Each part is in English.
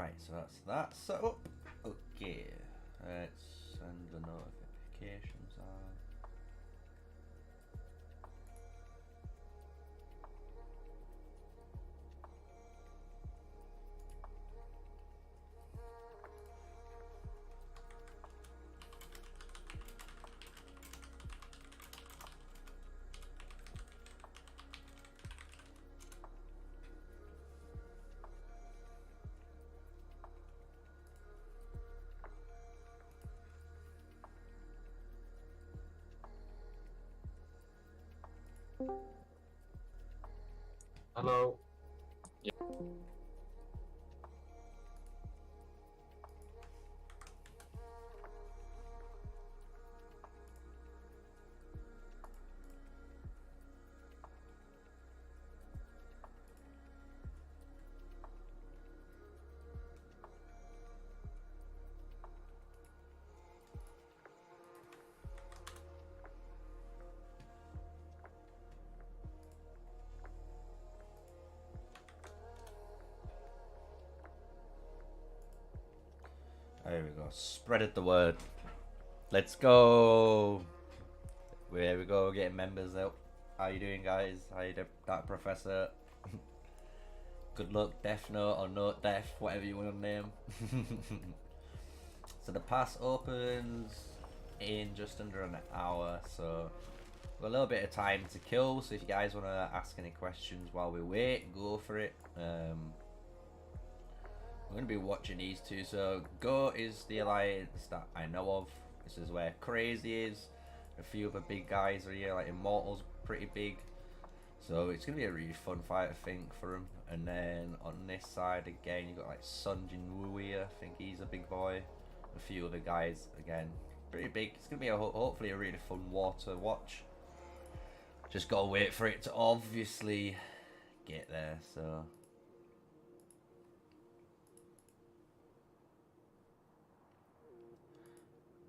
Right, so that's that set up. Okay, let's send the notifications out. Hello. There we go. Spreaded the word. Let's go. There we go. Getting members out. How you doing, guys? How you doing, that professor? Good luck, Death Note or Note Death, whatever you want to name. So the pass opens in just under an hour, so we've got a little bit of time to kill. So if you guys want to ask any questions while we wait, go for it. I'm going to be watching these two. So Go is the alliance that I know of. This is where Crazy is. A few other big guys are here, like Immortal's pretty big. So it's going to be a really fun fight, I think, for him. And then on this side again, you've got like Sun Jin Woo here. I think he's a big boy. A few other guys, again, pretty big. It's going to be hopefully a really fun war to watch. Just got to wait for it to obviously get there, so...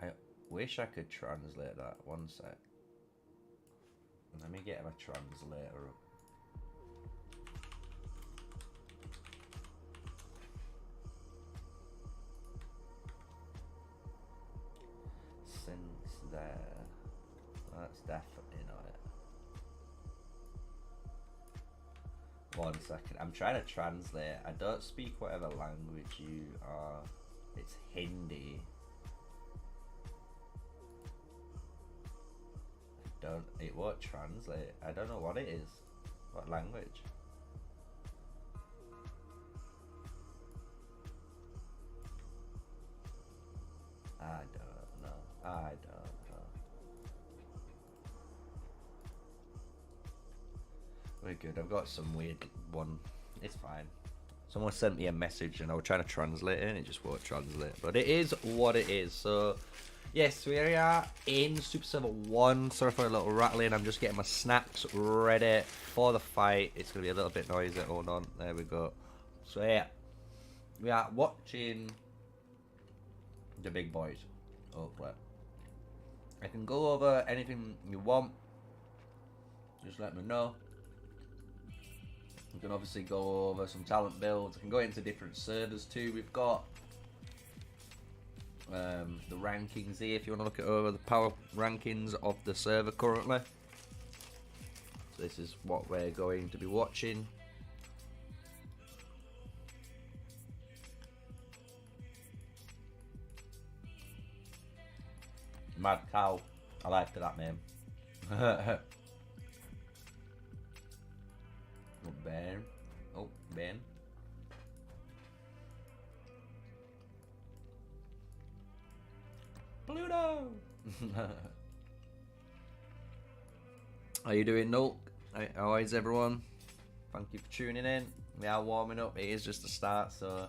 I wish I could translate that. One sec. Let me get my translator up. Since there, that's definitely not it. One second. I'm trying to translate. I don't speak whatever language you are. It's Hindi. It won't translate. I don't know what it is. What language? I don't know. I don't know. We're good. I've got some weird one. It's fine. Someone sent me a message and I was trying to translate it and it just won't translate. But it is what it is. So yes, we are in Super Server 1. Sorry for a little rattling. I'm just getting my snacks ready for the fight. It's going to be a little bit noisy. Hold on. There we go. So yeah, we are watching the big boys. Hopefully. I can go over anything you want. Just let me know. We can obviously go over some talent builds. I can go into different servers too. We've got the rankings here if you want to look at over the power rankings of the server currently. So this is what we're going to be watching. Mad Cow. I liked that name. Oh, Ben. Oh, Ben. Pluto! How you doing, Nook? How is everyone? Thank you for tuning in. We are warming up. It is just the start, so...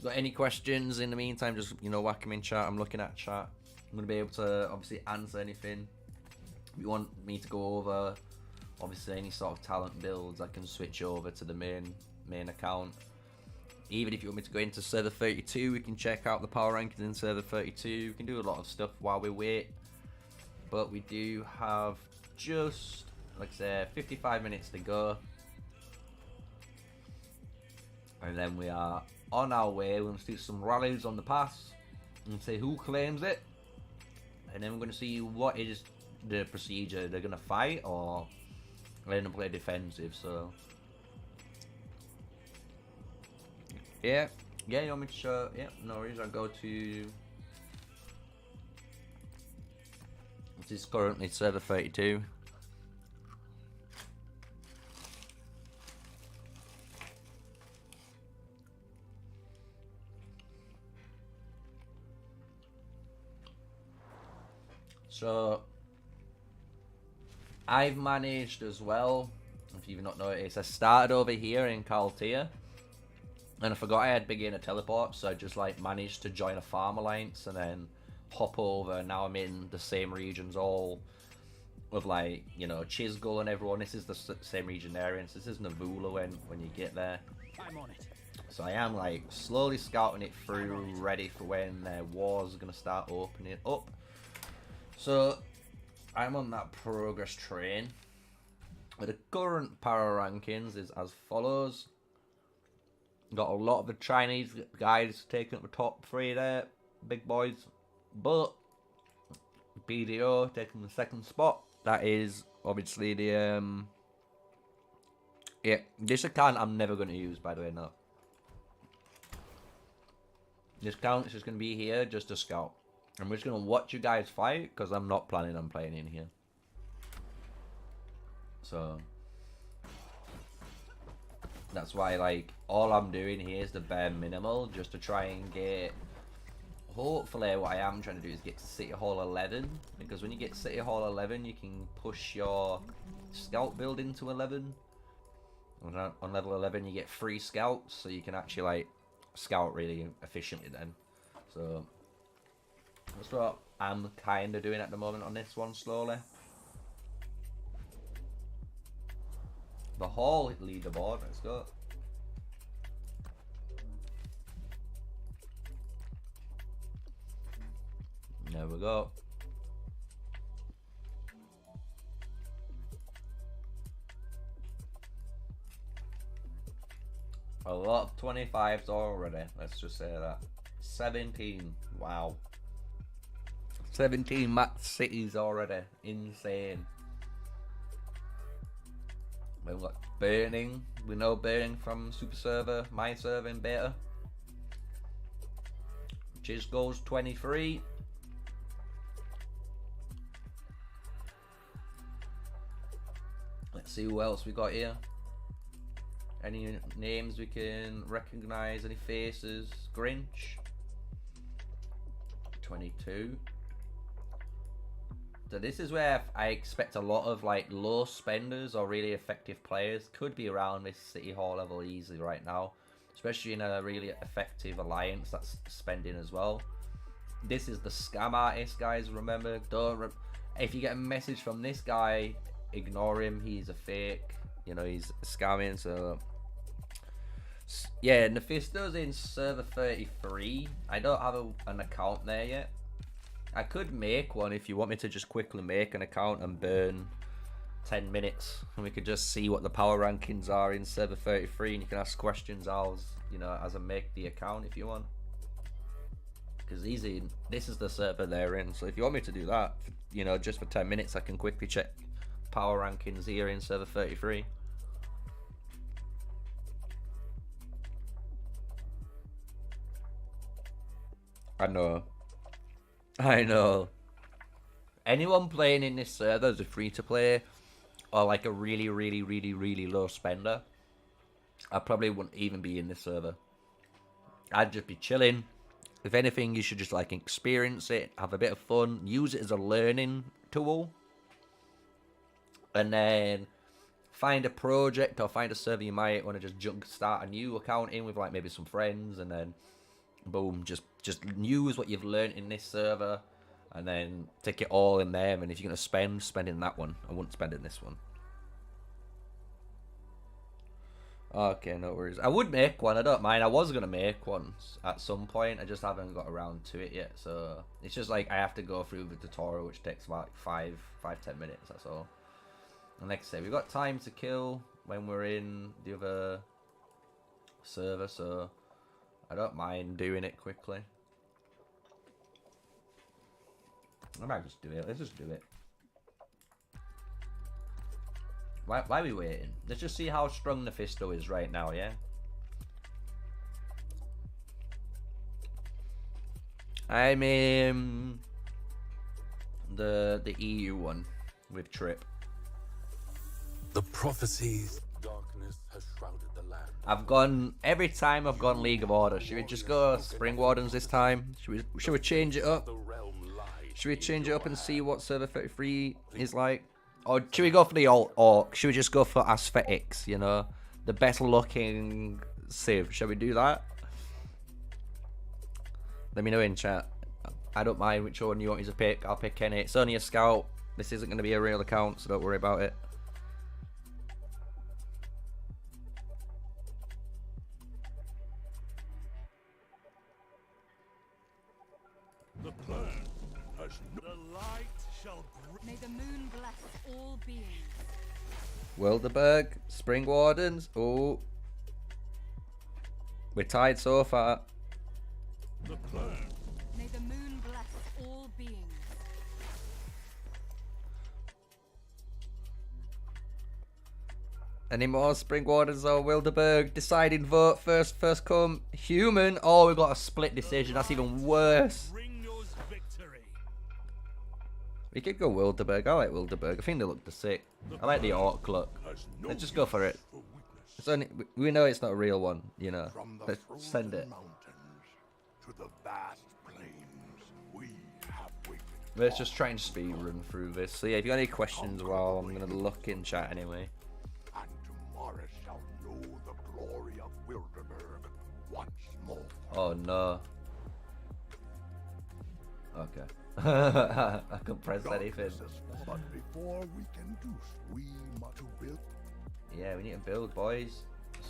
Got any questions in the meantime, just, you know, whack them in chat. I'm looking at chat. I'm going to be able to, obviously, answer anything. If you want me to go over, obviously, any sort of talent builds, I can switch over to the main account. Even if you want me to go into server 32, we can check out the power rankings in server 32. We can do a lot of stuff while we wait. But we do have just, like I said, 55 minutes to go. And then we are on our way. We're going to see some rallies on the pass and see who claims it. And then we're going to see what is the procedure. They're going to fight or they're going to play defensive. So, yeah. Yeah, you want me to show? Yeah, no worries. I'll go to... This is currently server 32. So, I've managed as well, if you've not noticed, I started over here in Kaltia, and I forgot I had beginner teleport, so I just like managed to join a farm alliance and then hop over. Now I'm in the same regions all with like, you know, Chisgull and everyone. This is the same region they're in, so this is Navula when you get there. I'm on it. So I am like slowly scouting it through, ready for when their wars are going to start opening up. So, I'm on that progress train. The current power rankings is as follows. Got a lot of the Chinese guys taking up the top 3 there, big boys. But, BDO taking the 2nd spot. That is obviously the, yeah, this account I'm never going to use, by the way, no. This account is just going to be here just to scout. I'm just going to watch you guys fight, because I'm not planning on playing in here. So, that's why, like, all I'm doing here is the bare minimal, just to try and get... Hopefully, what I am trying to do is get to City Hall 11, because when you get City Hall 11, you can push your scout build into 11. On level 11, you get 3 scouts, so you can actually, like, scout really efficiently then. So... that's what I'm kind of doing at the moment on this one, slowly. The Hall leaderboard, let's go. There we go. A lot of 25s already, let's just say that. 17, wow. 17 max cities already. Insane. We've got Burning. We know Burning from Super Server, my server in beta. Just goes 23. Let's see who else we got here. Any names we can recognize? Any faces? Grinch. 22. So this is where I expect a lot of like low spenders or really effective players could be around this City Hall level easily right now, especially in a really effective alliance that's spending as well. This is the scam artist, guys. Remember, if you get a message from this guy, ignore him. He's a fake. You know, he's scamming. So yeah, Nephisto's in server 33. I don't have an account there yet. I could make one if you want me to just quickly make an account and burn 10 minutes, and we could just see what the power rankings are in server 33, and you can ask questions as I make the account if you want. Because this is the server they're in, so if you want me to do that, you know, just for 10 minutes, I can quickly check power rankings here in server 33. I know. Anyone playing in this server as a free-to-play or like a really, really, really, really low spender, I probably wouldn't even be in this server. I'd just be chilling. If anything, you should just like experience it, have a bit of fun, use it as a learning tool, and then find a project or find a server you might want to just start a new account in with like maybe some friends, and then boom, just use what you've learned in this server and then take it all in there. And if you're going to spend in that one. I wouldn't spend in this one. Okay, no worries. I would make one, I don't mind. I was going to make one at some point. I just haven't got around to it yet. So it's just like I have to go through the tutorial, which takes about 5-10 minutes, that's all. And like I say, we've got time to kill when we're in the other server, so I don't mind doing it quickly. I might just do it. Let's just do it. Why are we waiting? Let's just see how strong Mephisto is right now, yeah? I'm in the EU one with Trip. The prophecies, darkness has shrouded the land. I've gone every time I've gone League of Order. Should we just go Spring Wardens this time? Should we change it up? Should we change it up and see what server 33 is like? Or should we go for the alt orc? Should we just go for aesthetics, you know? The best looking civ. Shall we do that? Let me know in chat. I don't mind which one you want me to pick. I'll pick any. It's only a scout. This isn't going to be a real account, so don't worry about it. The plan has the light shall May the moon bless all beings. Wilderberg, Spring Wardens. Oh. We're tied so far. the plan. May the moon bless all beings. Any more Spring Wardens or Wilderberg? Deciding vote first come. Human. Oh, we've got a split decision. That's even worse. Bring yours victory. We could go Wilderberg. I like Wilderberg. I think they look the sick. I like the orc look. Has no Let's just go for it. for weakness. It's only, we know it's not a real one, you know. From the Let's send it. mountains to the vast plains, we have waited. Let's just try and speed run through this. So yeah, if you got any questions, well, I'm gonna look in chat anyway. And tomorrow shall know the glory of Wilderberg once more. Oh no. Okay. I couldn't press anything. Darkness has fallen. But before we can do so, we must build. Yeah, we need to build, boys.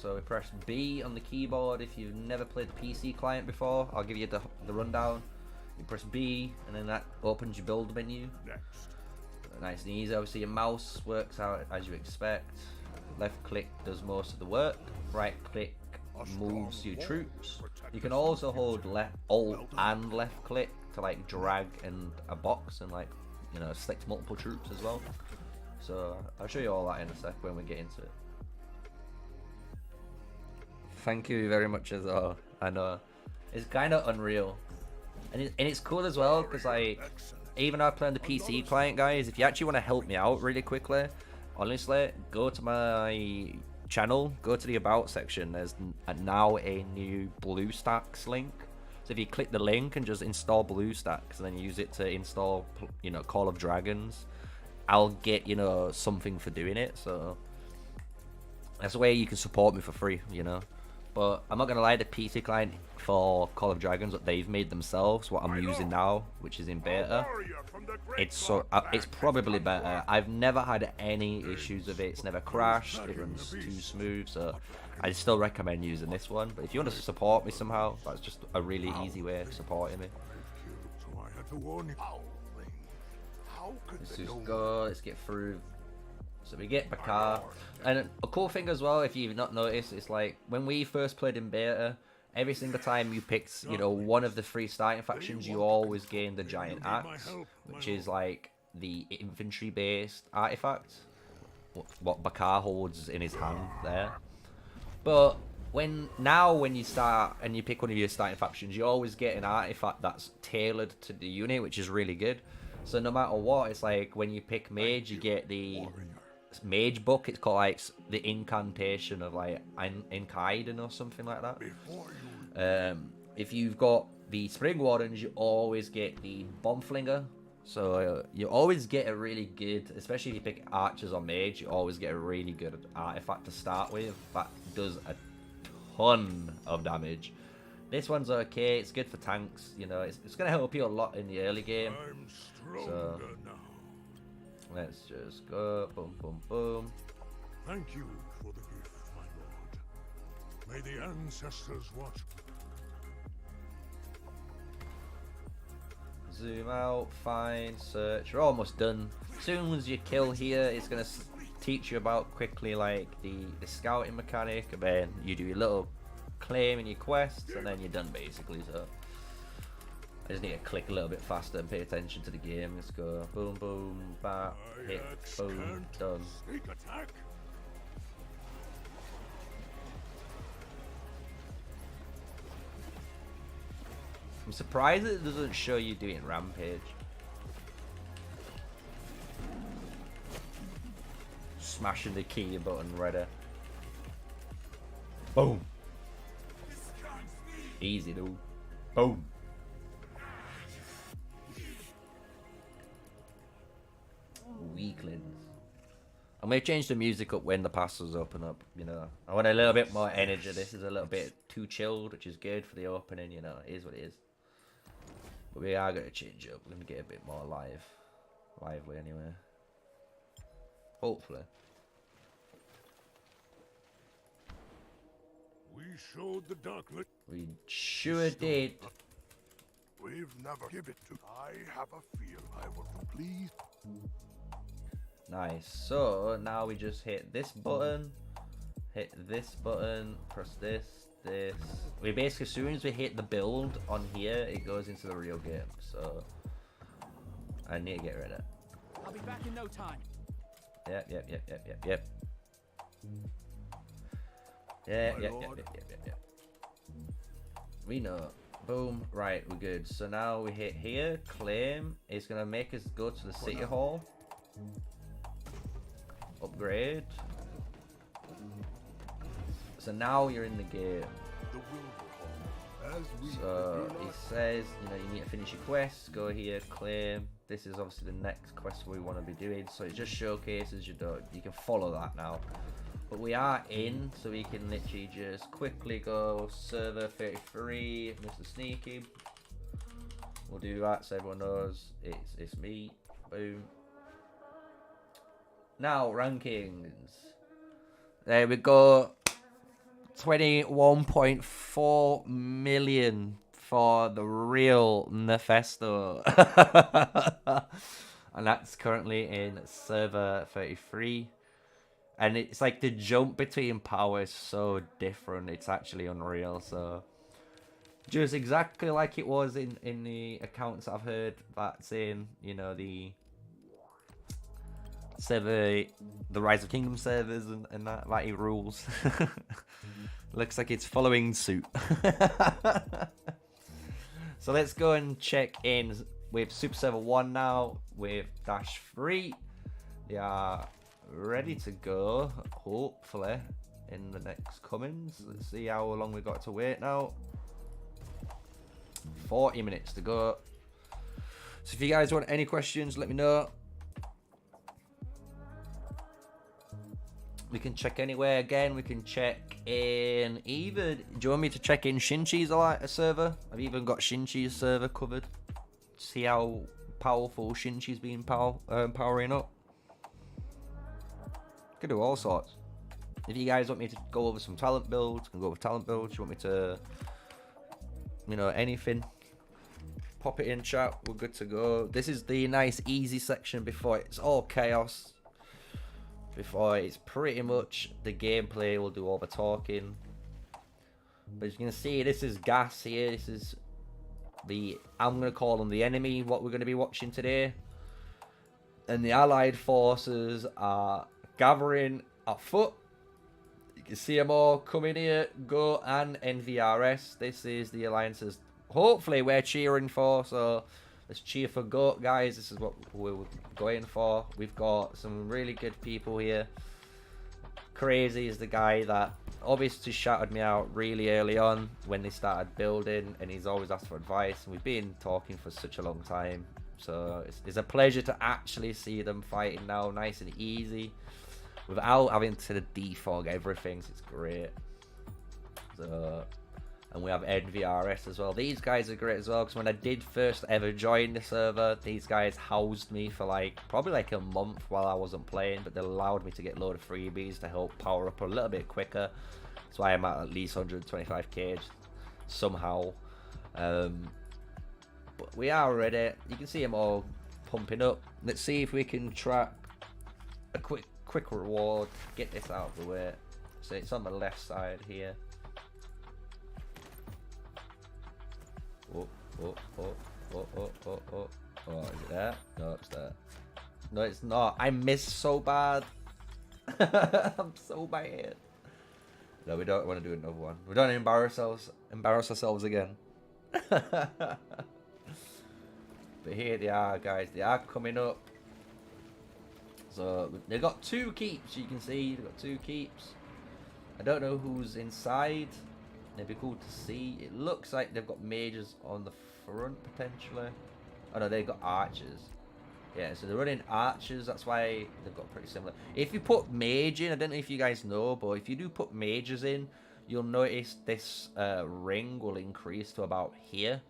So we press B on the keyboard if you've never played the PC client before. I'll give you the rundown. You press B, and then that opens your build menu. Next, Nice and easy. Obviously, your mouse works out as you expect. Left click does most of the work. Right click moves your troops. You can also hold left Alt and left click to like drag in a box and like, you know, select multiple troops as well. So I'll show you all that in a sec when we get into it. Thank you very much as well. I know it's kind of unreal, and it's cool as well because like even though I play on the PC client, guys, if you actually want to help me out really quickly, honestly, go to my channel, go to the about section. There's now a new BlueStacks link. So if you click the link and just install BlueStacks and then use it to install, you know, Call of Dragons, I'll get, you know, something for doing it. So that's a way you can support me for free, you know. But I'm not gonna lie, the PC client for Call of Dragons that they've made themselves, what I'm using now, which is in beta, it's probably better. I've never had any issues with it. It's never crashed. It runs too smooth. So I still recommend using this one. But if you want to support me somehow, that's just a really easy way of supporting me. so I had to warn you. Howling. How could Let's they just know? go. Let's get through. So we get Bakar. And a cool thing as well, if you've not noticed, it's like when we first played in beta, every single time you picked, you know, one of the 3 starting factions, you always gain the giant axe, which is like the infantry based artifact, what Bakar holds in his hand there. But when you start and you pick one of your starting factions, you always get an artifact that's tailored to the unit, which is really good. So no matter what, it's like when you pick mage, you get the mage book. It's called like the incantation of like Enkaiden or something like that. If you've got the Spring Wardens, you always get the Bomb Flinger. So you always get a really good, especially if you pick archers or mage, you always get a really good artifact to start with that does a ton of damage. This one's okay. It's good for tanks. You know, it's gonna help you a lot in the early game. I'm stronger So now. let's just go boom, boom, boom. Thank you for the gift, my lord. May the ancestors watch. Zoom out, find, search. We're almost done. As soon as you kill here, it's going to teach you about quickly like the scouting mechanic, and then you do your little claiming your quests, and then you're done basically. So I just need to click a little bit faster and pay attention to the game. Let's go. Boom, boom, bat, hit, boom, done. Sneak attack. I'm surprised it doesn't show you doing rampage. Smashing the key button ready. Boom. Easy though. Boom. Weaklings. I'm gonna change the music up when the passes open up, you know. I want a little bit more energy. This is a little bit too chilled, which is good for the opening, you know. It is what it is. But we are gonna change it up. We're gonna get a bit more lively anyway. Hopefully. We showed the darkness. We sure did. We've never give it to. I have a feel I will please. Nice. So now we just hit this button, hit this button, press this. We basically, as soon as we hit the build on here, it goes into the real game. So I need to get rid of it. I'll be back in no time. Yep. We know. Boom. Right, we're good. So now we hit here, claim. It's gonna make us go to the city hall. Upgrade. So now you're in the game. So it says, you know, you need to finish your quests. Go here, claim. This is obviously the next quest we want to be doing. So it just showcases your dog. You can follow that now. But we are in, so we can literally just quickly go server 33, Mr. Sneaky. We'll do that so everyone knows it's me. Boom. Now rankings. There we go. 21.4 million for the real Mephisto. And that's currently in server 33. And it's like the jump between power is so different. It's actually unreal. So just exactly like it was in the accounts I've heard that's in, you know, the server, the Rise of Kingdom servers and that it rules. Looks like it's following suit. So let's go and check in with Super Server 1 now with Dash 3. They are ready to go, hopefully, in the next comings. Let's see how long we got to wait now. 40 minutes to go. So if you guys want any questions, let me know. We can check anywhere again. We can check in either. Do you want me to check in Shinchi's a server? I've even got Shinchi's server covered. See how powerful Shinchi's been powering up. Could do all sorts. If you guys want me to go over some talent builds, can go over talent builds. You want me to, you know, anything, pop it in chat. We're good to go. This is the nice easy section before it's all chaos. Before it's pretty much the gameplay will do all the talking. But you can see this is gas here. This is the, I'm going to call them the enemy, what we're going to be watching today. And the allied forces are gathering at foot. You can see them all coming here. Go and NVRS. This is the alliances hopefully we're cheering for. So let's cheer for GOAT, guys. This is what we're going for. We've got some really good people here. Crazy is the guy that obviously shouted me out really early on when they started building, and he's always asked for advice, and we've been talking for such a long time. So it's a pleasure to actually see them fighting now, nice and easy, without having to defog everything. So it's great. So, and we have NVRS as well. These guys are great as well, because when I did first ever join the server, these guys housed me for probably like a month while I wasn't playing, but they allowed me to get a load of freebies to help power up a little bit quicker. That's why I'm at least 125k somehow. But we are ready. You can see them all pumping up. Let's see if we can track a quick reward. Get this out of the way. So it's on the left side here. Oh, oh, oh, oh, oh, oh, oh. Oh, is it there? No, it's there. No, it's not. I missed so bad. I'm so bad. No, we don't want to do another one. We don't embarrass ourselves again. But here they are, guys. They are coming up. So they've got 2 keeps. You can see they've got 2 keeps. I don't know who's inside. It'd be cool to see. It looks like they've got mages on the front potentially. Oh no, they've got archers. Yeah, so they're running archers. That's why they've got pretty similar. If you put mage in, I don't know if you guys know, but if you do put mages in, you'll notice this ring will increase to about here.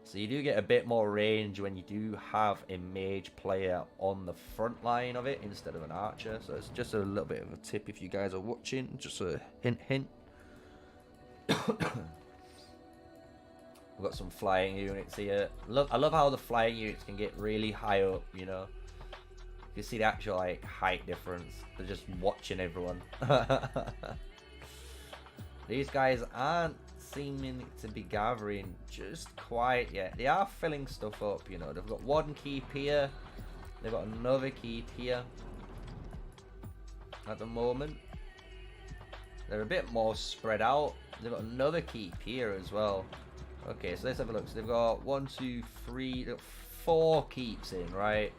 So you do get a bit more range when you do have a mage player on the front line of it instead of an archer. So it's just a little bit of a tip if you guys are watching. Just a hint, hint. We've got some flying units here. I love how the flying units can get really high up, you know. You see the actual like height difference. They're just watching everyone. These guys aren't seeming to be gathering just quite yet. They are filling stuff up, you know. They've got 1 keep here. They've got another keep here. At the moment. They're a bit more spread out. They've got another keep here as well. Okay, so let's have a look. So they've got 1, 2, 3, 4 keeps in, right?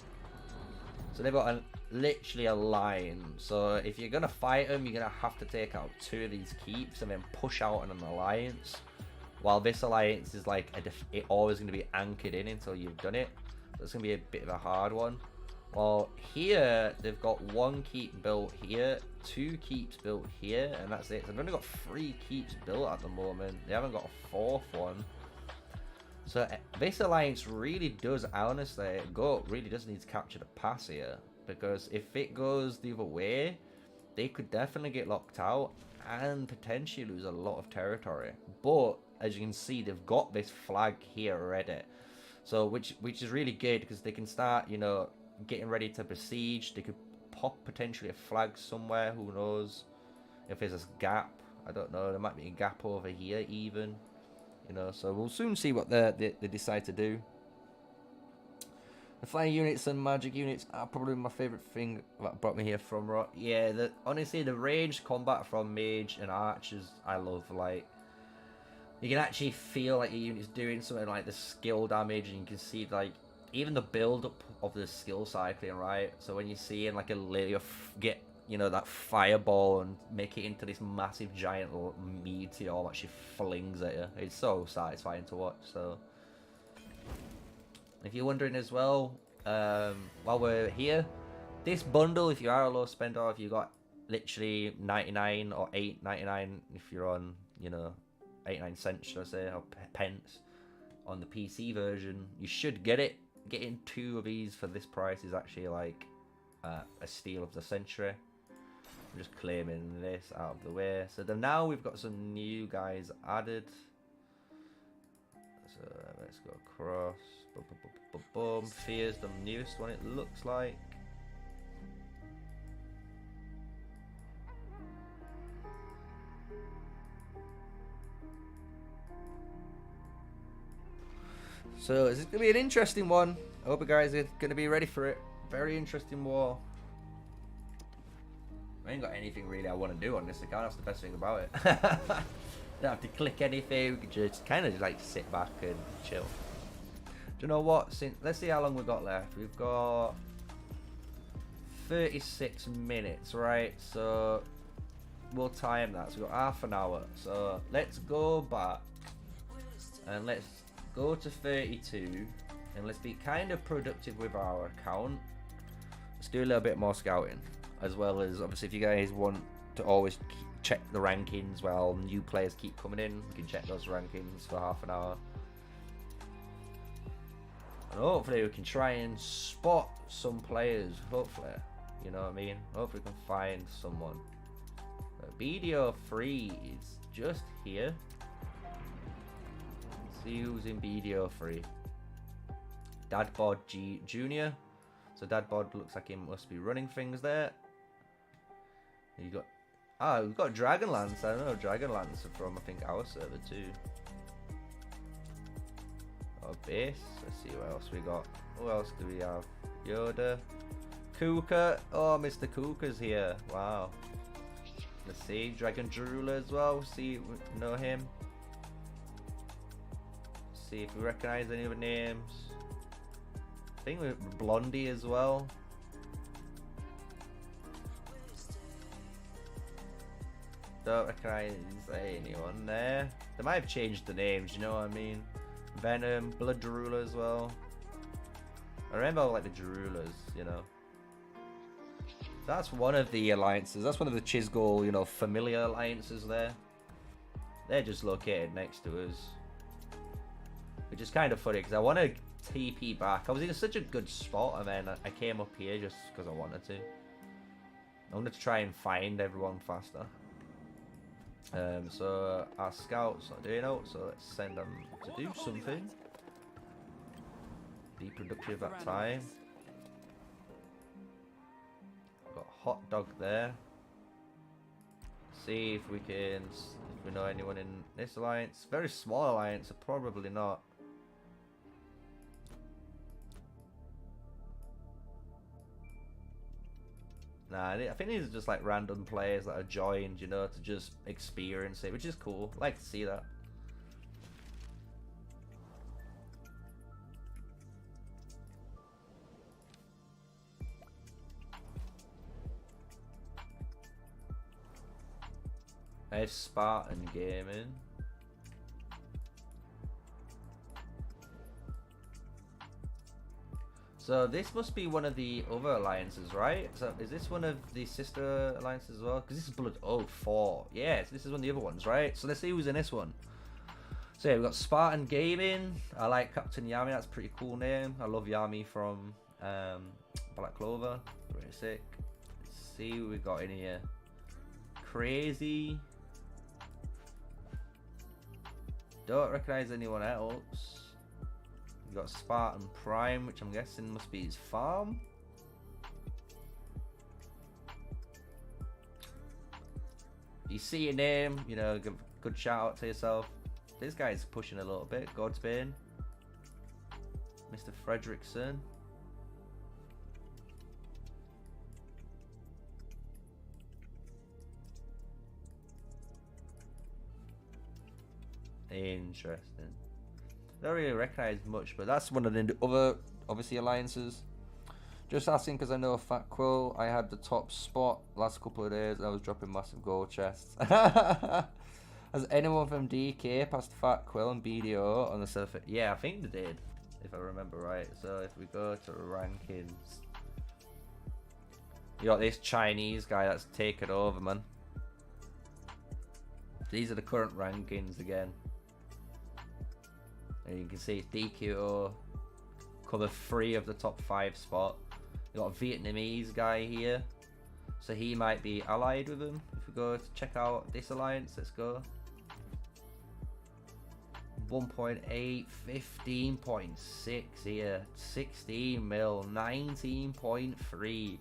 So they've got literally a line. So if you're gonna fight them, you're gonna have to take out 2 of these keeps and then push out an alliance. While this alliance is like it always gonna be anchored in until you've done it. So it's gonna be a bit of a hard one. Well, here they've got 1 keep built here, 2 keeps built here, and that's it. So they've only got 3 keeps built at the moment. They haven't got a 4th one. So this alliance really does, honestly, really does need to capture the pass here, because if it goes the other way, they could definitely get locked out and potentially lose a lot of territory. But as you can see, they've got this flag here already, so which is really good because they can start, you know, getting ready to besiege. They could pop potentially a flag somewhere. Who knows? If there's a gap, I don't know. There might be a gap over here even. You know, so we'll soon see what they decide to do. The flying units and magic units are probably my favourite thing that brought me here from Rock. Yeah, honestly, the ranged combat from mage and archers, I love. Like, you can actually feel like your unit's doing something, like the skill damage, and you can see like even the build up of the skill cycling, right? So when you see in like a layer get, you know, that fireball and make it into this massive giant meteor that she flings at you, it's so satisfying to watch. So if you're wondering as well, while we're here, this bundle, if you are a low spender, if you got literally 99 or 8.99, if you're on, you know, 89 cents, should I say, or pence on the PC version, you should get it. Getting 2 of these for this price is actually like a steal of the century. I'm just claiming this out of the way. So then now we've got some new guys added. So let's go across. Boom, boom, boom, boom, boom. Fear's the newest one, it looks like. So this is going to be an interesting one. I hope you guys are going to be ready for it. Very interesting war. I ain't got anything really I want to do on this account. That's the best thing about it. Don't have to click anything. We can just kind of like sit back and chill. Do you know what? Let's see how long we've got left. We've got 36 minutes, right? So we'll time that. So we've got half an hour. So let's go back and let's go to 32 and let's be kind of productive with our account. Let's do a little bit more scouting, as well as obviously if you guys want to always check the rankings while new players keep coming in, you can check those rankings for half an hour. And hopefully we can try and spot some players, hopefully, you know what I mean? Hopefully we can find someone. BDO 3 is just here. Let's see who's in BDO 3. Dadbod Jr. So Dadbod looks like he must be running things there. You got we've got Dragonlance. I don't know, Dragonlance are from I think our server too. Our base. Let's see what else we got. Who else do we have? Yoda. Kuka. Oh, Mr. Kuka's here. Wow. Let's see. Dragon Drooler as well. See, we know him. See if we recognize any other names. I think we're Blondie as well. Don't recognize anyone there. They might have changed the names, you know what I mean? Venom, Blood Drooler as well. I remember like the Droolers, you know. That's one of the alliances. That's one of the Chisgol, you know, familiar alliances there. They're just located next to us. Which is kind of funny because I want to TP back. I was in such a good spot and then I came up here just because I wanted to. I wanted to try and find everyone faster. So our scouts are doing out, so let's send them to do something. Be productive that time. Got hot dog there. See if we know anyone in this alliance. Very small alliance, so probably not. Nah, I think these are just like random players that are joined, you know, to just experience it, which is cool. I like to see that. I have Spartan Gaming. So this must be one of the other alliances, right? So is this one of the sister alliances as well? Because this is Blood Oath 4. Yes, this is one of the other ones, right? So let's see who's in this one. So yeah, we've got Spartan Gaming. I like Captain Yami. That's a pretty cool name. I love Yami from Black Clover. Very sick. Let's see who we got in here. Crazy. Don't recognize anyone else. We've got Spartan Prime, which I'm guessing must be his farm. You see your name, you know, give a good shout out to yourself. This guy's pushing a little bit. Godsbane. Mr. Fredrickson. Interesting. Don't really recognize much, but that's one of the other, obviously, alliances. Just asking because I know Fat Quill. I had the top spot last couple of days. I was dropping massive gold chests. Has anyone from DK passed Fat Quill and BDO on the surface? Yeah, I think they did, if I remember right. So if we go to rankings, you got this Chinese guy that's taken over, man. These are the current rankings again. And you can see DQO cover 3 of the top 5 spot. You got a Vietnamese guy here, so he might be allied with him. If we go to check out this alliance, let's go. 1.8, 15.6 here, 16 mil, 19.3.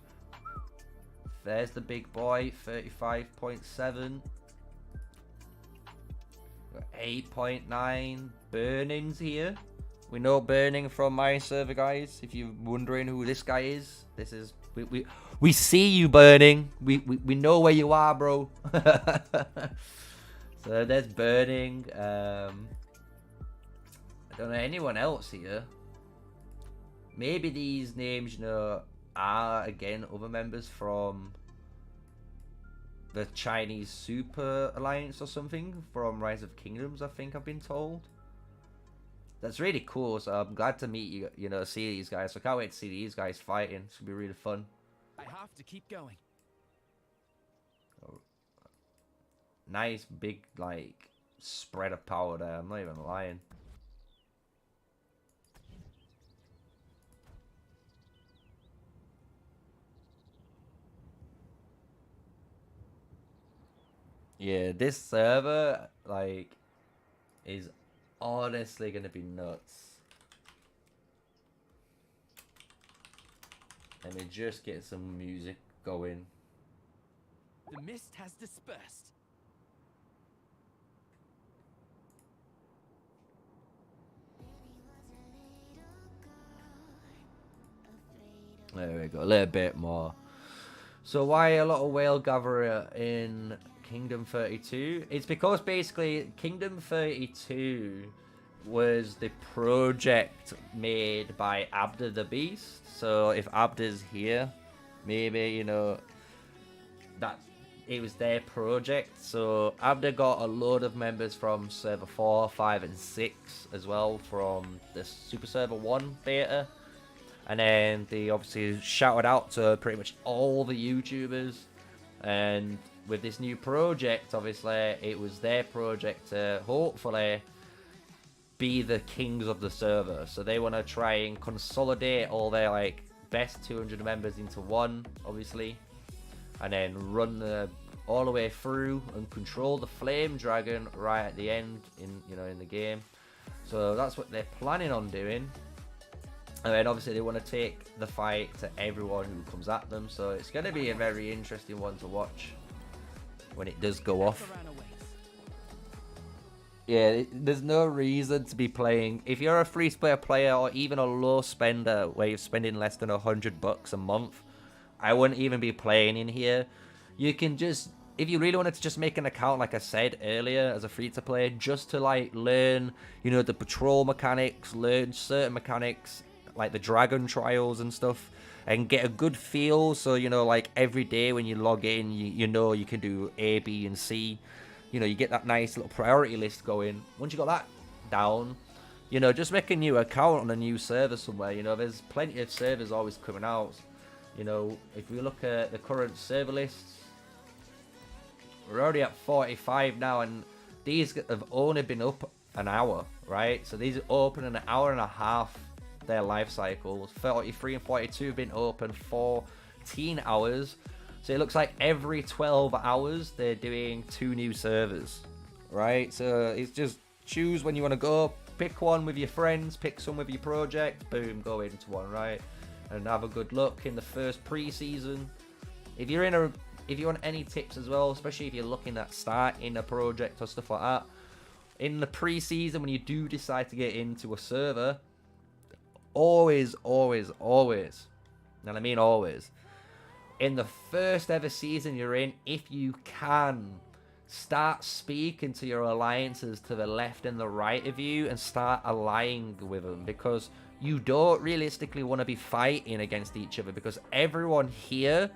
There's the big boy, 35.7. 8.9. Burning's here. We know Burning from my server, guys. If you're wondering who this guy is, this is we see you, Burning. We know where you are, bro. So there's Burning. I don't know anyone else here. Maybe these names, you know, are again other members from the Chinese Super Alliance or something from Rise of Kingdoms, I think I've been told. That's really cool, so I'm glad to meet you, you know, see these guys. So I can't wait to see these guys fighting. It's gonna be really fun. I have to keep going. Oh. Nice big, like, spread of power there. I'm not even lying. Yeah, this server, like, is honestly gonna be nuts. Let me just get some music going. The mist has dispersed. There we go, a little bit more. So why a lot of whale gatherer in Kingdom 32? It's because basically Kingdom 32 was the project made by Abda the Beast. So if Abda's here, maybe, you know, that it was their project. So Abda got a load of members from server 4, 5 and 6 as well from the Super Server 1 beta. And then they obviously shouted out to pretty much all the YouTubers. And with this new project, obviously, it was their project to hopefully be the kings of the server. So they want to try and consolidate all their like best 200 members into one, obviously. And then run the all the way through and control the flame dragon right at the end in the game. So that's what they're planning on doing. And then obviously they want to take the fight to everyone who comes at them. So it's going to be a very interesting one to watch when it does go off. Yeah, there's no reason to be playing. If you're a free-to-play player or even a low spender where you're spending less than $100 a month, I wouldn't even be playing in here. You can just, if you really wanted to just make an account, like I said earlier, as a free-to-play, just to like learn, you know, the patrol mechanics, learn certain mechanics, like the dragon trials and stuff, and get a good feel. So, you know, like every day when you log in, you know you can do A, B, and C. You know, you get that nice little priority list going. Once you got that down, you know, just make a new account on a new server somewhere. You know, there's plenty of servers always coming out. You know, if we look at the current server lists, we're already at 45 now, and these have only been up an hour, right? So these are open in an hour and a half, their life cycles. 43 and 42 have been open 14 hours. So it looks like every 12 hours they're doing 2 new servers, right? So it's just choose when you want to go, pick one with your friends, pick some with your project, boom, go into one, right? And have a good look in the first pre-season. If you want any tips as well, especially if you're looking at starting a project or stuff like that, in the pre-season when you do decide to get into a server, always, and I mean always, in the first ever season you're in, if you can, start speaking to your alliances to the left and the right of you and start allying with them, because you don't realistically want to be fighting against each other, because everyone here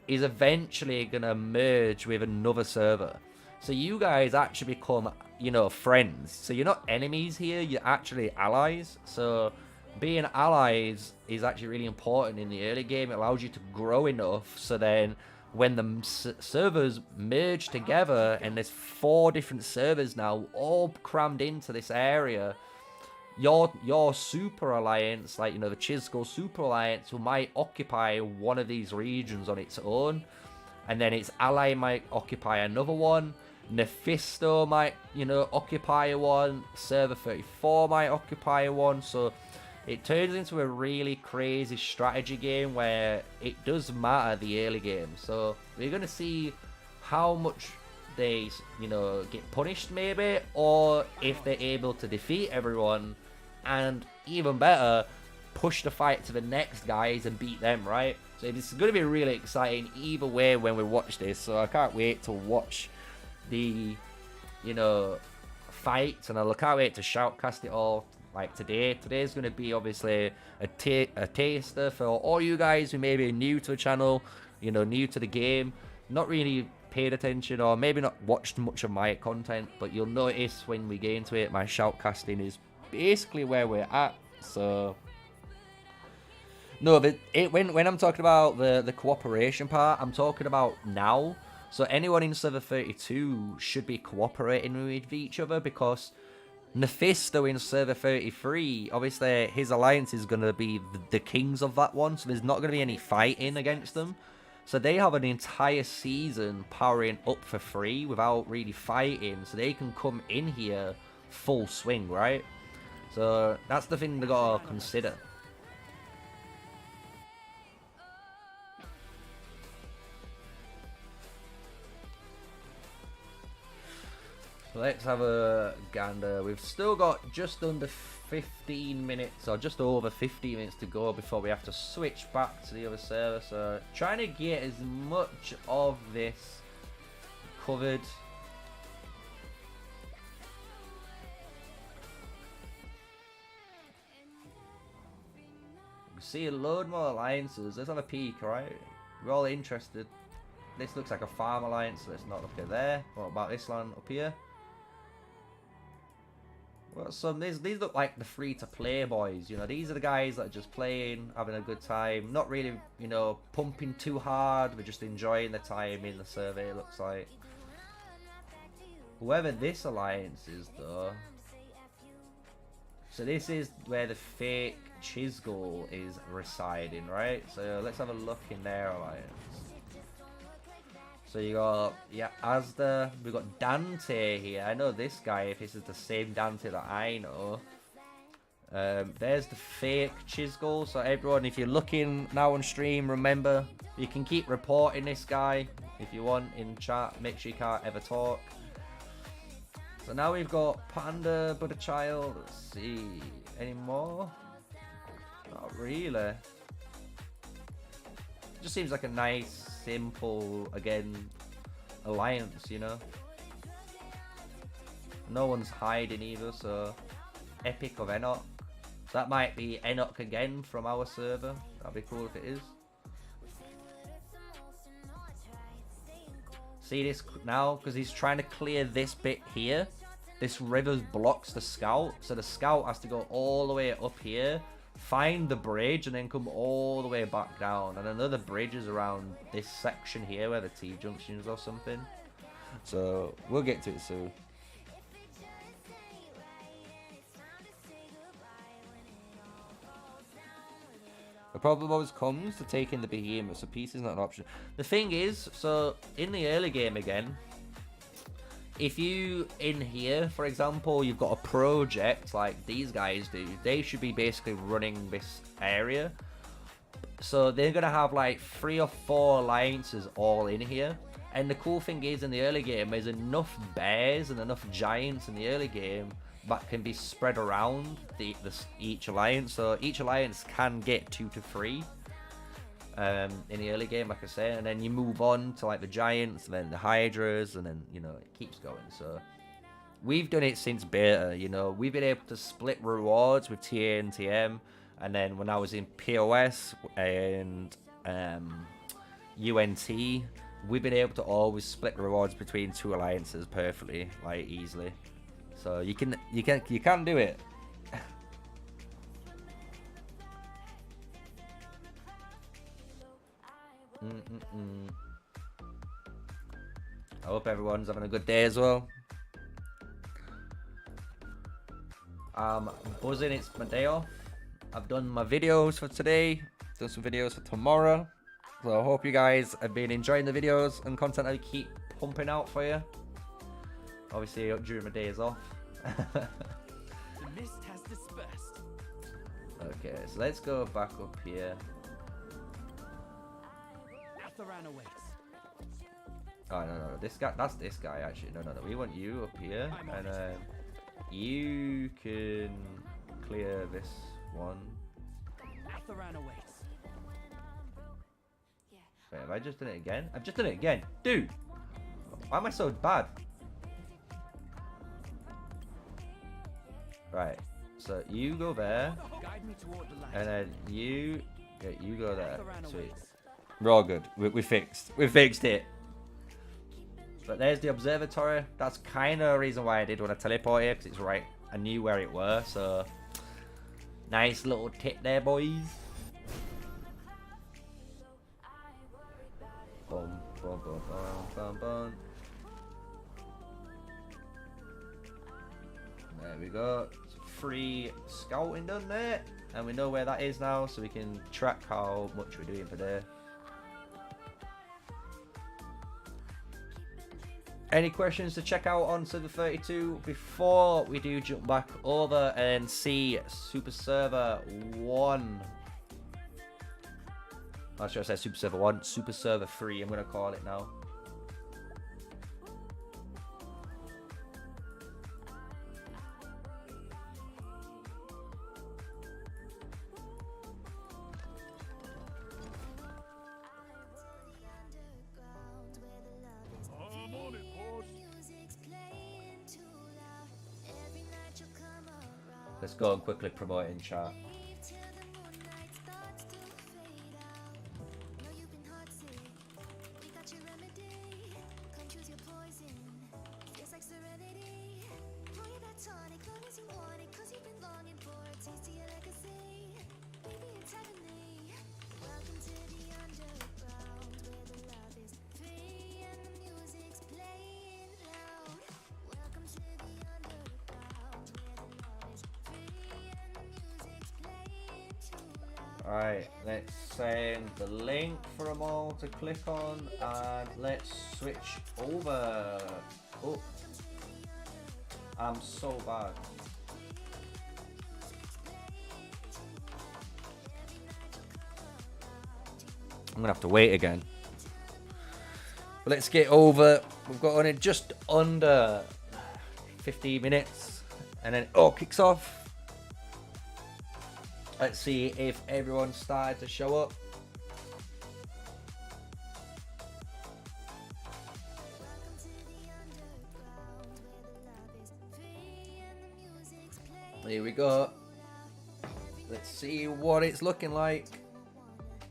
is eventually going to merge with another server. So you guys actually become, you know, friends. So you're not enemies here, you're actually allies. So being allies is actually really important in the early game. It allows you to grow enough so then when the servers merge together, and there's 4 different servers now all crammed into this area, your super alliance, like, you know, the Chisco super alliance, who might occupy one of these regions on its own, and then its ally might occupy another one. Nephisto might, you know, occupy one. Server 34 might occupy one. So it turns into a really crazy strategy game where it does matter the early game. So we're going to see how much they, you know, get punished maybe, or if they're able to defeat everyone and, even better, push the fight to the next guys and beat them, right? So it's going to be really exciting either way when we watch this. So I can't wait to watch the, you know, fights, and I can't wait to shoutcast it all. Like today's going to be obviously a taster for all you guys who may be new to the channel, you know, new to the game, not really paid attention or maybe not watched much of my content, but you'll notice when we get into it, my shoutcasting is basically where we're at. So no, but when I'm talking about the cooperation part, I'm talking about now. So anyone in server 32 should be cooperating with each other, because Nephisto in server 33, obviously his alliance is going to be the kings of that one, so there's not going to be any fighting against them. So they have an entire season powering up for free without really fighting, so they can come in here full swing, right? So that's the thing they gotta consider. Let's have a gander. We've still got just under 15 minutes or just over 15 minutes to go before we have to switch back to the other server. So trying to get as much of this covered. See a load more alliances. Let's have a peek, right? We're all interested. This looks like a farm alliance. Let's not look at there. What about this one up here? Well, these look like the free-to-play boys. You know, these are the guys that are just playing, having a good time, not really, you know, pumping too hard. We're just enjoying the time in the survey. It looks like whoever this alliance is, though. So this is where the fake Chisgul is residing, right? So let's have a look in their alliance. So you got, yeah, Asda, we've got Dante here. I know this guy, if this is the same Dante that I know. There's the fake Chisgul. So everyone, if you're looking now on stream, remember, you can keep reporting this guy if you want in chat. Make sure you can't ever talk. So now we've got Panda, Butter Child. Let's see. Any more? Not really. Just seems like a nice, simple, again, alliance, you know? No one's hiding either, so... Epic of Enoch. So that might be Enoch again from our server. That'd be cool if it is. See this now? Because he's trying to clear this bit here. This river blocks the scout. So the scout has to go all the way up here, find the bridge, and then come all the way back down. And another bridge is around this section here where the T-junction is or something. So we'll get to it soon. The problem always comes to taking the behemoth, so peace is not an option. The thing is, so in the early game again, if you, in here, for example, you've got a project like these guys do, they should be basically running this area. So they're going to have like 3 or 4 alliances all in here. And the cool thing is, in the early game, there's enough bears and enough giants in the early game that can be spread around each alliance. So each alliance can get 2 to 3 in the early game, like I say, and then you move on to like the giants, and then the hydras, and then, you know, it keeps going. So we've done it since beta, you know. We've been able to split rewards with TA and TM, and then when I was in POS and UNT, we've been able to always split rewards between 2 alliances perfectly, like easily. So you can do it. I hope everyone's having a good day as well. I'm buzzing, it's my day off. I've done my videos for today, done some videos for tomorrow. So I hope you guys have been enjoying the videos and content I keep pumping out for you. Obviously during my days off. The mist has dispersed. Okay, so let's go back up here. Atharan awaits. Oh no, this guy, that's this guy actually. No, we want you up here, and you can clear this one. Atharan awaits. Wait, have I just done it again? I've just done it again, dude. Why am I so bad? Right, so you go there, Guide me toward the light. and then you go there. Atharan Sweet. awaits. We're all good. We fixed it. But there's the observatory. That's kind of a reason why I did want to teleport here, because it's right. I knew where it were, so nice little tip there, boys. Boom, boom, boom, boom, boom, boom. There we go. Free scouting done there, and we know where that is now, so we can track how much we're doing per day. Any questions to check out on server 32 before we do jump back over and see Super Server 1? Not sure I said Super Server 1, Super Server 3, I'm going to call it now. Let's go and quickly promote in chat. Alright, let's send the link for them all to click on and let's switch over. Oh, I'm so bad. I'm gonna have to wait again. But let's get over. We've got on it just under 15 minutes and then kicks off. Let's see if everyone started to show up. Here we go. Let's see what it's looking like.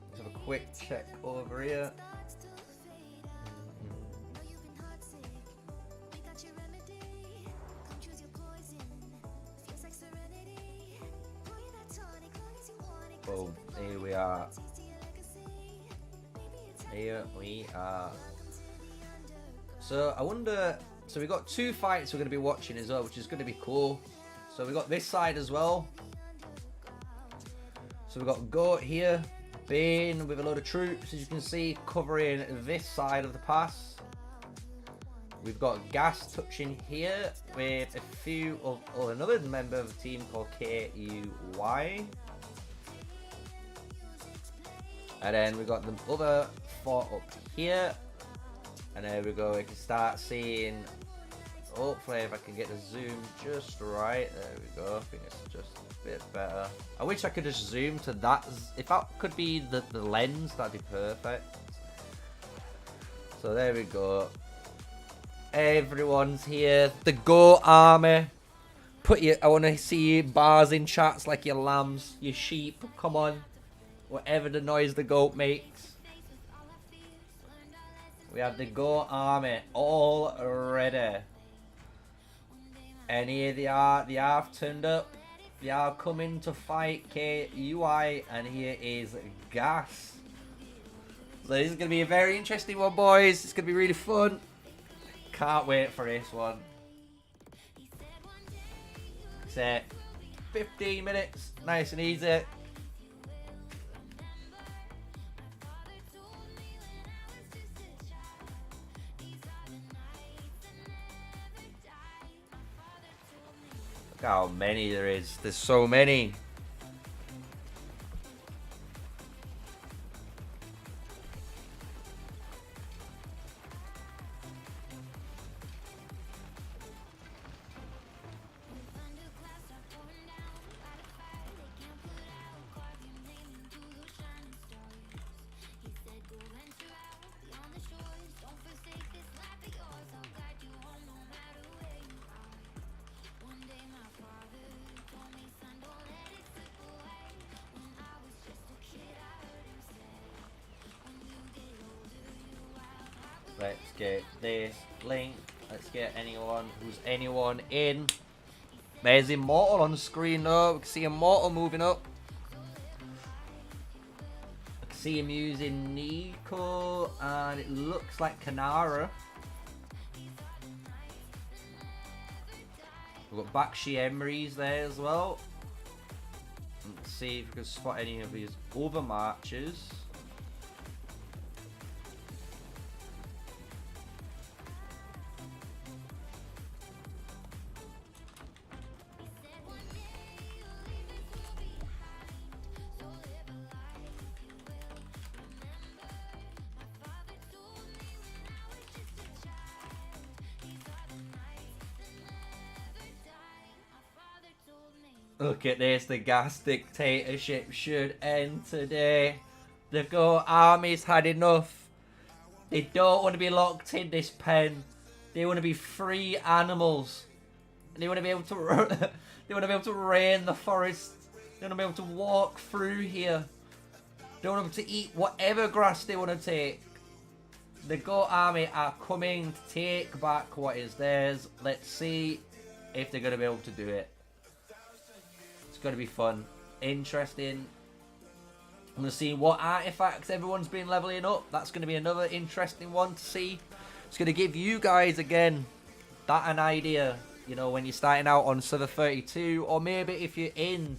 Let's have a quick check over here. Boom. Here we are. Here we are. So I wonder. So we got 2 fights we're going to be watching as well, which is going to be cool. So we got this side as well. So we got Goat here, Bane with a load of troops, as you can see, covering this side of the pass. We've got Gas touching here with a few of another member of the team called KUY. And then we got the other 4 up here. And there we go, we can start seeing, hopefully if I can get the zoom just right. There we go, I think it's just a bit better. I wish I could just zoom to that. If that could be the lens, that'd be perfect. So there we go. Everyone's here. The Goat army. I want to see you bars in chats like your lambs, your sheep. Come on. Whatever the noise the goat makes. We have the Goat army all ready. And here they are. They have turned up. They are coming to fight KUI. And here is Gas. So this is going to be a very interesting one, boys. It's going to be really fun. Can't wait for this one. Set 15 minutes. Nice and easy. Look how many there is. There's so many. Let's get this link. Let's get anyone in. There's Immortal on the screen though. We can see Immortal moving up. I can see him using Nico and it looks like Kanara. We've got Bakshi Emery's there as well. Let's see if we can spot any of his other marches. Look at this, the Gas dictatorship should end today. The Goat army's had enough. They don't want to be locked in this pen. They want to be free animals. They want to be able to run. They want to be able to raid the forest. They want to be able to walk through here. They want them to eat whatever grass they want to take. The goat army are coming to take back what is theirs. Let's see if they're going to be able to do it. It's going to be fun. Interesting. I'm going to see what artifacts everyone's been leveling up. That's going to be another interesting one to see. It's going to give you guys, again, that an idea. You know, when you're starting out on server 32, or maybe if you're in,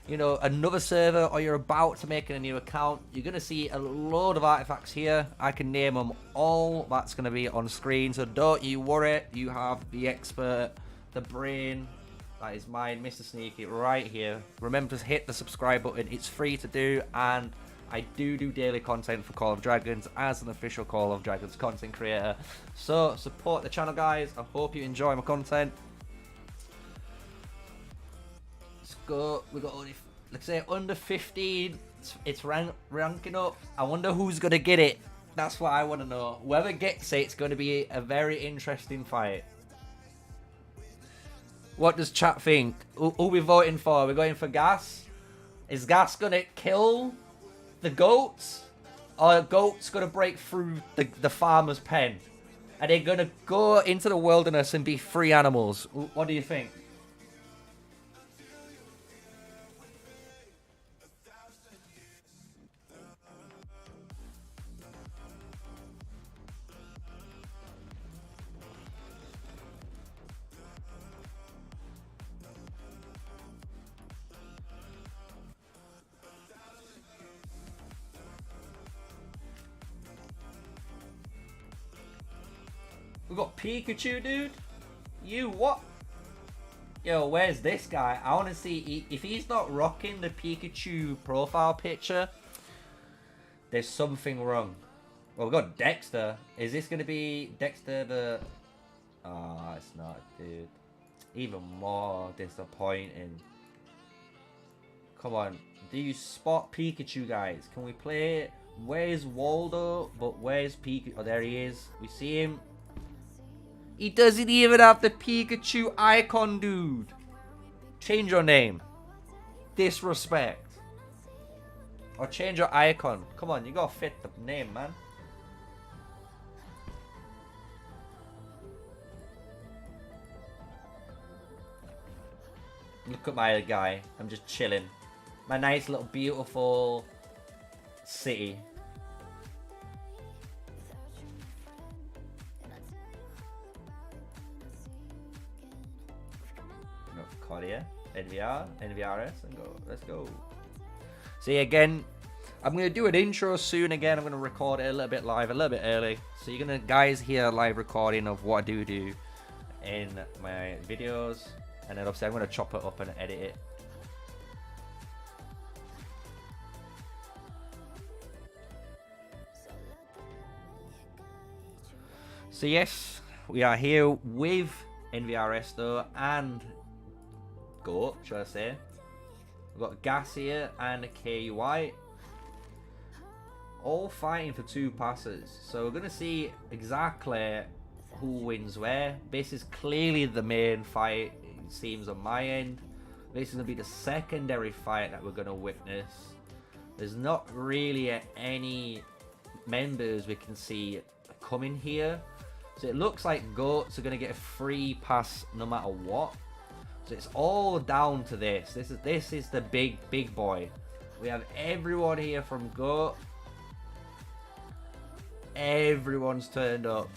you know, another server, or you're about to make a new account, you're going to see a load of artifacts here. I can name them all. That's going to be on screen, so don't you worry. You have the expert, the brain. That is mine, Mr. Sneaky, right here. Remember to hit the subscribe button. It's free to do, and I do daily content for Call of Dragons as an official Call of Dragons content creator. So support the channel, guys. I hope you enjoy my content. Let's go. We got only, let's say, under 15. It's ranking up. I wonder who's gonna get it. That's what I want to know. Whoever gets it, it's going to be a very interesting fight. What does chat think? Who we voting for? We're going for Gas. Is Gas gonna kill the goats, or the goats gonna break through the farmer's pen? Are they gonna go into the wilderness and be free animals? What do you think? We got Pikachu, dude. You what? Yo, where's this guy? I want to see if he's not rocking the Pikachu profile picture. There's something wrong. Well, we've got Dexter. Is this going to be Dexter the... Oh, it's not, dude. Even more disappointing. Come on. Do you spot Pikachu, guys? Can we play it? Where's Waldo? But where's Pikachu? Oh, there he is. We see him. He doesn't even have the Pikachu icon, dude. Change your name. Disrespect. Or change your icon. Come on, you gotta fit the name, man. Look at my guy. I'm just chilling. My nice little beautiful city. Claudia, NVRS, and go. Let's go. See, again, I'm going to do an intro soon. Again, I'm going to record it a little bit live, a little bit early. So you're going to, guys, hear a live recording of what I do in my videos. And then, obviously, I'm going to chop it up and edit it. So, yes, we are here with NVRS, though, and... Goat, should I say. We've got Gas here and KUI. All fighting for 2 passes. So we're going to see exactly who wins where. This is clearly the main fight, it seems, on my end. This is going to be the secondary fight that we're going to witness. There's not really any members we can see coming here. So it looks like Goats are going to get a free pass no matter what. So it's all down to this. This is the big boy. We have everyone here from Goat. Everyone's turned up.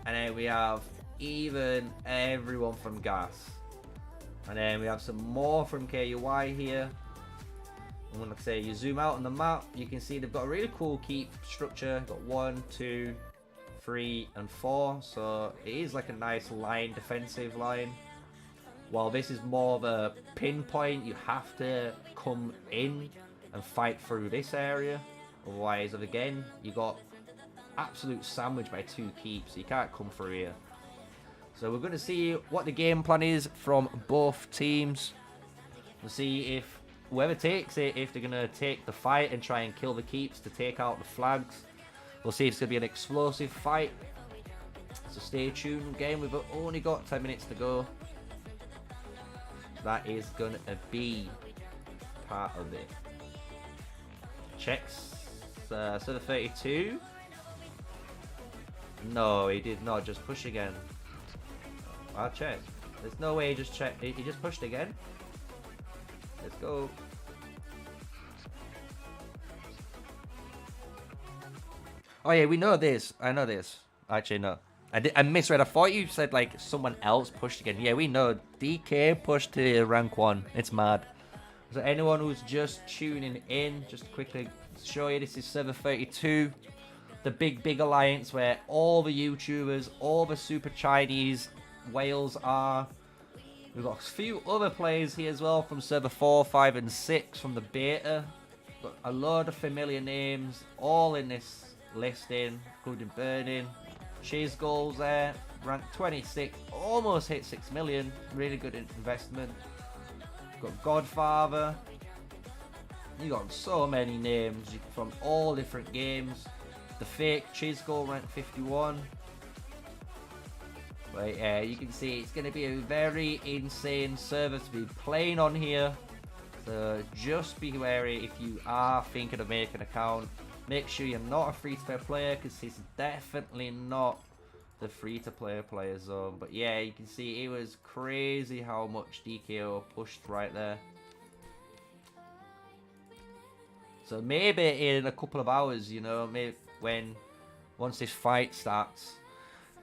And then we have even everyone from Gas. And then we have some more from KUI here. And when I say you zoom out on the map, you can see they've got a really cool keep structure. Got 1, 2, 3, and 4. So it is like a nice line, defensive line. While this is more of a pinpoint, you have to come in and fight through this area. Otherwise, again, you got absolute sandwich by 2 keeps. You can't come through here. So we're going to see what the game plan is from both teams. We'll see if whoever takes it, if they're going to take the fight and try and kill the keeps to take out the flags. We'll see if it's going to be an explosive fight. So stay tuned, game. We've only got 10 minutes to go. that is gonna be part of it. Checks server 32. No, he did not just push again. I'll check. There's no way he just checked. He just pushed again. Let's go. Oh yeah, we know this. I know this. Actually, no. I misread. I thought you said like someone else pushed again. Yeah, we know. DK pushed to rank 1. It's mad. So anyone who's just tuning in, just quickly show you, this is server 32. The big alliance where all the YouTubers, all the super Chinese whales are. We've got a few other players here as well from server 4, 5, and 6 from the beta. Got a load of familiar names all in this listing, including Burning. Cheese goals there, rank 26, almost hit 6 million. Really good investment. Got Godfather. You got so many names from all different games. The fake cheese goal rank 51. But yeah, you can see it's going to be a very insane server to be playing on here. So just be wary if you are thinking of making an account. Make sure you're not a free-to-play player, because it's definitely not the free-to-play player zone. But yeah, you can see it was crazy how much DKO pushed right there. So maybe in a couple of hours, you know, maybe once this fight starts,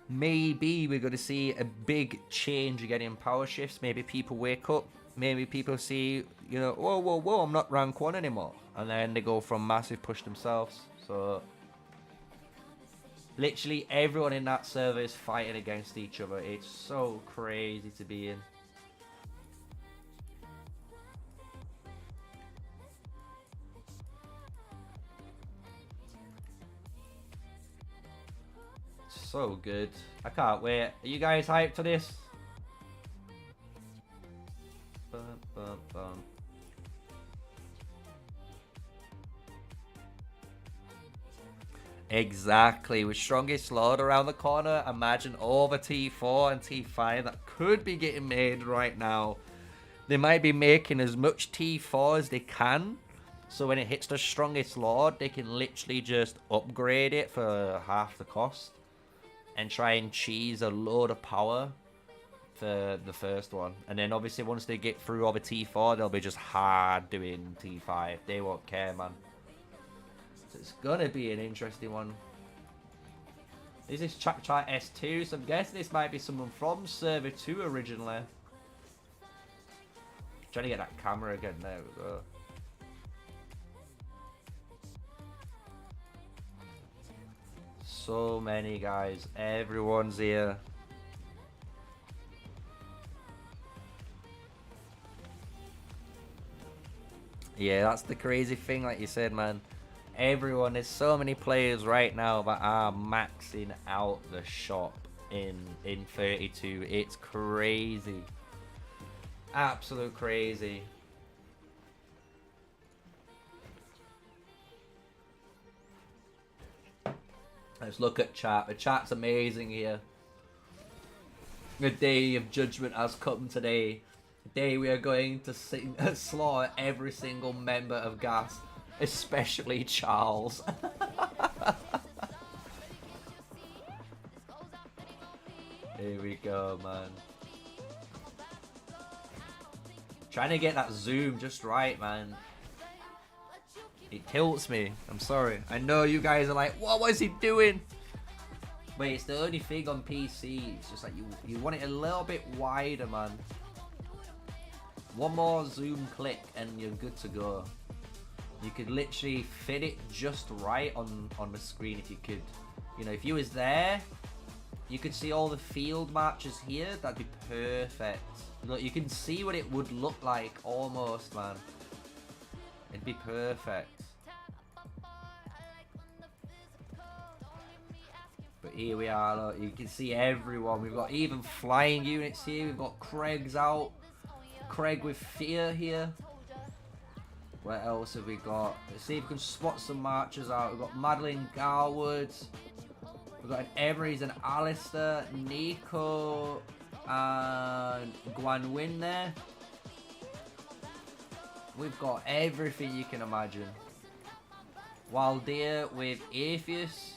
maybe we're going to see a big change again in power shifts. Maybe people wake up. Maybe people see, you know, whoa, I'm not rank 1 anymore. And then they go from massive push themselves. So literally everyone in that server is fighting against each other. It's so crazy to be in. So good. I can't wait. Are you guys hyped for this? Bum, bum, bum. Exactly. With strongest load around the corner, imagine all the T4 and T5 that could be getting made right now. They might be making as much T4 as they can, so when it hits the strongest lord, they can literally just upgrade it for half the cost and try and cheese a load of power for the first one. And then obviously once they get through all the T4, they'll be just hard doing T5. They won't care, man. So it's gonna be an interesting one. This is Chat S2, so I'm guessing this might be someone from server 2 originally. Trying to get that camera again. There we go. So many guys. Everyone's here. Yeah, that's the crazy thing, like you said, man. Everyone, there's so many players right now that are maxing out the shop in 32. It's crazy. Absolute crazy. Let's look at chat. The chat's amazing here. The day of judgment has come today. The day we are going to slaughter every single member of Gas, especially Charles. Here we go, man. Trying to get that zoom just right, man. It tilts me. I'm sorry. I know you guys are like, what was he doing? Wait, it's the only thing on PC. It's just like you want it a little bit wider, man. One more zoom click and you're good to go. You could literally fit it just right on the screen if you could. You know, if you was there, you could see all the field matches here. That'd be perfect. Look, you can see what it would look like almost, man. It'd be perfect. But here we are, look, you can see everyone. We've got even flying units here. We've got Craig's out. Craig with Fear here. What else have we got? Let's see if we can spot some marchers out. We've got Madeline Garwood. We've got an Emery's and Alistair, Nico, and Guan Win there. we've got everything you can imagine. Waldir with Atheus.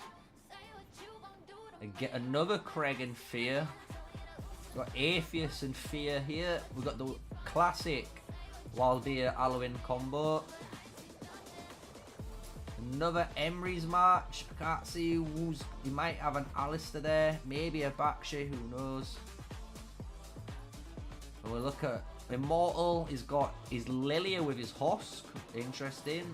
And get another Craig and Fear. We've got Atheus and Fear here. We've got the classic Waldir Alwyn combo. Another Emery's March. I can't see who's... He might have an Alistair there. Maybe a Bakshi, who knows. And we'll look at Immortal. He's got his Lilia with his Husk. Interesting.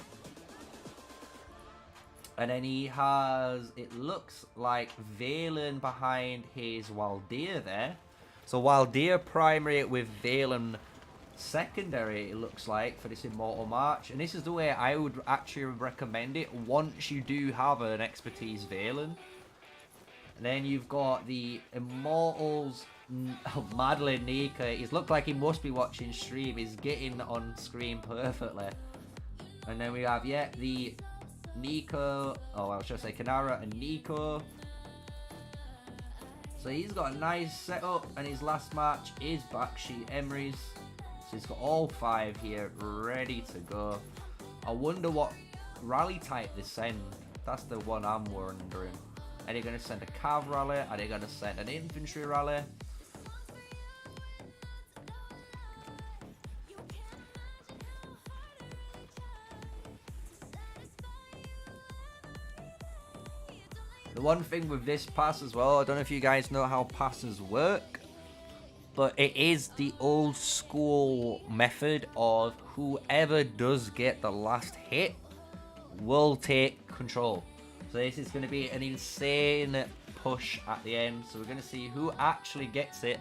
And then he has, it looks like Valen behind his Waldir there. So Waldir primary with Valen secondary, it looks like, for this Immortal March. And this is the way I would actually recommend it once you do have an Expertise Valen. And then you've got the Immortals, Madeline Nika. He's looked like he must be watching stream. He's getting on screen perfectly. And then we have, yeah, the Nico, oh, I was just say Kanara and Nico. So he's got a nice setup, and his last match is Bakshi Emery's. So he's got all 5 here ready to go. I wonder what rally type they send. That's the one I'm wondering. Are they going to send a cav rally? Are they going to send an infantry rally? The one thing with this pass as well, I don't know if you guys know how passes work, but it is the old school method of whoever does get the last hit will take control. So this is going to be an insane push at the end. So we're going to see who actually gets it.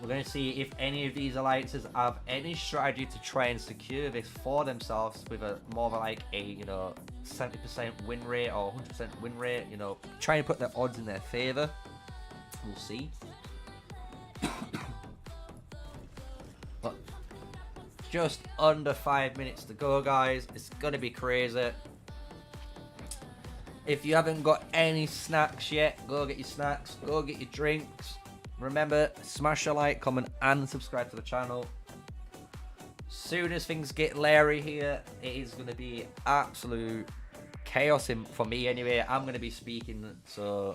We're going to see if any of these alliances have any strategy to try and secure this for themselves with a more of like a, you know, 70% win rate or 100% win rate, you know, try and put their odds in their favor. We'll see. But just under 5 minutes to go, guys. It's going to be crazy. If you haven't got any snacks yet, go get your snacks, go get your drinks. Remember, smash a like, comment, and subscribe to the channel. Soon as things get Larry here, it is going to be absolute chaos for me anyway. I'm going to be speaking, so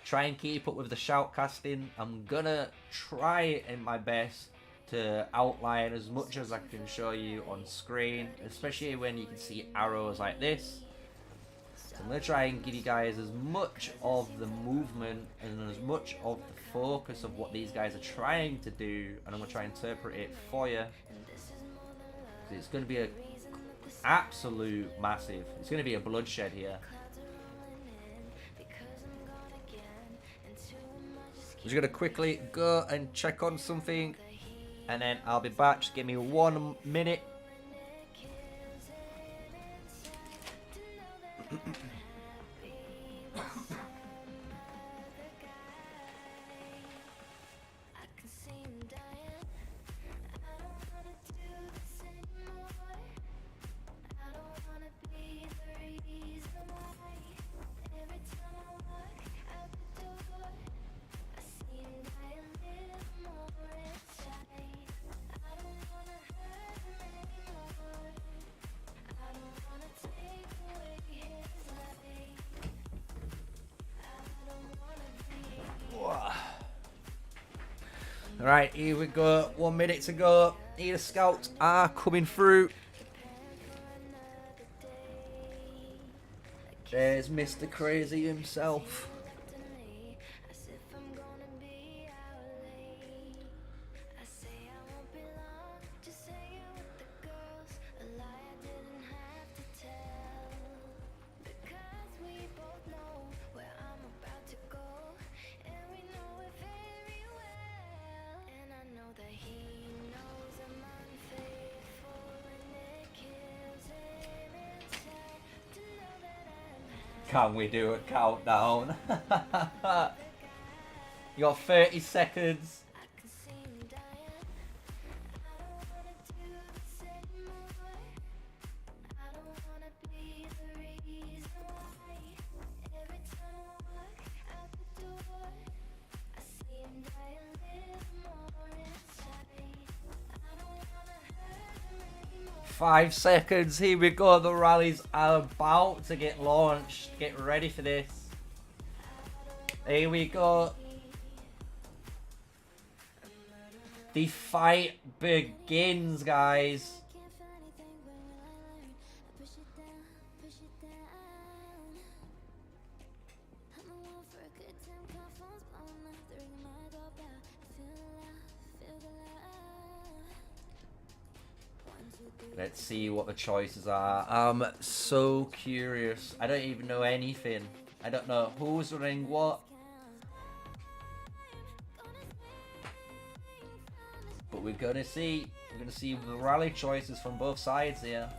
try and keep up with the shoutcasting. I'm going to try in my best to outline as much as I can show you on screen, especially when you can see arrows like this. So I'm going to try and give you guys as much of the movement and as much of the focus of what these guys are trying to do, and I'm going to try and interpret it for you. It's going to be a absolute massive, it's going to be a bloodshed here. I'm just going to quickly go and check on something, and then I'll be back. Just give me 1 minute. Alright, here we go. 1 minute to go. Here the scouts are coming through. There's Mr. Crazy himself. Can we do a countdown? You got 30 seconds. 5 seconds. Here we go. The rallies are about to get launched. Get ready for this. Here we go. The fight begins, guys. Let's see what the choices are. I'm so curious. I don't even know anything. I don't know who's running what. But we're gonna see. We're gonna see the rally choices from both sides here.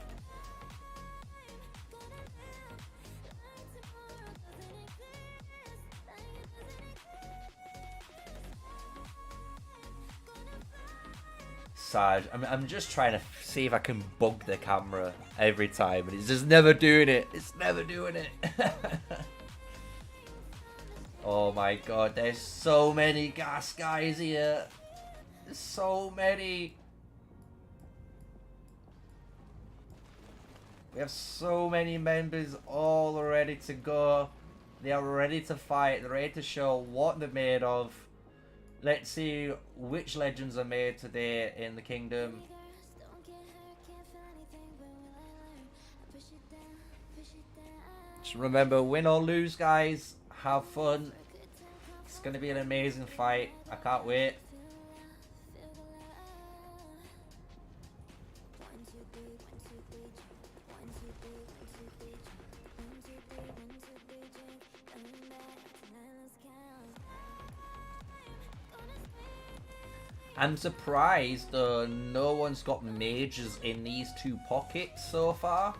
Sad. I'm just trying to see if I can bug the camera every time, and it's just never doing it. It's never doing it. Oh my god, there's so many gas guys here. There's so many. We have so many members all ready to go. They are ready to fight. They're ready to show what they're made of. Let's see which legends are made today in the kingdom. Just remember, win or lose, guys. Have fun. It's going to be an amazing fight. I can't wait. I'm surprised no one's got mages in these 2 pockets so far.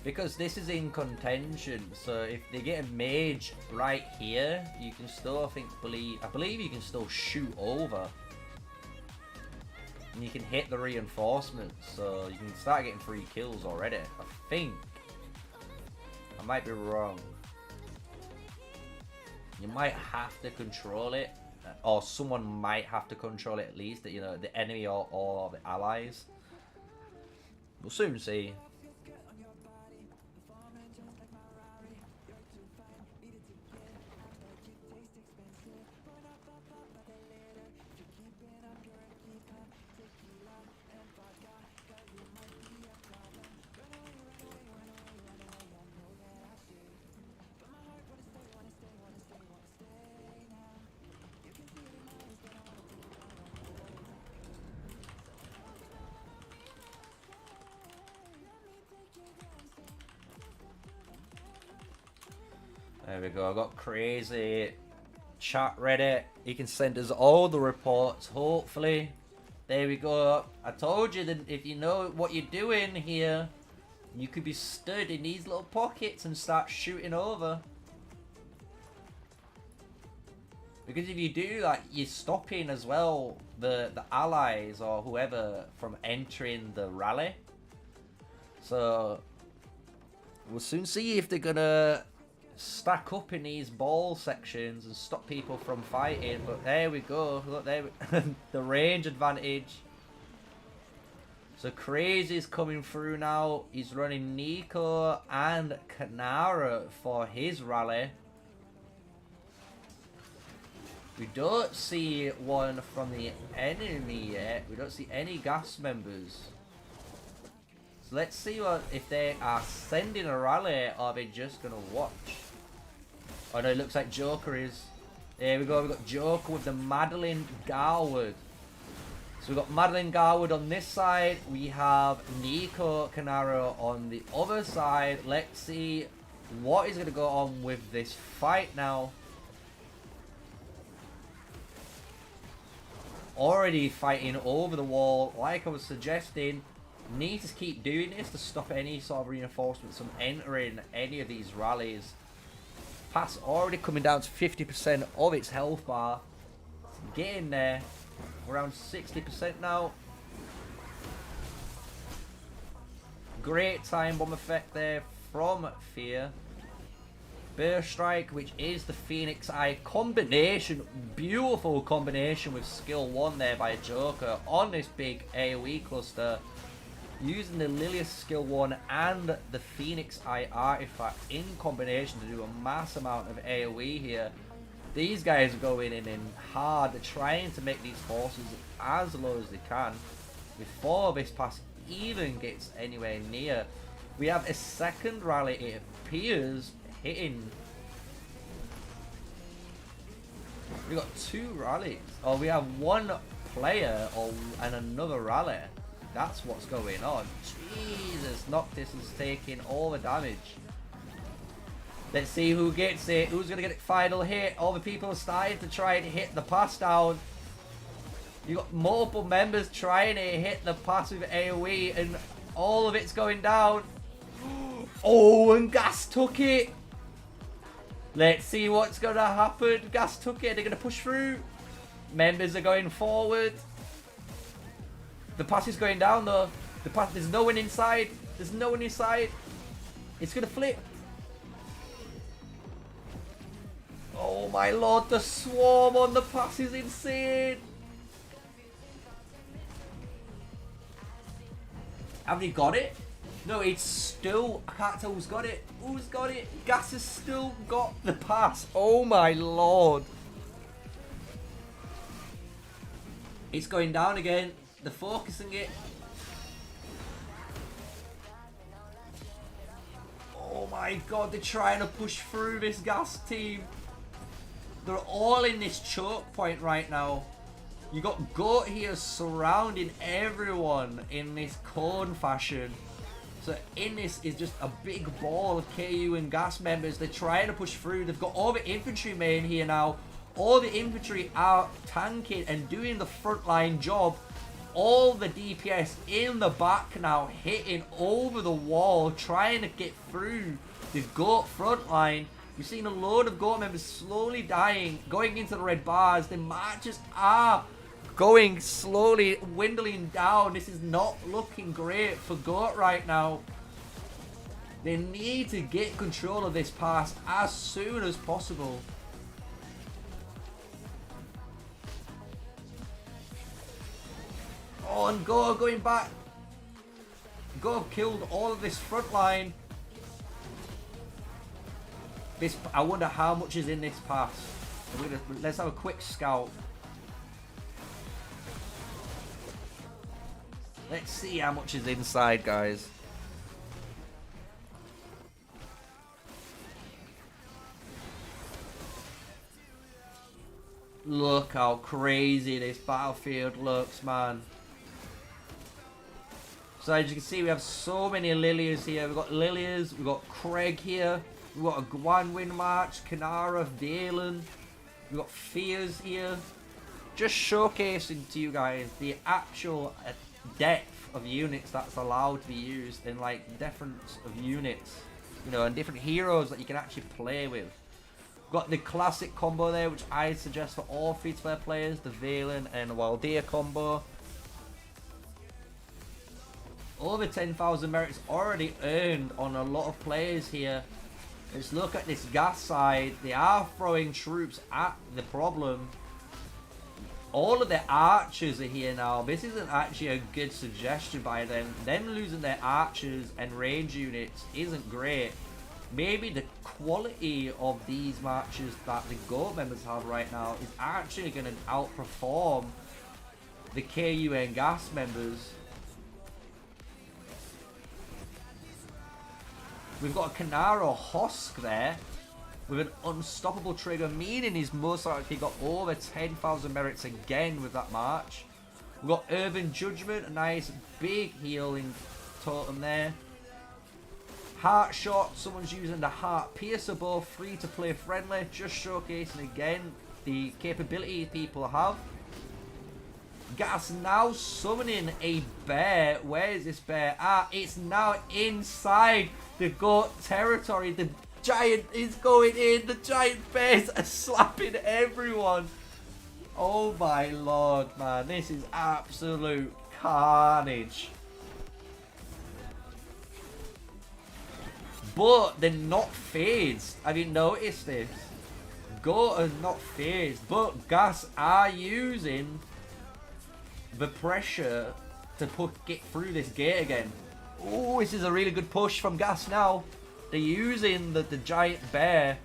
Because this is in contention, so if they get a mage right here, you can still, I believe you can still shoot over. And you can hit the reinforcements, so you can start getting 3 kills already, I think. I might be wrong. You might have to control it. Or someone might have to control it at least, you know, the enemy or the allies. We'll soon see. There we go, I got crazy chat ready. He can send us all the reports, hopefully. There we go. I told you that if you know what you're doing here, you could be stood in these little pockets and start shooting over. Because if you do that, you're stopping as well the allies or whoever from entering the rally. So we'll soon see if they're gonna stack up in these ball sections and stop people from fighting. But there we go. Look there, the range advantage. So Crazy's coming through now. He's running Nico and Kanara for his rally. We don't see one from the enemy yet. We don't see any gas members. So let's see if they are sending a rally or are they just gonna watch. Oh no, it looks like Joker is. There we go, we've got Joker with the Madeline Garwood. So we've got Madeline Garwood on this side. We have Nico Canaro on the other side. Let's see what is going to go on with this fight now. Already fighting over the wall, like I was suggesting. Need to keep doing this to stop any sort of reinforcements from entering any of these rallies. Pass already coming down to 50% of its health bar. It's getting there. Around 60% now. Great time bomb effect there from Fear. Burst Strike, which is the Phoenix Eye combination. Beautiful combination with skill 1 there by Joker on this big AoE cluster. Using the Lilius skill 1 and the Phoenix Eye artifact in combination to do a mass amount of AoE here. These guys are going in hard. They're trying to make these forces as low as they can before this pass even gets anywhere near. We have a second rally, it appears, hitting. We got 2 rallies, or we have 1 player and another rally. That's what's going on. Jesus, Noctis is taking all the damage. Let's see who gets it. Who's gonna get it final hit? All the people are starting to try and hit the pass down. You got multiple members trying to hit the pass with AoE, and all of it's going down. Oh, and Gas took it. Let's see what's going to happen. Gas took it. They're going to push through. Members are going forward. The pass is going down, though. The pass. There's no one inside. There's no one inside. It's going to flip. Oh, my lord. The swarm on the pass is insane. Have they got it? No, it's still... I can't tell who's got it. Who's got it? Gas has still got the pass. Oh my lord. It's going down again. They're focusing it. Oh my god, they're trying to push through this Gas team. They're all in this choke point right now. You got Goat here surrounding everyone in this cone fashion. So in this is just a big ball of KU and Gas members. They're trying to push through. They've got all the infantry main here now. All the infantry are tanking and doing the frontline job. All the DPS in the back now, hitting over the wall, trying to get through the Goat frontline. You're seeing a load of Goat members slowly dying, going into the red bars. The marches are going slowly, dwindling down. This is not looking great for Goat right now. They need to get control of this pass as soon as possible. Oh, and Goat going back. Goat have killed all of this front line. I wonder how much is in this pass. Let's have a quick scout. Let's see how much is inside, guys. Look how crazy this battlefield looks, man. So as you can see, we have so many Lilias here. We've got Lilias, we've got Craig here, we've got a Gwanwyn March, Kanara, Dalen, we've got Fears here. Just showcasing to you guys the actual depth of units that's allowed to be used, and like difference of units, you know, and different heroes that you can actually play with. Got the classic combo there, which I suggest for all free-to-play players, the Valen and Waldia combo. Over 10,000 merits already earned on a lot of players here. Let's look at this Gas side. They are throwing troops at the problem. All of their archers are here now. This isn't actually a good suggestion by them. Them losing their archers and range units isn't great. Maybe the quality of these marches that the Goat members have right now is actually going to outperform the KU and Gas members. We've got a Kanaro Hosk there with an unstoppable trigger, meaning he's most likely got over 10,000 merits again with that march. We've got Urban Judgment, a nice big healing totem there. Heart Shot, someone's using the Heart Piercer bow, free to play friendly, just showcasing again the capability people have. Gas now summoning a bear. Where is this bear? Ah, it's now inside the Goat territory. The giant is going in. The giant bears are slapping everyone. Oh my lord, man. This is absolute carnage. but they're not phased. Have you noticed this? Goat are not phased, but Gas are using the pressure to get through this gate again. Oh, this is a really good push from Gas now. They're using the giant bear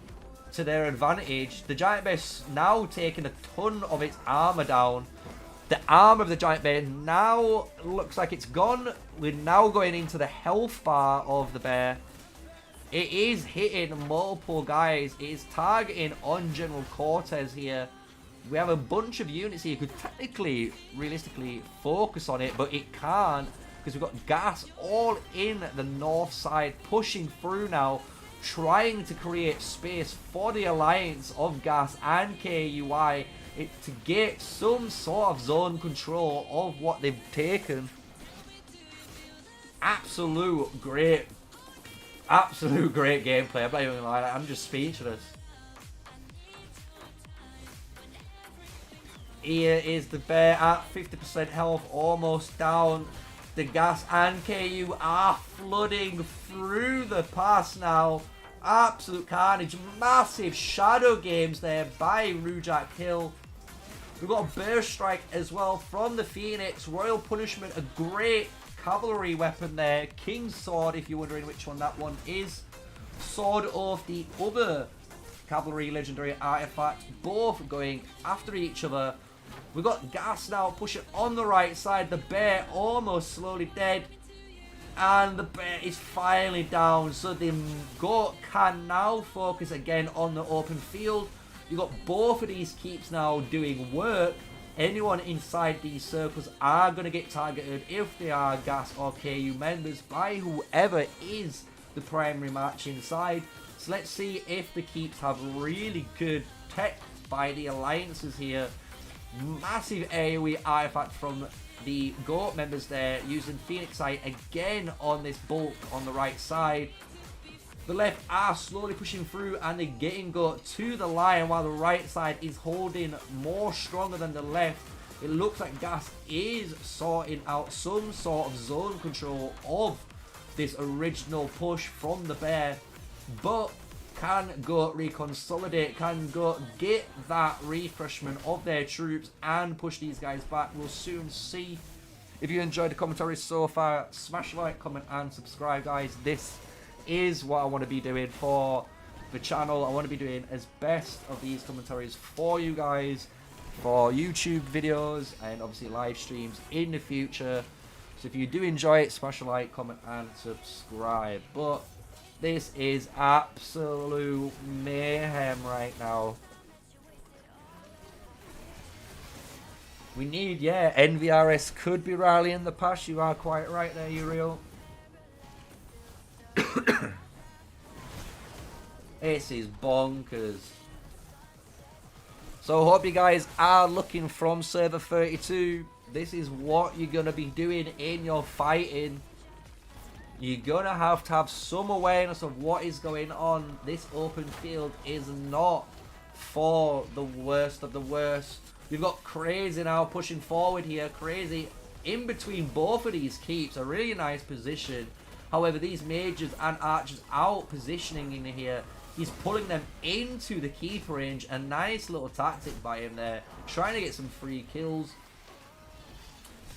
to their advantage. The giant bear's now taking a ton of its armor down. The armor of the giant bear now looks like it's gone. We're now going into the health bar of the bear. It is hitting multiple guys. It is targeting on General Cortez here. We have a bunch of units here who could technically, realistically, focus on it, but it can't because we've got Gas all in the north side, pushing through now, trying to create space for the alliance of Gas and KUI to get some sort of zone control of what they've taken. Absolute great gameplay. I'm not even gonna lie, I'm just speechless. Here is the bear at 50% health, almost down. The Gas and KU are flooding through the pass now. Absolute carnage. Massive shadow games there by Rujak Hill. We've got a burst strike as well from the Phoenix. Royal Punishment, a great cavalry weapon there. King's Sword, if you're wondering which one that one is. Sword of the other cavalry legendary artifact. Both going after each other. We've got Gas now pushing on the right side. The bear almost slowly dead. And the bear is finally down. So the goat can now focus again on the open field. You've got both of these keeps now doing work. Anyone inside these circles are going to get targeted if they are Gas or KU members by whoever is the primary match inside. So let's see if the keeps have really good tech by the alliances here. Massive AoE artifact from the GOAT members there, using Phoenix Eye again on this bulk on the right side. The left are slowly pushing through and they're getting GOAT to the line while the right side is holding more stronger than the left. It looks like Gas is sorting out some sort of zone control of this original push from the bear, but can GOAT reconsolidate, can GOAT get that refreshment of their troops and push these guys back? We'll soon see. If you enjoyed the commentary so far, smash like, comment and subscribe, guys. This is what I want to be doing for the channel. I want to be doing as best of these commentaries for you guys, for YouTube videos and obviously live streams in the future. So if you do enjoy it, smash a like, comment and subscribe. But this is absolute mayhem right now. We need, yeah, NVRS could be rallying the pass. You are quite right there, Uriel. This is bonkers. So I hope you guys are looking from server 32. This is what you're going to be doing in your fighting. You're going to have some awareness of what is going on. This open field is not for the worst of the worst. We've got Crazy now pushing forward here. Crazy in between both of these keeps. A really nice position. However, these mages and archers out positioning in here. He's pulling them into the keep range. A nice little tactic by him there. Trying to get some free kills.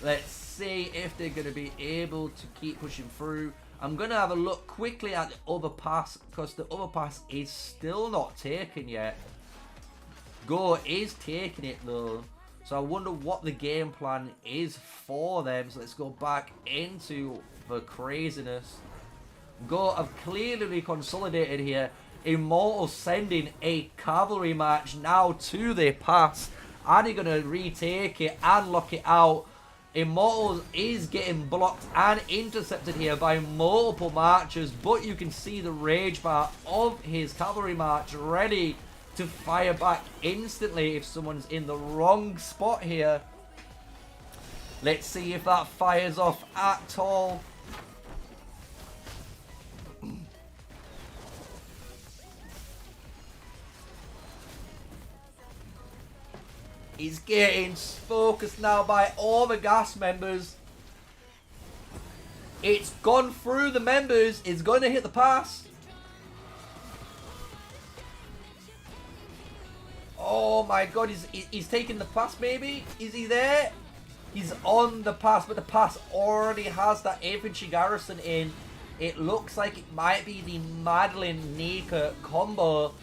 Let's see if they're going to be able to keep pushing through. I'm going to have a look quickly at the other pass, because the other pass is still not taken yet. Go is taking it though. So I wonder what the game plan is for them. So let's go back into the craziness. Go have clearly consolidated here. Immortal sending a cavalry march now to the pass. Are they going to retake it and lock it out? Immortal is getting blocked and intercepted here by multiple marchers, but you can see the rage bar of his cavalry march ready to fire back instantly if someone's in the wrong spot here. Let's see if that fires off at all. He's getting focused now by all the Gas members. It's gone through the members. It's going to hit the pass. Oh my god, he's taking the pass maybe? Is he there? He's on the pass, but the pass already has that infantry garrison in. It looks like it might be the Madeline Nika combo.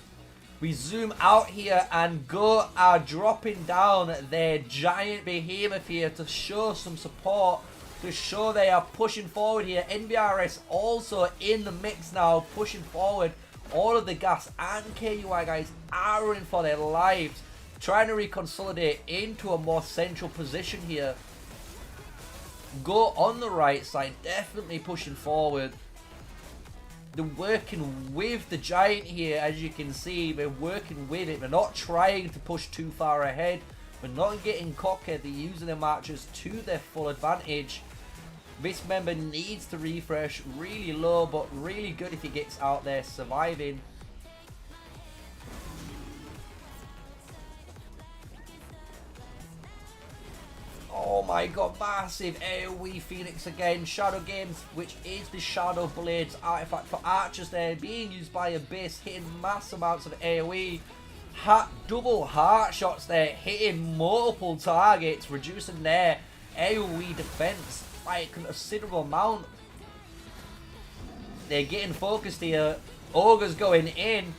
We zoom out here and Go are dropping down their giant behemoth here to show some support, to show they are pushing forward here. NBRS also in the mix now, pushing forward. All of the gas and KUI guys are in for their lives, trying to reconsolidate into a more central position here. Go on the right side, definitely pushing forward. They're working with the giant here, as you can see. They're working with it. They're not trying to push too far ahead. They're not getting cocky. They're using their marchers to their full advantage. This member needs to refresh really low, but really good if he gets out there surviving. Oh my god, massive AoE Phoenix again. Shadow Games, which is the Shadow Blades artifact for archers there, being used by Abyss, hitting mass amounts of AoE. Double heart shots there, hitting multiple targets, reducing their AoE defense by a considerable amount. They're getting focused here. Ogre's going in.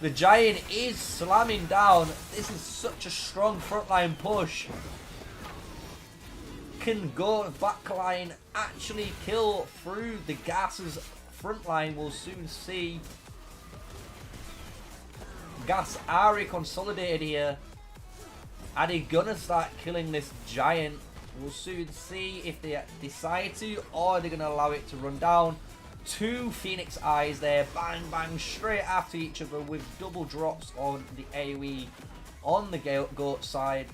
The giant is slamming down. This is such a strong frontline push. Can Go backline actually kill through the Gas's front line? We'll soon see. Gas are reconsolidated here. Are they gonna start killing this giant? We'll soon see if they decide to, or they're gonna allow it to run down. Two Phoenix Eyes there, bang bang, straight after each other with double drops on the AoE on the goat side.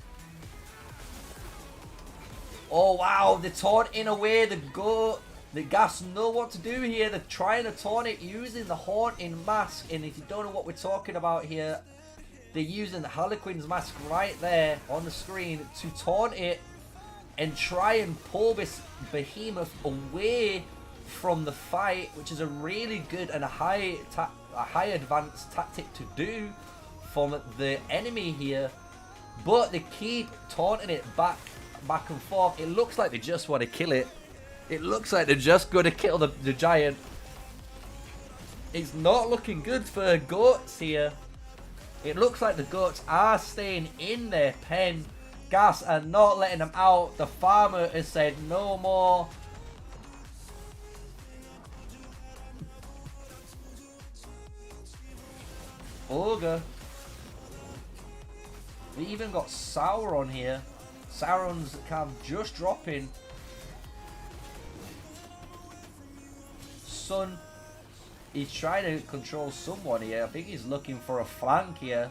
Oh wow, they're taunting away the goat. The Gas know what to do here. They're trying to taunt it using the Haunting Mask. And if you don't know what we're talking about here, they're using the Harlequin's Mask right there on the screen to taunt it and try and pull this behemoth away from the fight, which is a really good and a high advanced tactic to do from the enemy here. But they keep taunting it back and forth. It looks like they just want to kill it. It looks like they're just going to kill the giant. It's not looking good for goats here. It looks like the goats are staying in their pen. Gas are not letting them out. The farmer has said no more. Ogre. We even got Sauron here. Sauron's kind of just dropping. Sun, he's trying to control someone here. I think he's looking for a flank here.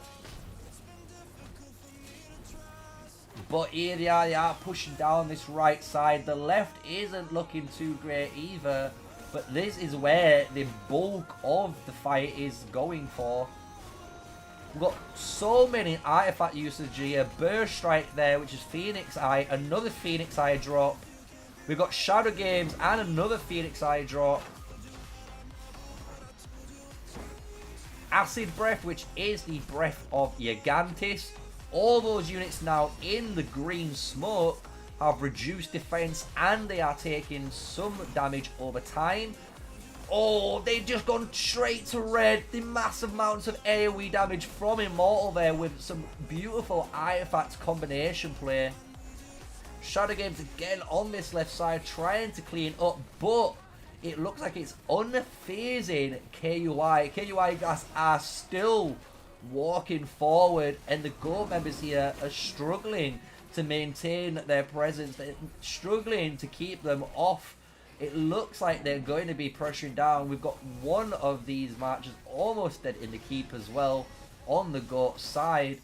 But here they are pushing down this right side. The left isn't looking too great either. But this is where the bulk of the fight is going for. We've got so many artifact usage here. Burst Strike there, which is Phoenix Eye. Another Phoenix Eye drop. We've got Shadow Games and another Phoenix Eye drop. Acid Breath, which is the breath of Gigantis. All those units now in the green smoke have reduced defense and they are taking some damage over time. Oh, they've just gone straight to red. The massive amounts of AoE damage from Immortal there with some beautiful artifact combination play. Shadow Games again on this left side trying to clean up, but it looks like it's unfazing KUI. KUI guys are still walking forward and the Go members here are struggling to maintain their presence. They're struggling to keep them off. It looks like they're going to be pressuring down. We've got one of these marchers almost dead in the keep as well on the Goat side.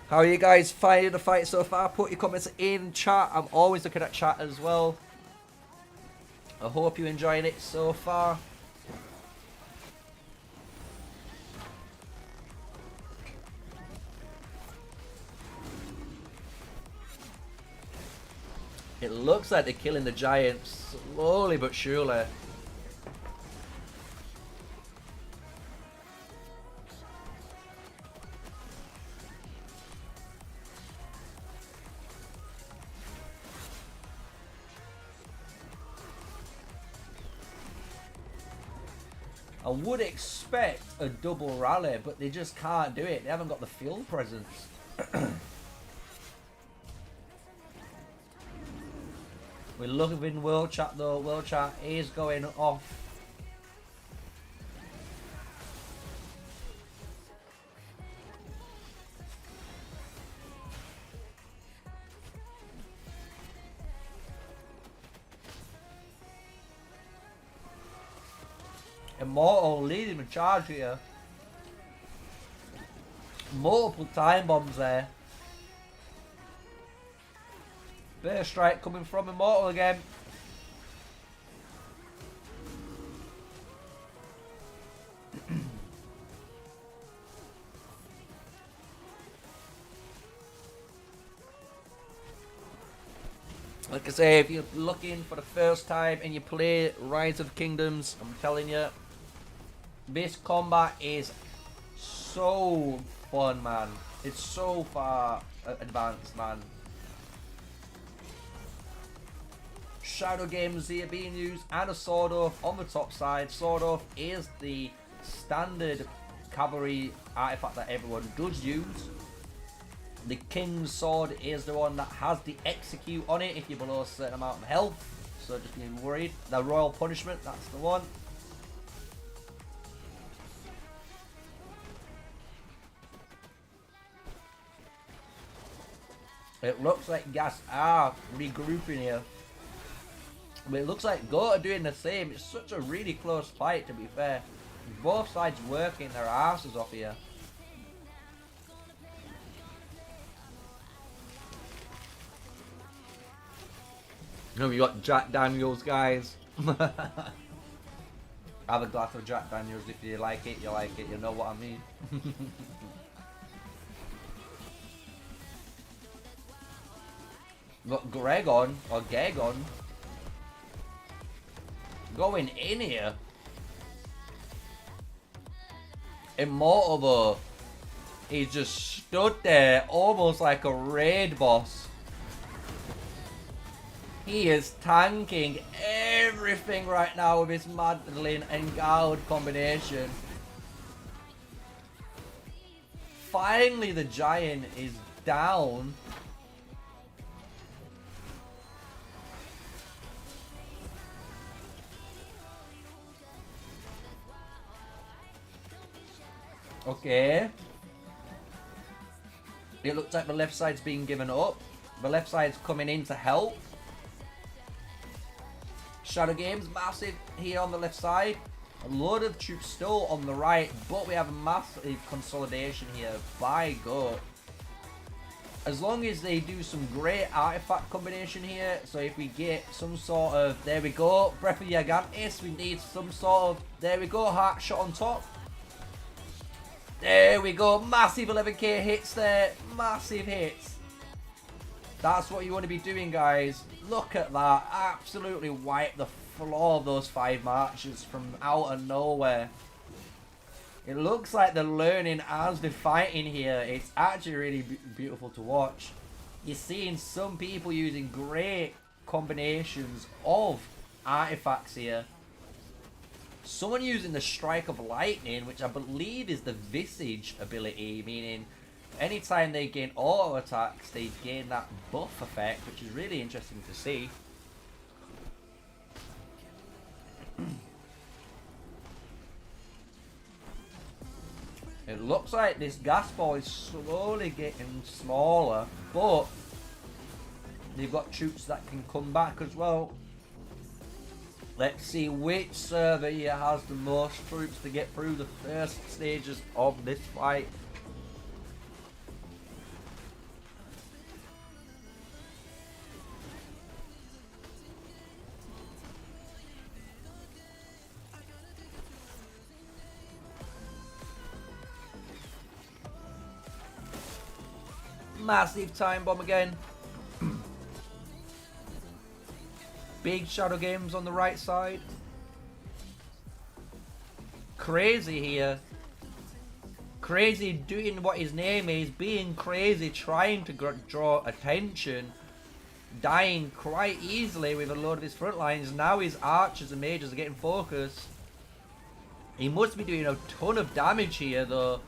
How are you guys finding the fight so far? Put your comments in chat. I'm always looking at chat as well. I hope you're enjoying it so far. It looks like they're killing the giant slowly but surely. I would expect a double rally, but they just can't do it. They haven't got the field presence. We're looking in World Chat though. World Chat is going off. Immortal leading the charge here. Multiple time bombs there. Burst strike coming from Immortal again. Like I say, if you're looking for the first time and you play Rise of Kingdoms, I'm telling you, this combat is so fun, man. It's so far advanced, man. Shadow Games here being used and a Sword Oath on the top side. Sword Oath is the standard cavalry artifact that everyone does use. The King's Sword is the one that has the execute on it if you're below a certain amount of health. So just be worried. The Royal Punishment, that's the one. It looks like Gas are regrouping here. But it looks like Goat are doing the same. It's such a really close fight, to be fair. Both sides working their asses off here. No, we got Jack Daniels, guys. Have a glass of Jack Daniels if you like it. You like it. You know what I mean. Got Gregon or Gagon going in here. Immortal though, he just stood there almost like a raid boss. He is tanking everything right now with his Madeline and Guard combination. Finally the giant is down. Okay. It looks like the left side's being given up. The left side's coming in to help. Shadow Games, massive here on the left side. A load of troops still on the right, but we have a massive consolidation here by Goat. As long as they do some great artifact combination here, so if we get some sort of, there we go, Breath of Gigantis, we need some sort of, there we go, Heart Shot on top. There we go, massive 11k hits there, massive hits. That's what you want to be doing, guys. Look at that, absolutely wipe the floor of those 5 marches from out of nowhere. It looks like they're learning as they're fighting here. It's actually really beautiful to watch. You're seeing some people using great combinations of artifacts here. Someone using the Strike of Lightning, which I believe is the Visage ability, meaning anytime they gain auto attacks, they gain that buff effect, which is really interesting to see. It looks like this gas ball is slowly getting smaller, but they've got troops that can come back as well. Let's see which server here has the most troops to get through the first stages of this fight. Massive time bomb again. Big Shadow Games on the right side. Crazy here. Crazy doing what his name is, being crazy, trying to draw attention. Dying quite easily with a load of his front lines. Now his archers and mages are getting focused. He must be doing a ton of damage here, though.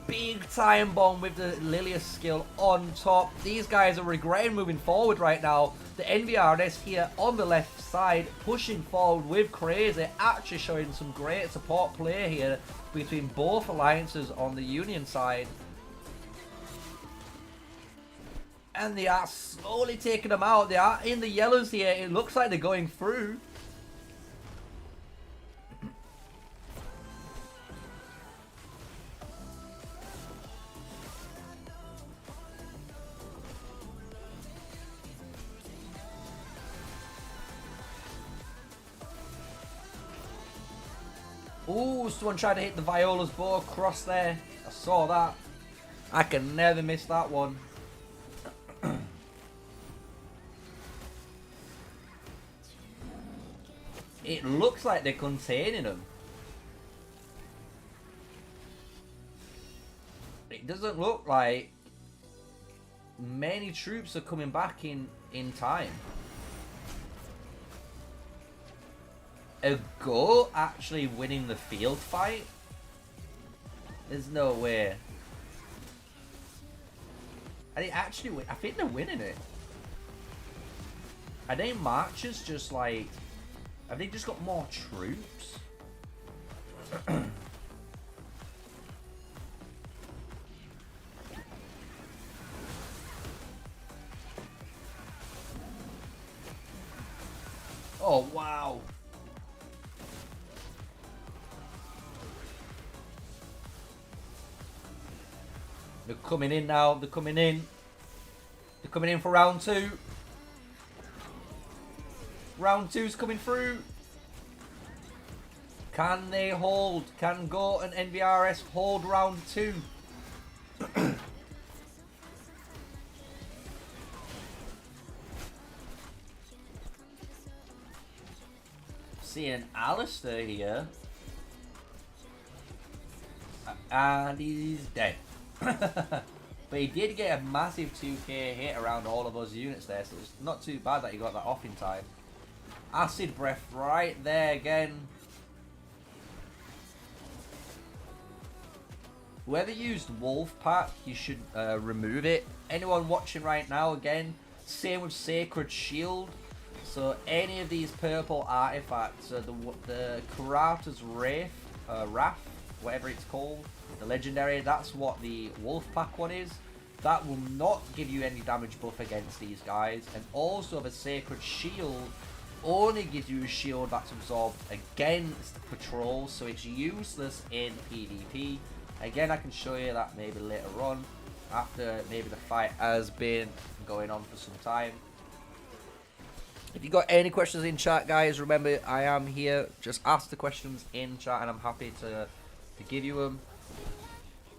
Big time bomb with the Lilia skill on top. These guys are regretting moving forward right now. The NVRS here on the left side, pushing forward with Crazy, actually showing some great support play here between both alliances on the Union side. And they are slowly taking them out. They are in the yellows here. It looks like they're going through. Ooh, someone tried to hit the Viola's bow across there. I saw that. I can never miss that one. It looks like they're containing them. It doesn't look like many troops are coming back in time. A Go actually winning the field fight? There's no way. Are they actually I think they're winning it. Are they marchers just like... Have they just got more troops? Oh, wow. They're coming in now. They're coming in. They're coming in for round 2. Round 2's coming through. Can they hold? Can Go and NVRS hold round 2? Seeing Alistair here. And he's dead. But he did get a massive 2k hit around all of those units there, so it's not too bad that he got that off in time. Acid breath right there again. Whoever used Wolf Pack, you should remove it. Anyone watching right now, again, same with Sacred Shield. So any of these purple artifacts, the Karata's Wrath, whatever it's called, the legendary, that's what the Wolf Pack one is. That will not give you any damage buff against these guys. And also the Sacred Shield only gives you a shield that's absorbed against patrols, so it's useless in PvP. Again, I can show you that maybe later on, after maybe the fight has been going on for some time. If you got any questions in chat, guys, remember I am here. Just ask the questions in chat and I'm happy to give you them.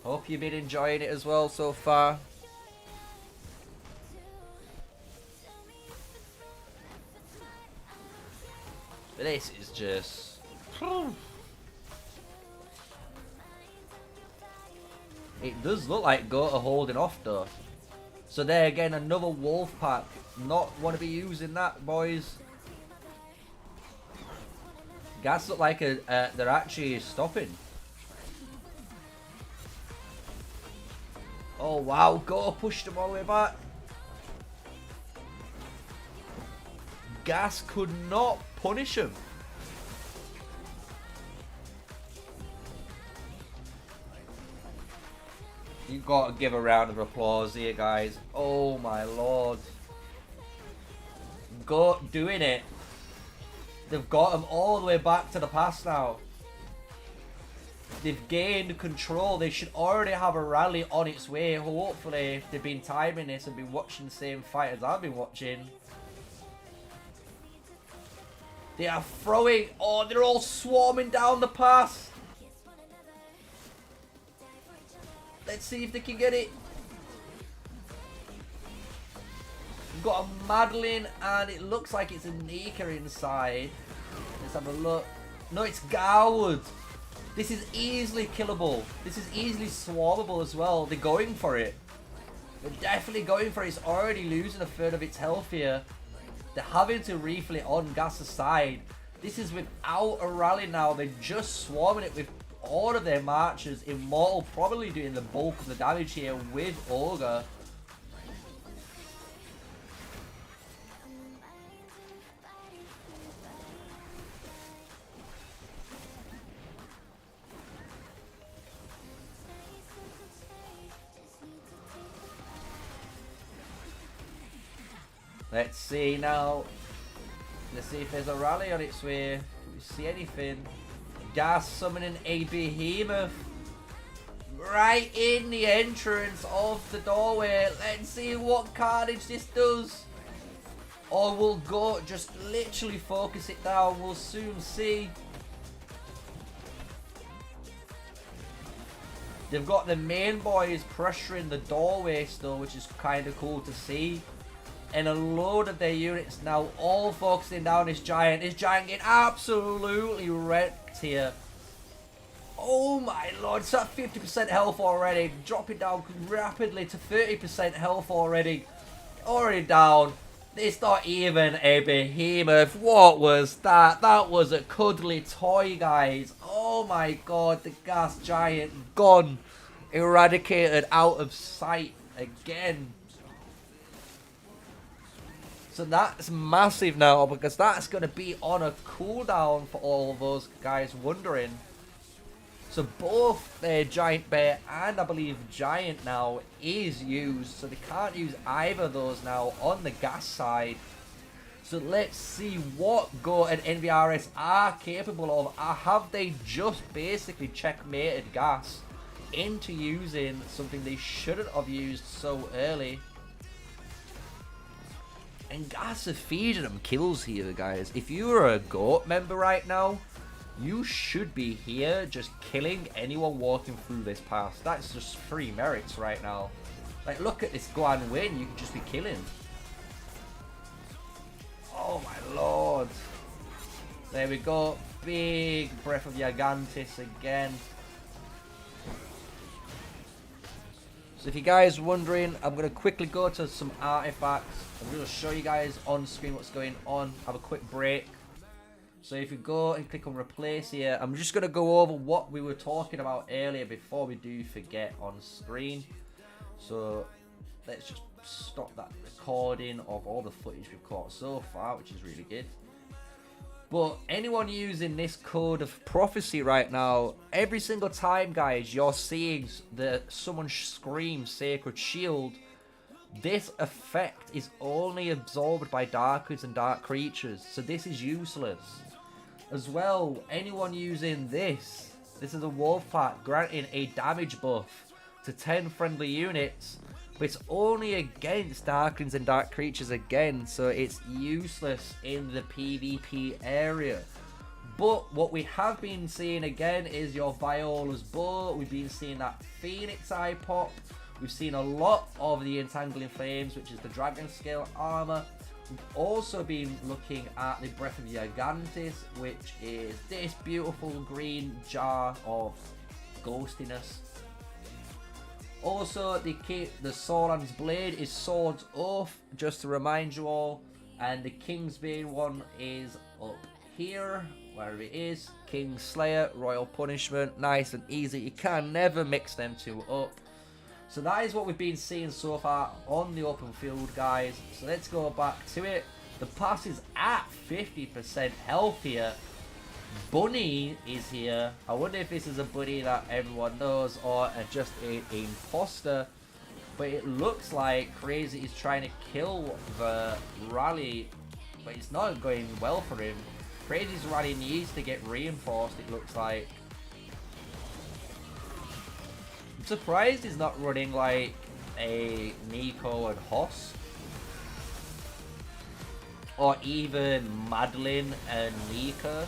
Hope you've been enjoying it as well so far. But this is just... It does look like Go are holding off though. So there again, another Wolf Pack. Not want to be using that, boys. Gas look like they're actually stopping. Oh wow, Go pushed them all the way back. Gas could not punish him. You've got to give a round of applause here, guys. Oh my lord. Go doing it. They've got them all the way back to the past now. They've gained control. They should already have a rally on its way. Hopefully, if they've been timing this and been watching the same fight as I've been watching. They are throwing. Oh, they're all swarming down the pass. Let's see if they can get it. We've got a Madeline and it looks like it's a Nika inside. Let's have a look. No, it's Garwood. This is easily killable. This is easily swarmable as well. They're going for it. They're definitely going for it. It's already losing a third of its health here. They're having to refill it on Gas's side. This is without a rally now. They're just swarming it with all of their marchers. Immortal probably doing the bulk of the damage here with Ogre. Let's see now. Let's see if there's a rally on its way. Do we see anything? Gas summoning a behemoth right in the entrance of the doorway. Let's see what carnage this does. Or we'll go just literally focus it down. We'll soon see. They've got the main boys pressuring the doorway still, which is kind of cool to see. And a load of their units now all focusing down this giant. This giant getting absolutely wrecked here. Oh my lord, it's at 50% health already. Dropping down rapidly to 30% health already. Already down. It's not even a behemoth. What was that? That was a cuddly toy, guys. Oh my god, the gas giant gone. Eradicated out of sight again. So that's massive now, because that's going to be on a cooldown for all of those guys wondering. So both their Giant Bear and I believe Giant now is used. So they can't use either of those now on the gas side. So let's see what Go and NVRS are capable of. Have they just basically checkmated gas into using something they shouldn't have used so early? And gas are feeding them kills here, guys. If you're a GOAT member right now, you should be here just killing anyone walking through this pass. That's just free merits right now. Like, look at this go and win. You can just be killing. Oh my lord. There we go. Big Breath of Gigantis again. So if you guys are wondering, I'm going to quickly go to some artifacts. I'm going to show you guys on screen what's going on. Have a quick break. So if you go and click on replace here, I'm just going to go over what we were talking about earlier before we do forget on screen. So let's just stop that recording of all the footage we've caught so far, which is really good. But anyone using this code of prophecy right now, every single time, guys, you're seeing someone scream Sacred Shield, this effect is only absorbed by darkers and dark creatures. So this is useless. As well, anyone using this is a wolf pack granting a damage buff to 10 friendly units. But it's only against Darklings and Dark Creatures again, so it's useless in the PvP area. But what we have been seeing again is your Viola's Bow. We've been seeing that Phoenix Eye pop. We've seen a lot of the Entangling Flames, which is the Dragon Scale armor. We've also been looking at the Breath of Gigantis, which is this beautiful green jar of ghostiness. Also, the Sauron's Blade is Sword's Oath, just to remind you all. And the Kingsbane one is up here, wherever it is. King's Slayer, Royal Punishment, nice and easy. You can never mix them two up. So that is what we've been seeing so far on the open field, guys. So let's go back to it. The pass is at 50% health here. Bunny is here. I wonder if this is a bunny that everyone knows or just an imposter. But it looks like Crazy is trying to kill the rally, but it's not going well for him. Crazy's rally needs to get reinforced, it looks like. I'm surprised he's not running like a Nico and Hoss. Or even Madeline and Nika.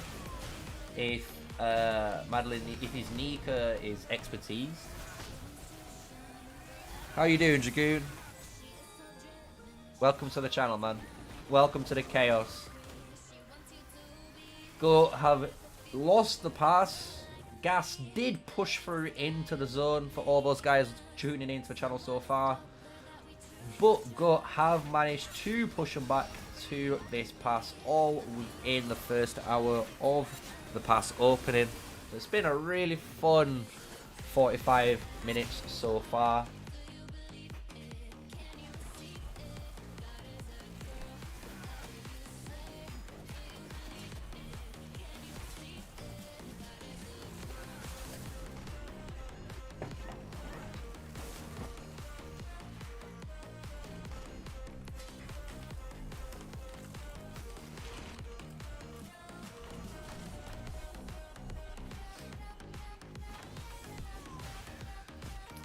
If if his Nika is expertise. How you doing, Dragoon? Welcome to the channel, man. Welcome to the chaos. Go have lost the pass. Gas did push through into the zone for all those guys tuning into the channel so far. But Go have managed to push them back to this pass all within the first hour of the pass opening. It's been a really fun 45 minutes so far.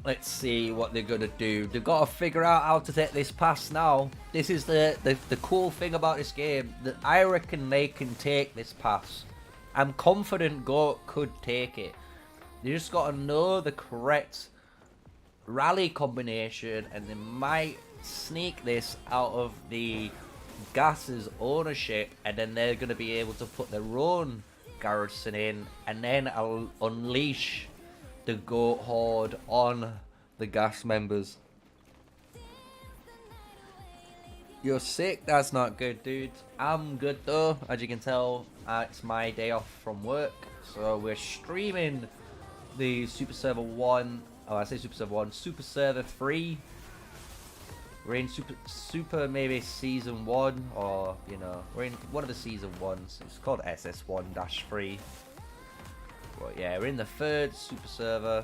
Let's see what they're gonna do. They've got to figure out how to take this pass now. This is the cool thing about this game, that I reckon they can take this pass. I'm confident Goat could take it. They just got to know the correct rally combination, and they might sneak this out of the Gas's ownership, and then they're gonna be able to put their own garrison in, and then I'll unleash the Goat Horde on the Gas members. You're sick? That's not good, dude. I'm good though. As you can tell, it's my day off from work. So we're streaming the Super Server 1. Oh, I say Super Server 1. Super Server 3. We're in Super maybe Season 1. Or, you know, we're in one of the Season 1s. It's called SS1-003. But yeah, we're in the third Super Server.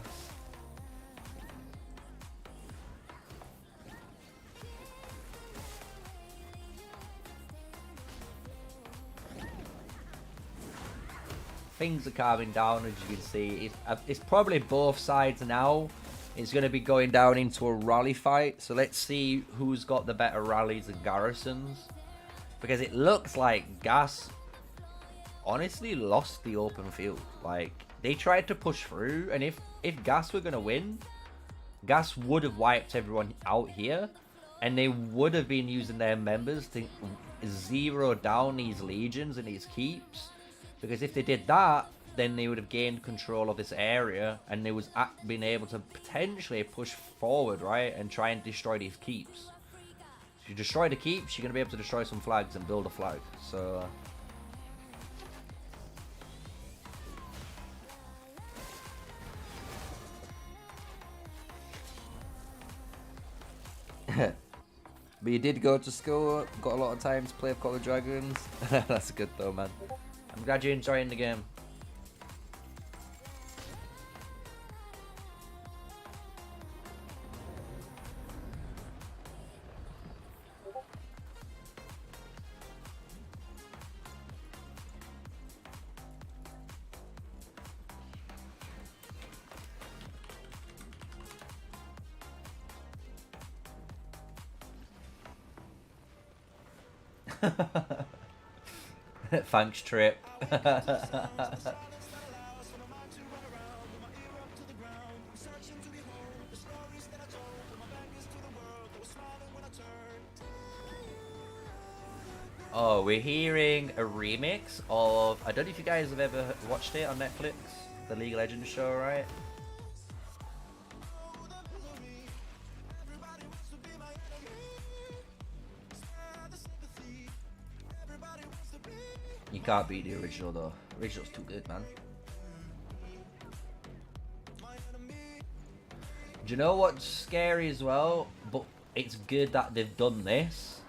Things are calming down, as you can see. It's probably both sides now. It's going to be going down into a rally fight. So let's see who's got the better rallies and garrisons. Because it looks like Gas honestly lost the open field. Like, they tried to push through, and if Gas were gonna win, Gas would have wiped everyone out here, and they would have been using their members to zero down these legions and these keeps, because if they did that, then they would have gained control of this area, and they was been able to potentially push forward, right, and try and destroy these keeps. If you destroy the keeps, you're gonna be able to destroy some flags and build a flag. So but you did go to school, got a lot of time to play Call of Dragons. That's good though, man. I'm glad you're enjoying the game. Thanks, Trip. Oh, we're hearing a remix of... I don't know if you guys have ever watched it on Netflix. The League of Legends show, right? You can't beat the original though. The original's too good, man. Do you know what's scary as well? But it's good that they've done this.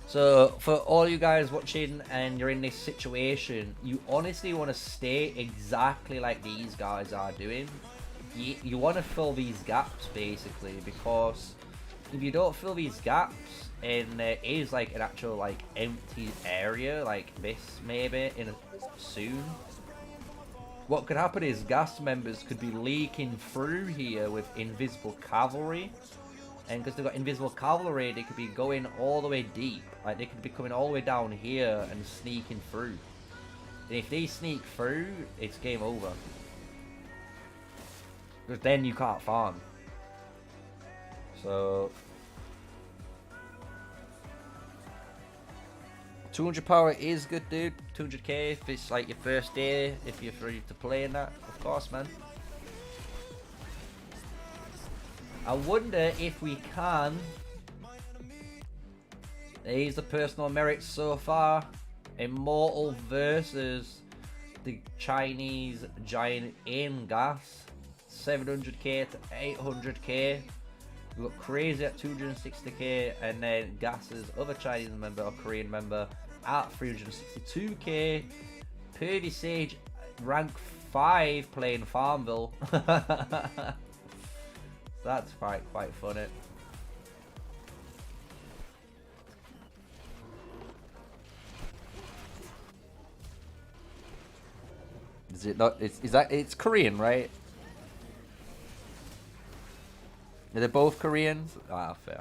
So for all you guys watching and you're in this situation, you honestly want to stay exactly like these guys are doing. You want to fill these gaps basically, because if you don't fill these gaps, and there is like an actual like empty area like this maybe soon, what could happen is Gas members could be leaking through here with invisible cavalry, and because they've got invisible cavalry, they could be going all the way deep. Like, they could be coming all the way down here and sneaking through, and if they sneak through, it's game over, because then you can't farm. So 200 power is good, dude. 200k if it's like your first day, if you're free to play in that, of course, man. I wonder if we can Here's the personal merits so far. Immortal versus the Chinese giant in gas. 700k to 800k. We've got Crazy at 260k, and then Gas's other Chinese member or Korean member at 362k. Pervy Sage, rank 5, playing Farmville. That's quite funny. Is it not? It's Korean, right? Are they both Koreans? Ah, fair.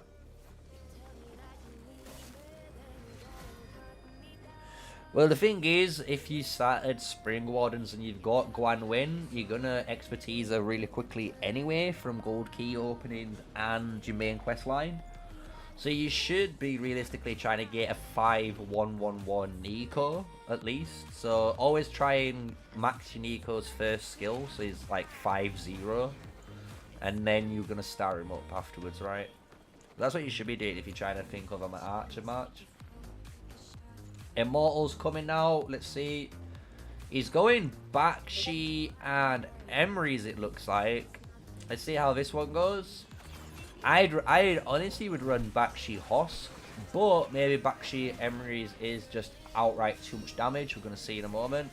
Well, the thing is, if you started Spring Wardens and you've got Guan Wen, you're gonna expertise her really quickly anyway from gold key openings and your main quest line. So you should be realistically trying to get a 5-1-1-1 Nico at least. So always try and max your Nico's first skill, so he's like 5-0. And then you're gonna star him up afterwards, right? That's what you should be doing if you're trying to think of him at Archer March. Immortals coming now. Let's see. He's going Bakshi and Emery's, it looks like. Let's see how this one goes. I honestly would run Bakshi Hosk, but maybe Bakshi Emery's is just outright too much damage. We're gonna see in a moment.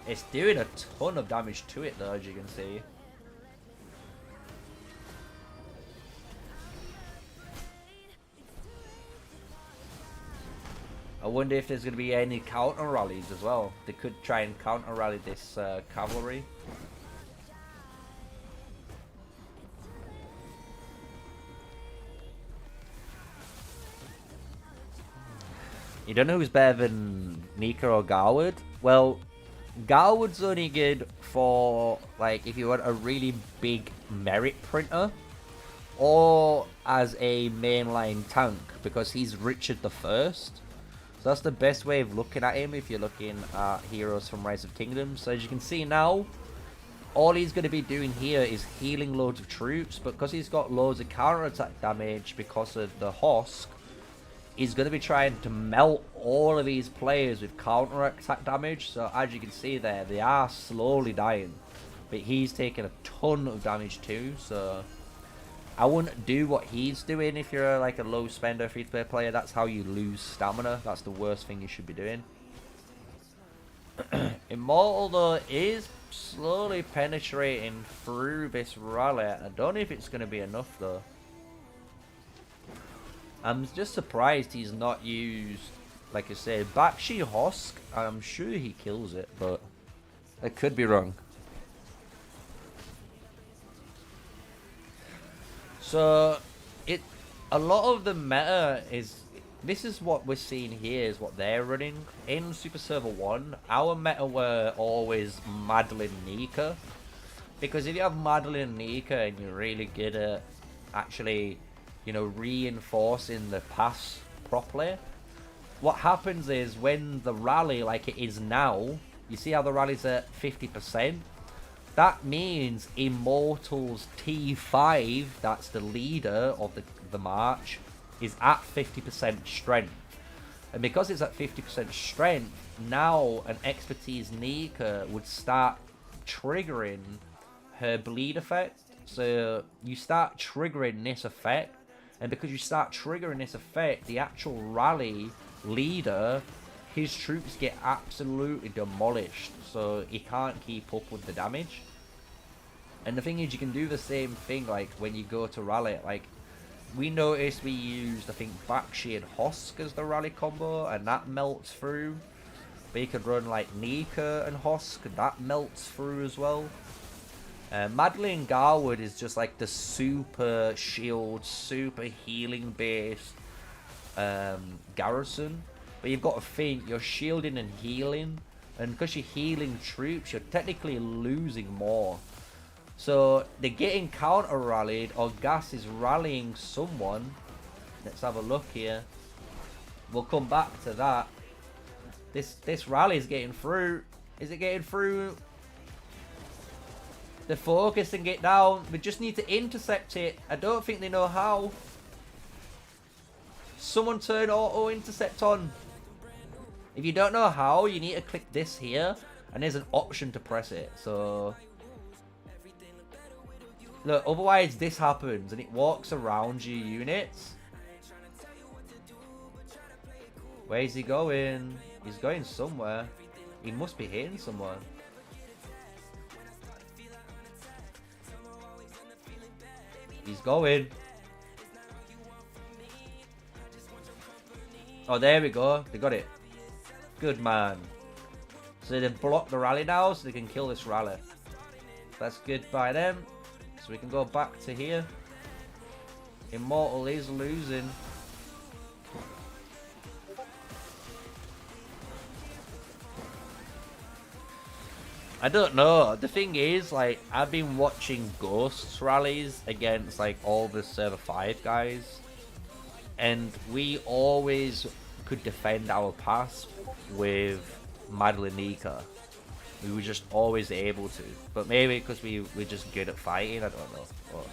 It's doing a ton of damage to it though, as you can see. I wonder if there's going to be any counter rallies as well. They could try and counter rally this cavalry. You don't know who's better than Nika or Garwood? Well, Garwood's only good for, like, if you want a really big merit printer, or as a mainline tank, because he's Richard the First. So that's the best way of looking at him if you're looking at heroes from Rise of Kingdoms. So as you can see now, all he's going to be doing here is healing loads of troops. But because he's got loads of counter attack damage because of the Hosk, he's going to be trying to melt all of these players with counter attack damage. So as you can see there, they are slowly dying. But he's taking a ton of damage too. So I wouldn't do what he's doing if you're like a low spender free-to-play player. That's how you lose stamina. That's the worst thing you should be doing. Immortal though is slowly penetrating through this rally. I don't know if it's going to be enough though. I'm just surprised he's not used, like I said, Bakshi Hosk. I'm sure he kills it, but I could be wrong. So, a lot of the meta is, this is what we're seeing here, is what they're running. In Super Server 1, our meta were always Madeline Nika. Because if you have Madeline Nika and you're really good at actually, you know, reinforcing the pass properly, what happens is when the rally, like it is now, you see how the rally's at 50%? That means Immortals T5, that's the leader of the march, is at 50% strength. And because it's at 50% strength, now an Expertise Nika would start triggering her bleed effect. So you start triggering this effect, and because you start triggering this effect, the actual rally leader, his troops get absolutely demolished. So he can't keep up with the damage. And the thing is, you can do the same thing like when you go to rally. Like, we noticed we used, I think, Bakshi and Hosk as the rally combo, and that melts through. But you could run like Nika and Hosk, and that melts through as well. Madeline Garwood is just like the super shield, super healing based garrison. But you've got to think, you're shielding and healing, and because you're healing troops, you're technically losing more. So they're getting counter rallied, or Gas is rallying someone. Let's have a look here. We'll come back to that. This rally is getting through. Is it getting through? They're focusing it down. We just need to intercept it. I don't think they know how. Someone turn auto intercept on. If you don't know how, you need to click this here, and there's an option to press it. So look, otherwise this happens and it walks around your units. Where's he going? He's going somewhere. He must be hitting someone. He's going. Oh, there we go. They got it. Good man. So they've blocked the rally now, so they can kill this rally. That's good by them. So we can go back to here. Immortal is losing. I don't know. The thing is, like, I've been watching Ghosts rallies against, like, all the Server 5 guys. And we always could defend our pass with Madelenica. We were just always able to. But maybe because we're just good at fighting, I don't know. But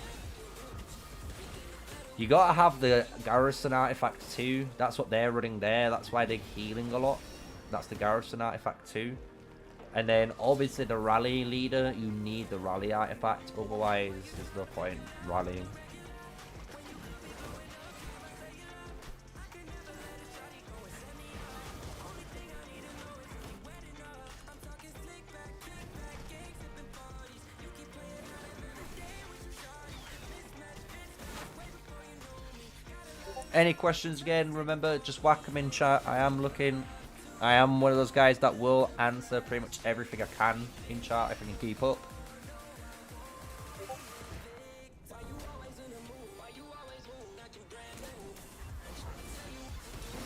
you gotta have the Garrison artifact too. That's what they're running there. That's why they're healing a lot. That's the Garrison artifact too. And then obviously the rally leader, you need the rally artifact, otherwise there's no point rallying. Any questions again, remember, just whack them in chat. I am looking. I am one of those guys that will answer pretty much everything I can in chat if I can keep up.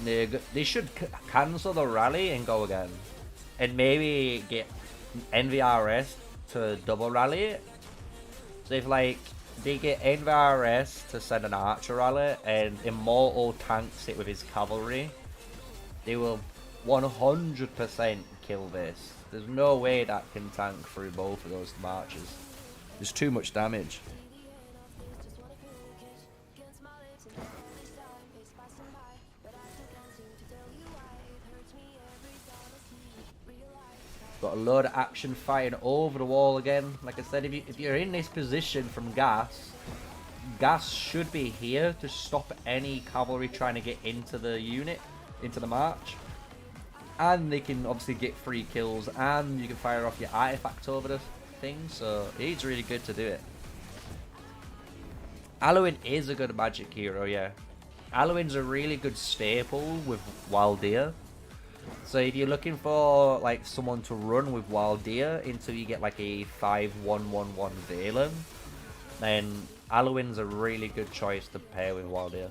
They should cancel the rally and go again. And maybe get NVRS to double rally it. So if like they get NVRS to send an archer rally and Immortal tanks it with his cavalry, they will 100% kill this. There's no way that can tank through both of those marches. There's too much damage. Got a load of action fighting over the wall again. Like I said, if you're in this position from gas should be here to stop any cavalry trying to get into the unit, into the march. And they can obviously get free kills, and you can fire off your artifact over the thing, so it's really good to do it. Alwyn is a good magic hero, yeah. Alwyn's a really good staple with Waldir. So if you're looking for like someone to run with Waldir until you get like a 5-1-1-1 Valen, then Alwyn's a really good choice to pair with Waldir.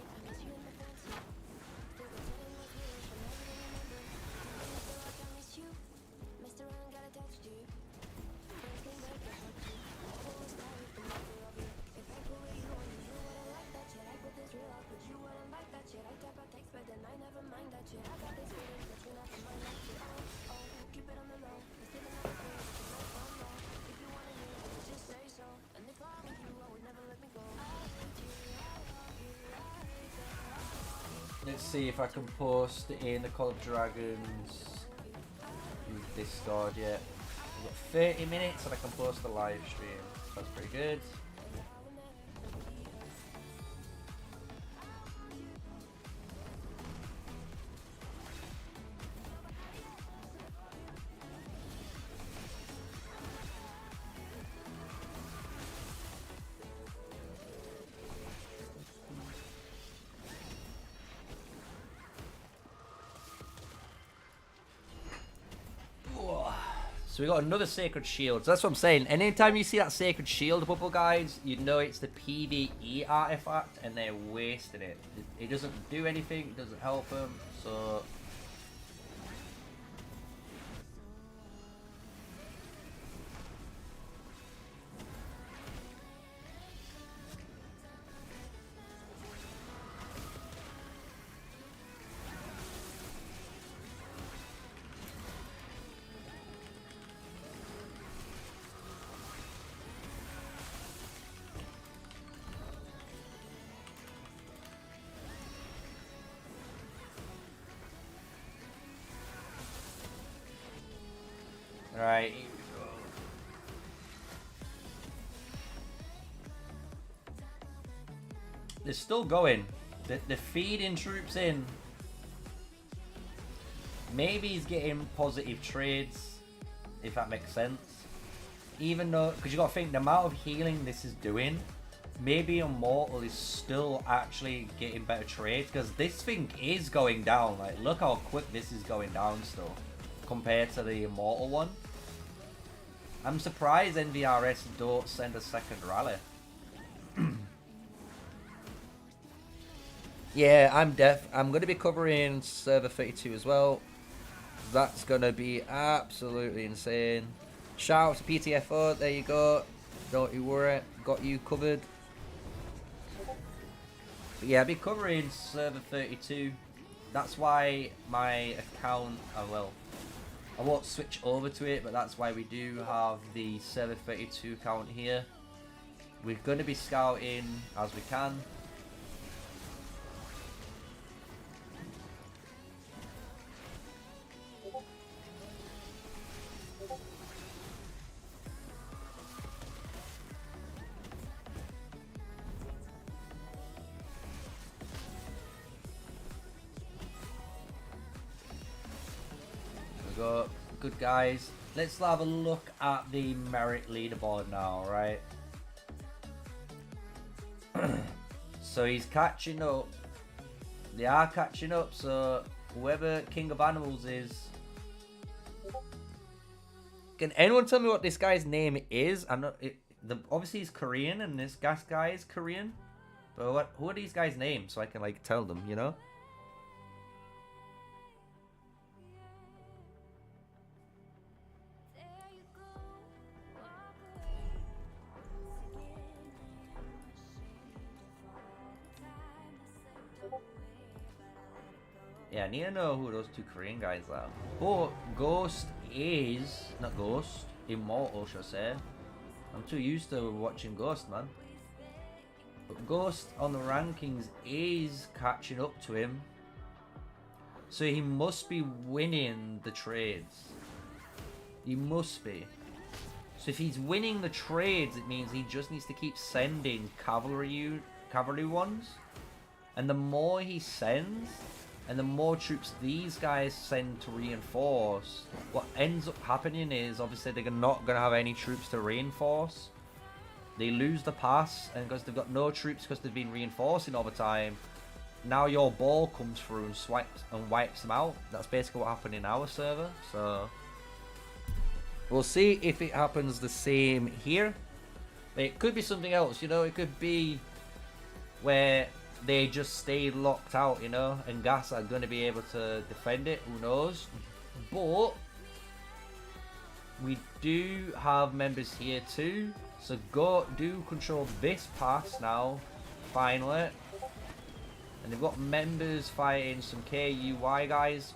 Let's see if I can post in the Call of Dragons Discord yet. I've got 30 minutes and I can post the live stream. That's pretty good. So we got another Sacred Shield. So that's what I'm saying. Anytime you see that Sacred Shield bubble, guys, you know it's the PvE artifact and they're wasting it. It doesn't do anything, it doesn't help them, so... Right, here we go. They're still going. They're feeding troops in. Maybe he's getting positive trades, if that makes sense. Even though, because you got to think the amount of healing this is doing, maybe Immortal is still actually getting better trades, because this thing is going down. Like, look how quick this is going down still, compared to the Immortal one. I'm surprised NVRS don't send a second rally. Yeah, I'm going to be covering server 32 as well. That's going to be absolutely insane. Shout out to PTFO, there you go. Don't you worry, got you covered. But yeah, I'll be covering server 32. That's why my account, well, I won't switch over to it, but that's why we do have the server 32 account here. We're going to be scouting as we can. Go. Good guys. Let's have a look at the merit leaderboard now, right? So he's catching up. They are catching up, so whoever King of Animals is. Can anyone tell me what this guy's name is? I'm not. Obviously he's Korean, and this guy is Korean. But who are these guys' names, so I can like tell them, you know? Yeah, I need to know who those two Korean guys are. But Ghost is... not Ghost. Immortal, should I say. I'm too used to watching Ghost, man. But Ghost on the rankings is catching up to him. So he must be winning the trades. He must be. So if he's winning the trades, it means he just needs to keep sending cavalry ones. And the more he sends... and the more troops these guys send to reinforce, what ends up happening is, obviously, they're not going to have any troops to reinforce. They lose the pass, and because they've got no troops because they've been reinforcing over time, now your ball comes through and swipes and wipes them out. That's basically what happened in our server. So we'll see if it happens the same here. But it could be something else, you know. It could be where they just stayed locked out, you know, and Gas are going to be able to defend it. Who knows? But we do have members here too, so do control this pass now, finally. And they've got members fighting some KUY guys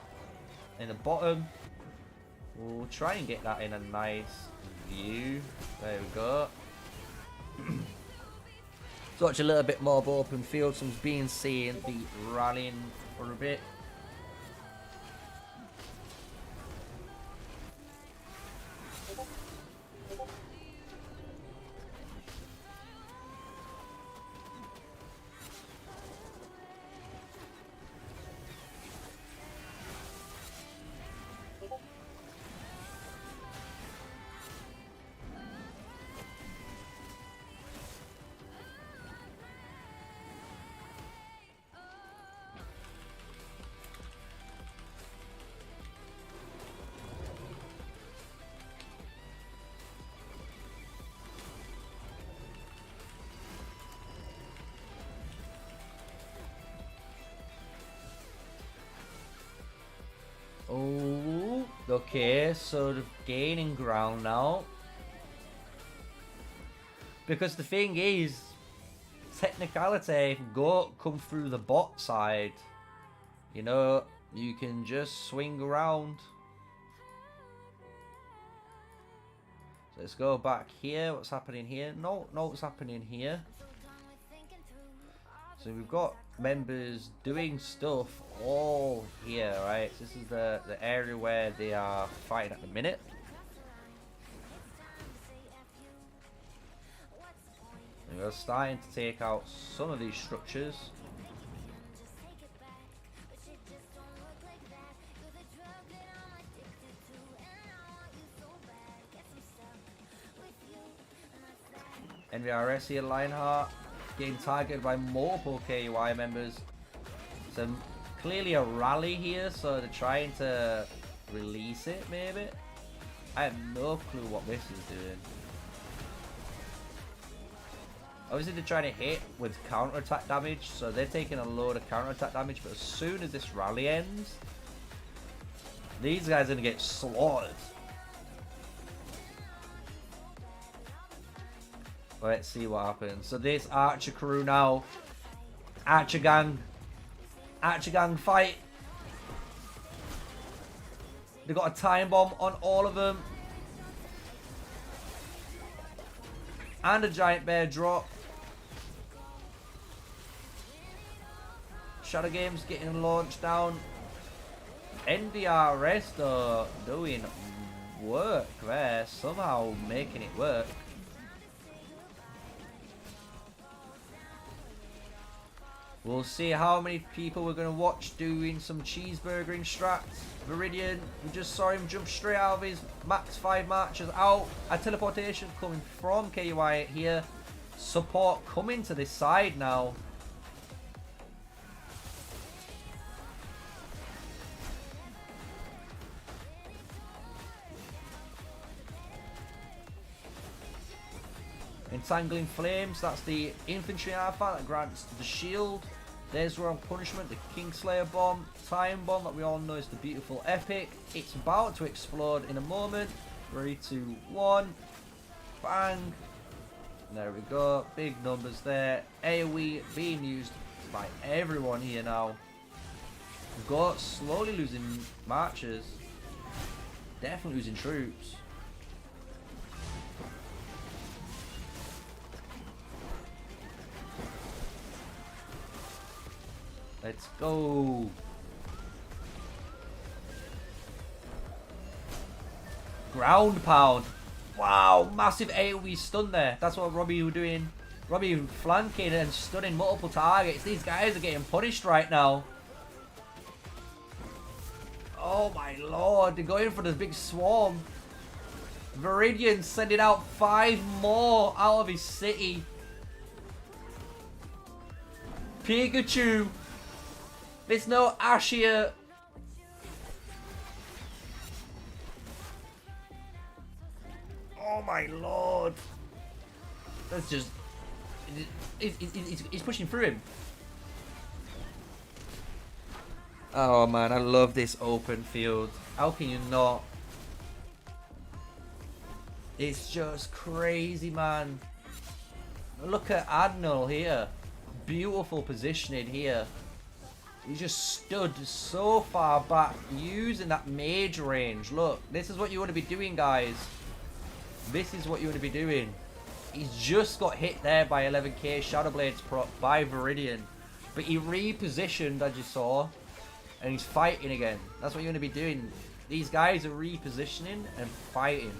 in the bottom. We'll try and get that in a nice view. There we go. Watch a little bit more of open field. Some's being seen, be rallying for a bit. Oh, okay, so they're gaining ground now. Because the thing is, technicality, if Goat come through the bot side, you know, you can just swing around. So let's go back here. What's happening here? No, what's happening here? So we've got members doing stuff all here, right? So this is the area where they are fighting at the minute. And we're starting to take out some of these structures. NVRS here, Lionheart, getting targeted by multiple KUI members. So clearly a rally here, so they're trying to release it maybe. I have no clue what this is doing. Obviously they're trying to hit with counter-attack damage, so they're taking a load of counter-attack damage, but as soon as this rally ends, these guys are going to get slaughtered. Let's see what happens. So this Archer crew now, Archer gang fight. They got a time bomb on all of them. And a giant bear drop. Shadow Games getting launched down. NDRS though doing work there, somehow making it work. We'll see how many people we're going to watch doing some cheeseburgering strats. Viridian, we just saw him jump straight out of his max 5 marches out. A teleportation coming from KUI here. Support coming to this side now. Entangling Flames, that's the infantry alpha that grants the shield. There's Royal Punishment, the Kingslayer bomb, Time bomb that we all know is the beautiful epic. It's about to explode in a moment. 3, 2, 1. Bang. There we go. Big numbers there. AoE being used by everyone here now. Goat slowly losing marches. Definitely losing troops. Let's go. Ground pound. Wow, massive AoE stun there. That's what Robbie was doing. Robbie flanking and stunning multiple targets. These guys are getting punished right now. Oh my lord, they're going for this big swarm. Viridian sending out 5 more out of his city. Pikachu. There's no Ash here. Oh my lord. That's just... He's pushing through him. Oh man, I love this open field. How can you not? It's just crazy, man. Look at Adnal here. Beautiful positioning here. He just stood so far back using that mage range. Look, this is what you want to be doing, guys. This is what you want to be doing. He's just got hit there by 11k Shadow Blades prop by Viridian. But he repositioned, as you saw. And he's fighting again. That's what you want to be doing. These guys are repositioning and fighting.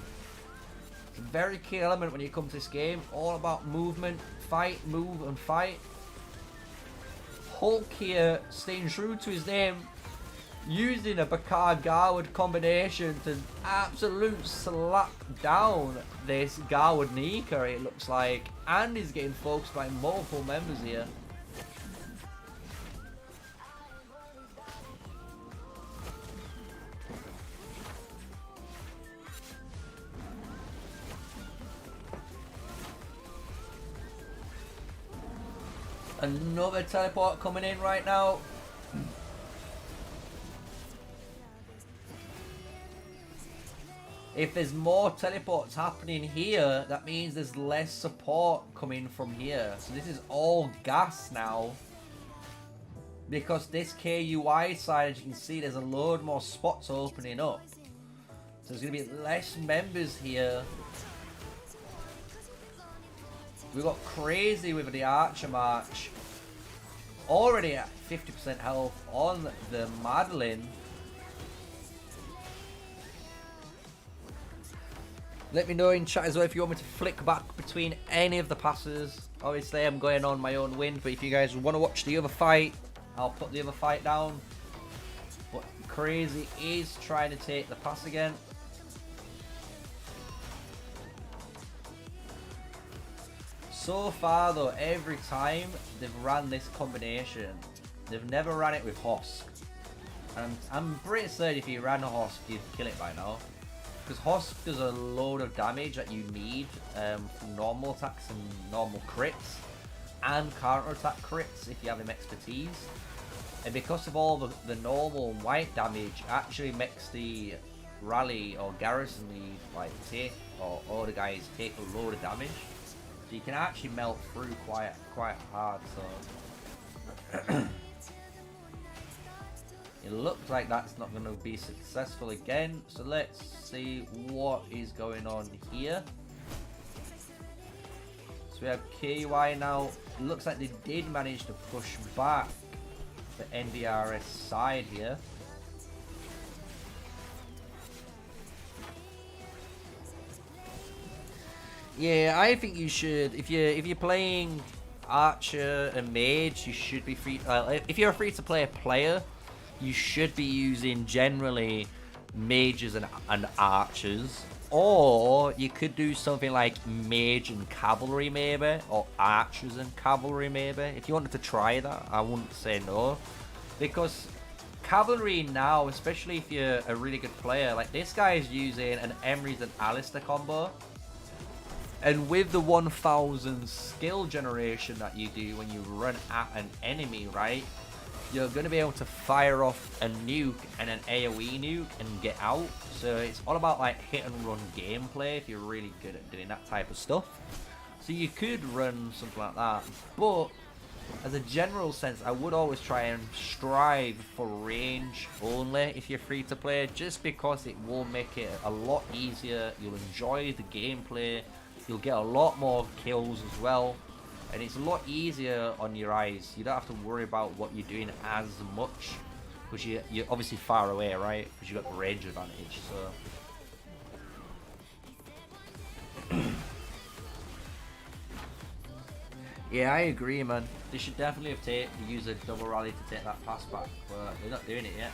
It's a very key element when you come to this game. All about movement, fight, move, and fight. Hulk here staying true to his name, using a Bakar Garwood combination to absolute slap down this Garwood Nika, it looks like, and he's getting focused by multiple members here. Another teleport coming in right now. If there's more teleports happening here, that means there's less support coming from here. So this is all gas now. Because this KUI side, as you can see, there's a load more spots opening up. So there's going to be less members here. We got crazy with the Archer March. Already at 50% health on the Madeline. Let me know in chat as well if you want me to flick back between any of the passes. Obviously, I'm going on my own wind, but if you guys want to watch the other fight, I'll put the other fight down. But Crazy is trying to take the pass again. So far, though, every time they've ran this combination, they've never ran it with Hosk. And I'm pretty certain if you ran Hosk, you'd kill it by now. Because Hosk does a load of damage that you need from normal attacks and normal crits, and counter-attack crits if you have him expertise. And because of all the normal white damage, actually makes the rally or garrison lead like take, or all the guys take a load of damage. So you can actually melt through quite hard. So it looks like that's not going to be successful again. So let's see what is going on here. So we have KY now. It looks like they did manage to push back the NDRS side here. Yeah, I think you should. If you're playing Archer and Mage, you should be free. If you're a free-to-play player, you should be using generally mages and archers, or you could do something like mage and cavalry maybe, or archers and cavalry maybe. If you wanted to try that, I wouldn't say no, because cavalry now, especially if you're a really good player, like this guy is using an Emery's and Alistair combo, and with the 1000 skill generation that you do when you run at an enemy, right, you're going to be able to fire off a nuke and an AoE nuke and get out. So it's all about like hit and run gameplay if you're really good at doing that type of stuff. So you could run something like that. But as a general sense, I would always try and strive for range only if you're free to play, just because it will make it a lot easier. You'll enjoy the gameplay. You'll get a lot more kills as well. And it's a lot easier on your eyes. You don't have to worry about what you're doing as much, because you're obviously far away, right? Because you've got the range advantage. So yeah, I agree, man. They should definitely have used a double rally to take that pass back, but they're not doing it yet.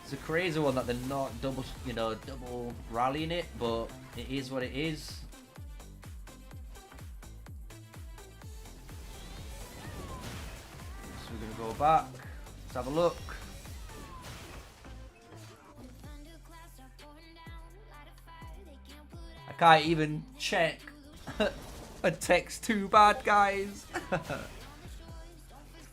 It's a crazy one that they're not double rallying it, but it is what it is. So we're gonna go back. Let's have a look. I can't even check a text too bad, guys.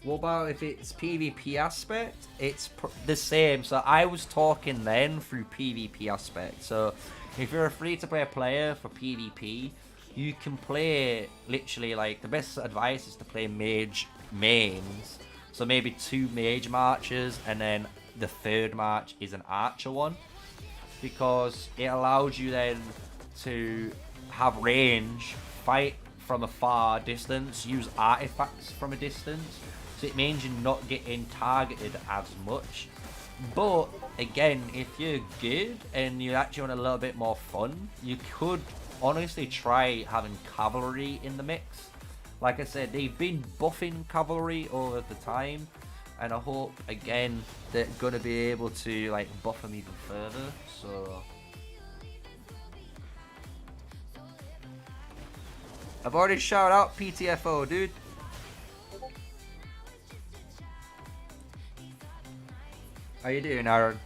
What about if it's PvP aspect? It's the same. So I was talking then through PvP aspect. So if you're a free-to-play player for PvP, you can play literally, like, the best advice is to play mage mains. So maybe 2 mage marches, and then the 3rd march is an archer one, because it allows you then to have range, fight from a far distance, use artifacts from a distance. So it means you're not getting targeted as much. But again, if you're good and you actually want a little bit more fun, you could honestly try having cavalry in the mix. Like I said, they've been buffing cavalry over the time, and I hope again they're gonna be able to like buff them even further. So I've already shouted out PTFO, dude. How you doing, Aaron?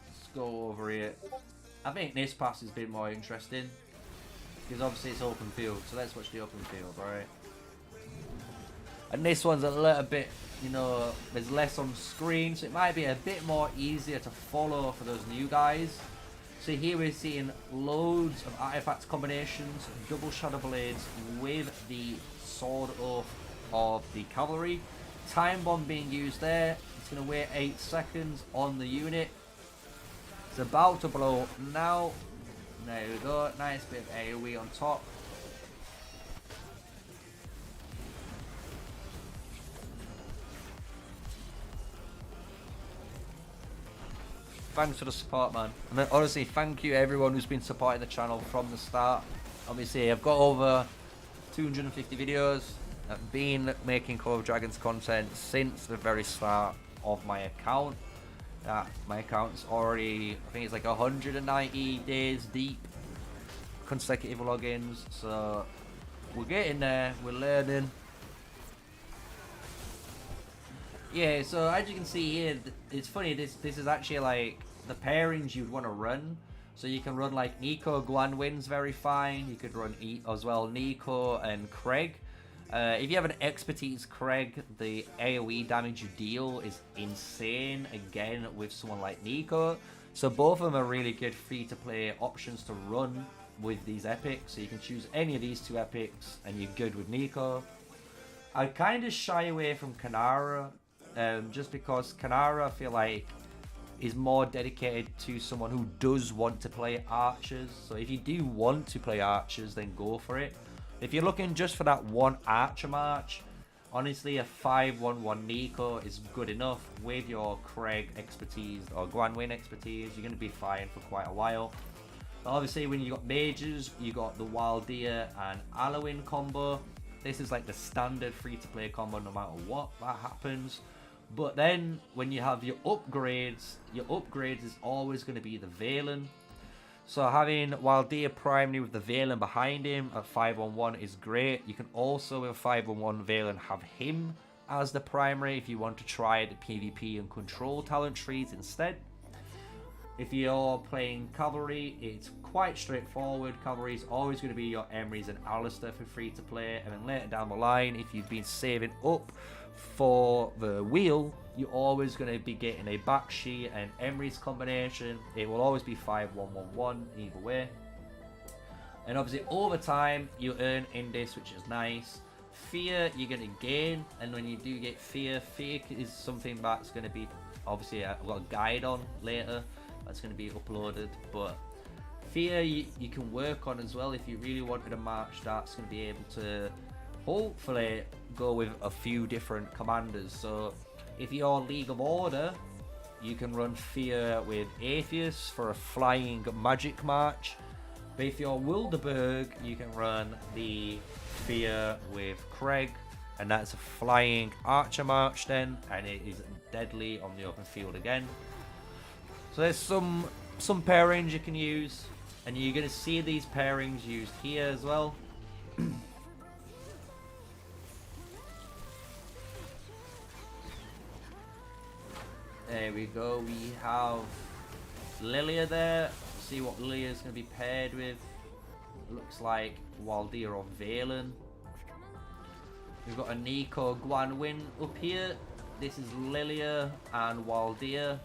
Let's go over it. I think this pass has been more interesting, because obviously it's open field, so let's watch the open field, alright? And this one's a little bit, you know, there's less on screen, so it might be a bit more easier to follow for those new guys. So here we're seeing loads of artifacts combinations, double shadow blades with the sword oath of the cavalry. Time bomb being used there. It's going to wait 8 seconds on the unit. It's about to blow now. There we go. Nice bit of AoE on top. Thanks for the support, man. And then, honestly, thank you everyone who's been supporting the channel from the start. Obviously, I've got over 250 videos. I've been making Call of Dragons content since the very start of my account. My account's already, I think it's like 190 days deep, consecutive logins. So we're getting there. We're learning. Yeah, so as you can see here, it's funny, this is actually like the pairings you'd want to run. So you can run like Nico Guanwin's very fine. You could run as well Nico and Craig. If you have an expertise Craig, the AoE damage you deal is insane again with someone like Nico. So both of them are really good free-to-play options to run with these epics. So you can choose any of these two epics and you're good with Nico. I kind of shy away from Kanara. Just because Kanara, I feel like, is more dedicated to someone who does want to play archers. So if you do want to play archers, then go for it. If you're looking just for that one archer march, honestly, a 5-1-1 Nico is good enough. With your Craig expertise or Guanwin expertise, you're going to be fine for quite a while. But obviously, when you got mages, you got the Waldir and Alwyn combo. This is like the standard free-to-play combo no matter what that happens. But then when you have your upgrades is always going to be the Valen. So having Waldir primary with the Valen behind him at 5-1-1 is great. You can also with 5-1-1 Valen have him as the primary if you want to try the PvP and control talent trees instead. If you're playing cavalry, it's quite straightforward. Cavalry is always going to be your Emerys and Alistair for free to play. And then later down the line, if you've been saving up for the wheel, you're always going to be getting a Bakshi and Emery's combination. It will always be 5-1-1-1 either way. And obviously over time, you earn Indis, which is nice. Fear, you're going to gain. And when you do get Fear is something that's going to be, obviously I've got a guide on later. That's going to be uploaded, but Fear you can work on as well if you really wanted a march that's going to be able to hopefully go with a few different commanders. So if you're League of Order, you can run Fear with Atheist for a flying magic march. But if you're Wilderberg, you can run the Fear with Craig, and that's a flying archer march then, and it is deadly on the open field again. So there's some pairings you can use, and you're going to see these pairings used here as well. There we go, we have Lilia there. See what Lilia is going to be paired with. Looks like Waldir or Valen. We've got a Nico Guanwin up here. This is Lilia and Waldir.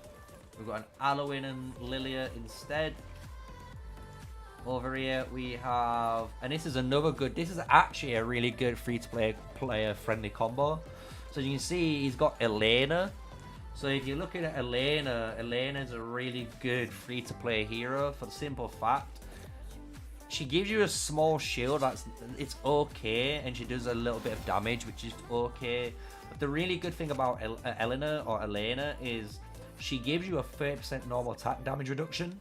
We've got an Alwyn and Lilia instead. Over here we have, and this is another good, this is actually a really good free-to-play player friendly combo. So you can see he's got Elena. So if you're looking at Elena, Elena's a really good free-to-play hero for the simple fact she gives you a small shield it's okay, and she does a little bit of damage, which is okay. But the really good thing about Elena is she gives you a 30% normal attack damage reduction,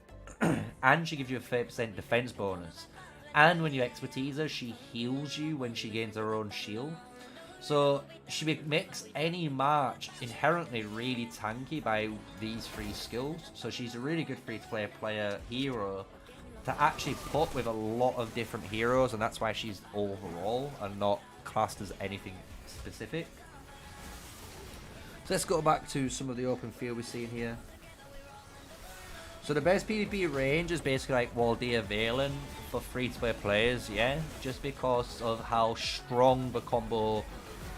and she gives you a 30% defense bonus. And when you expertise her, she heals you when she gains her own shield. So she makes any march inherently really tanky by these three skills. So she's a really good free-to-play player hero to actually put with a lot of different heroes, and that's why she's overall and not classed as anything specific. So let's go back to some of the open field we're seeing here. So the best PvP range is basically like Waldir Valen for free-to-play players, yeah? Just because of how strong the combo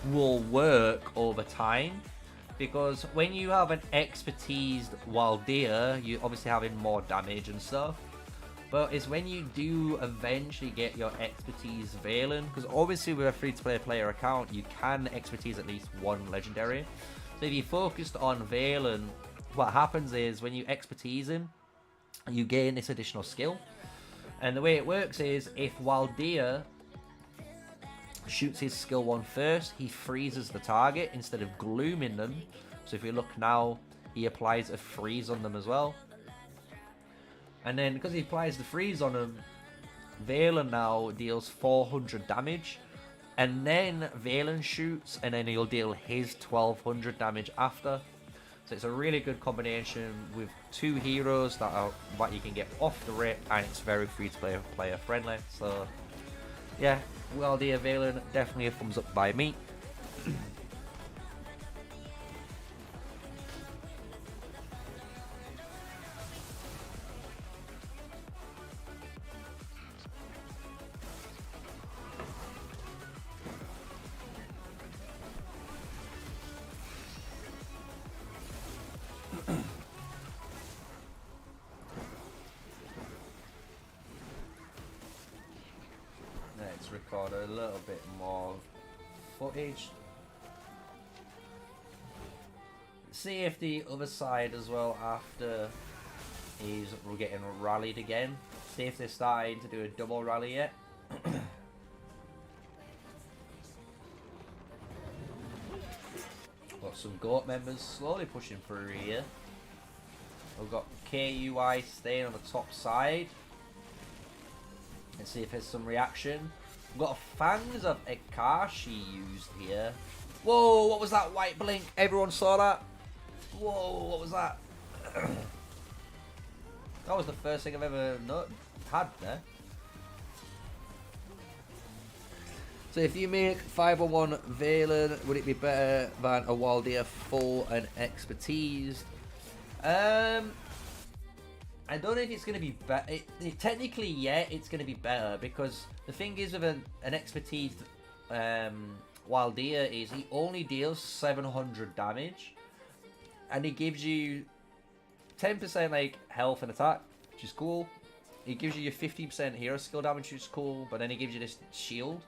will work over time. Because when you have an expertised Waldir, you're obviously having more damage and stuff. But it's when you do eventually get your expertise Valen, because obviously with a free-to-play player account, you can expertise at least one legendary. So if you focused on Valen, what happens is when you expertise him, you gain this additional skill. And the way it works is if Waldia shoots his skill 1 first, he freezes the target instead of glooming them. So if you look now, he applies a freeze on them as well. And then because he applies the freeze on them, Valen now deals 400 damage. And then Valen shoots, and then he'll deal his 1200 damage after. So it's a really good combination with 2 heroes that are what you can get off the rip, and it's very free to play, player friendly. So yeah, well, dear Valen, definitely a thumbs up by me. Let's record a little bit more footage. See if the other side as well, after we're getting rallied again. See if they're starting to do a double rally yet. Got some GOAT members slowly pushing through here. We've got KUI staying on the top side. Let's see if there's some reaction. We've got Fangs of Ekashi used here. Whoa, what was that white blink? Everyone saw that? Whoa, what was that? That was the first thing I've ever had there. So if you make 501 Valen, would it be better than a Waldia full and expertise? I don't know if it's going to be better. Technically, yeah, it's going to be better, because the thing is with an expertise Waldia is he only deals 700 damage, and he gives you 10% like health and attack, which is cool. He gives you your 50% hero skill damage, which is cool, but then he gives you this shield.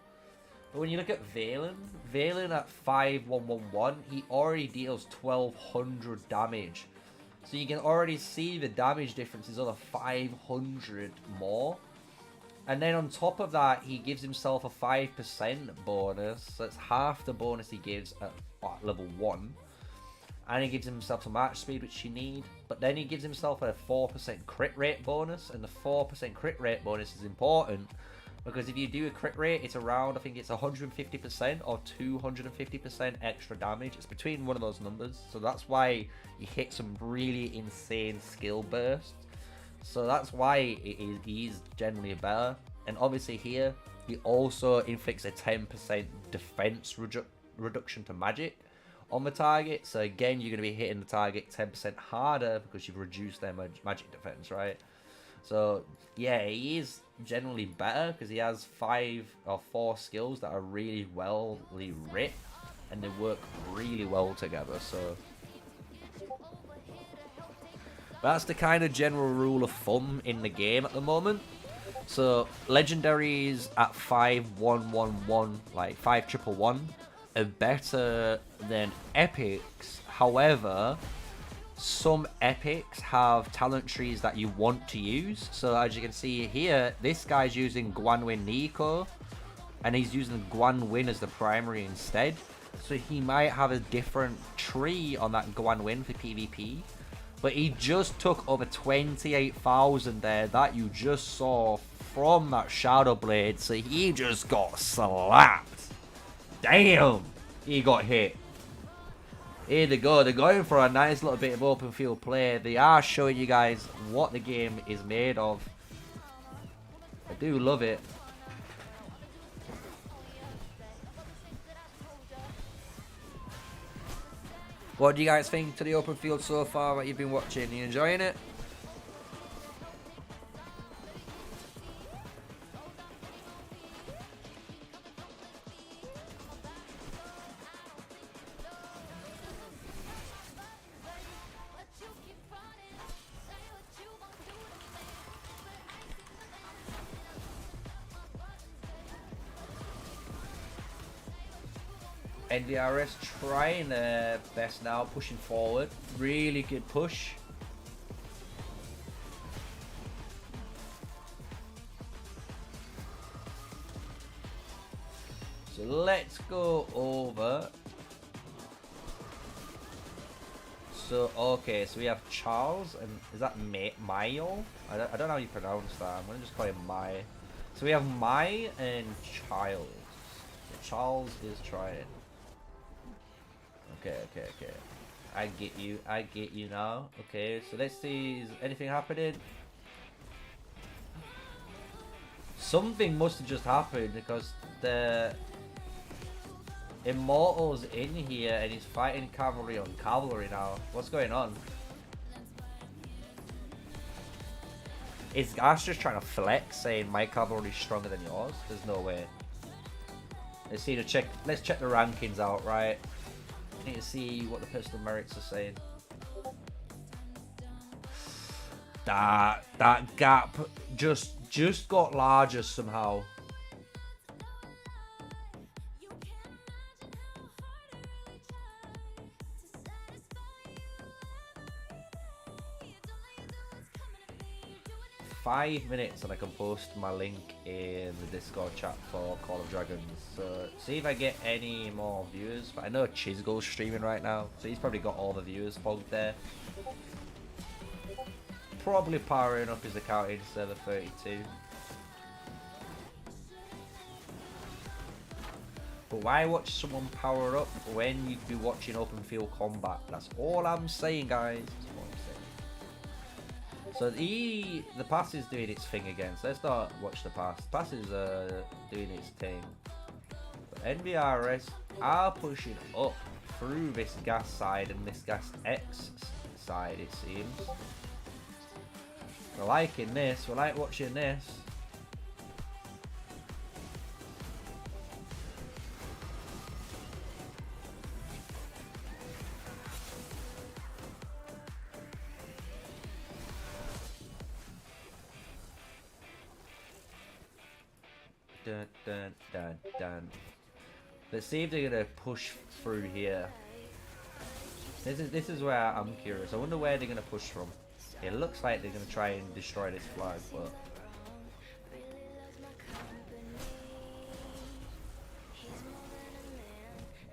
But when you look at Valen at 5111, he already deals 1200 damage. So you can already see the damage difference is over 500 more. And then on top of that, he gives himself a 5% bonus. So it's half the bonus he gives at level 1. And he gives himself some march speed, which you need. But then he gives himself a 4% crit rate bonus. And the 4% crit rate bonus is important, because if you do a crit rate, it's around, I think it's 150% or 250% extra damage. It's between one of those numbers. So that's why you hit some really insane skill bursts. So that's why he's generally better. And obviously here, he also inflicts a 10% defense reduction to magic on the target. So again, you're going to be hitting the target 10% harder because you've reduced their magic defense, right? So yeah, he is generally better because he has 5 or 4 skills that are really well writ, and they work really well together. So that's the kind of general rule of thumb in the game at the moment. So legendaries at 5111, like 5111, are better than epics. However, some epics have talent trees that you want to use. So as you can see here, this guy's using Guanwin Nico, and he's using Guanwin as the primary instead. So he might have a different tree on that Guanwin for PvP. But he just took over 28,000 there that you just saw from that Shadow Blade. So he just got slapped. Damn, he got hit. Here they go. They're going for a nice little bit of open field play. They are showing you guys what the game is made of. I do love it. What do you guys think to the open field so far that you've been watching? Are you enjoying it? NDRS trying their best now, pushing forward. Really good push. So let's go over. So, okay, so we have Charles, and is that Mayo? I don't know how you pronounce that. I'm going to just call him Mai. So we have Mai and Charles. So Charles is trying. Okay. I get you now. Okay, so let's see, is anything happening? Something must have just happened because the Immortal's in here and he's fighting cavalry on cavalry now. What's going on? Is Ash just trying to flex, saying my cavalry's stronger than yours? There's no way. Let's see let's check the rankings out, right? I need to see what the personal merits are saying. That gap just got larger somehow. "5 minutes and I can post my link in the Discord chat for Call of Dragons." So see if I get any more viewers. But I know Chisgo's streaming right now, so he's probably got all the viewers plugged there. Probably powering up his account in server 32. But why watch someone power up when you'd be watching open field combat? That's all I'm saying, guys. That's all I'm saying. So the pass is doing its thing again. So let's not watch the pass. Pass is doing its thing. But NVRS are pushing up through this gas side and this gas X side, it seems. We're liking this. We like watching this. Dun, dun, dun, dun. Let's see if they're gonna push through here. This is where I'm curious. I wonder where they're gonna push from. It looks like they're gonna try and destroy this flag, but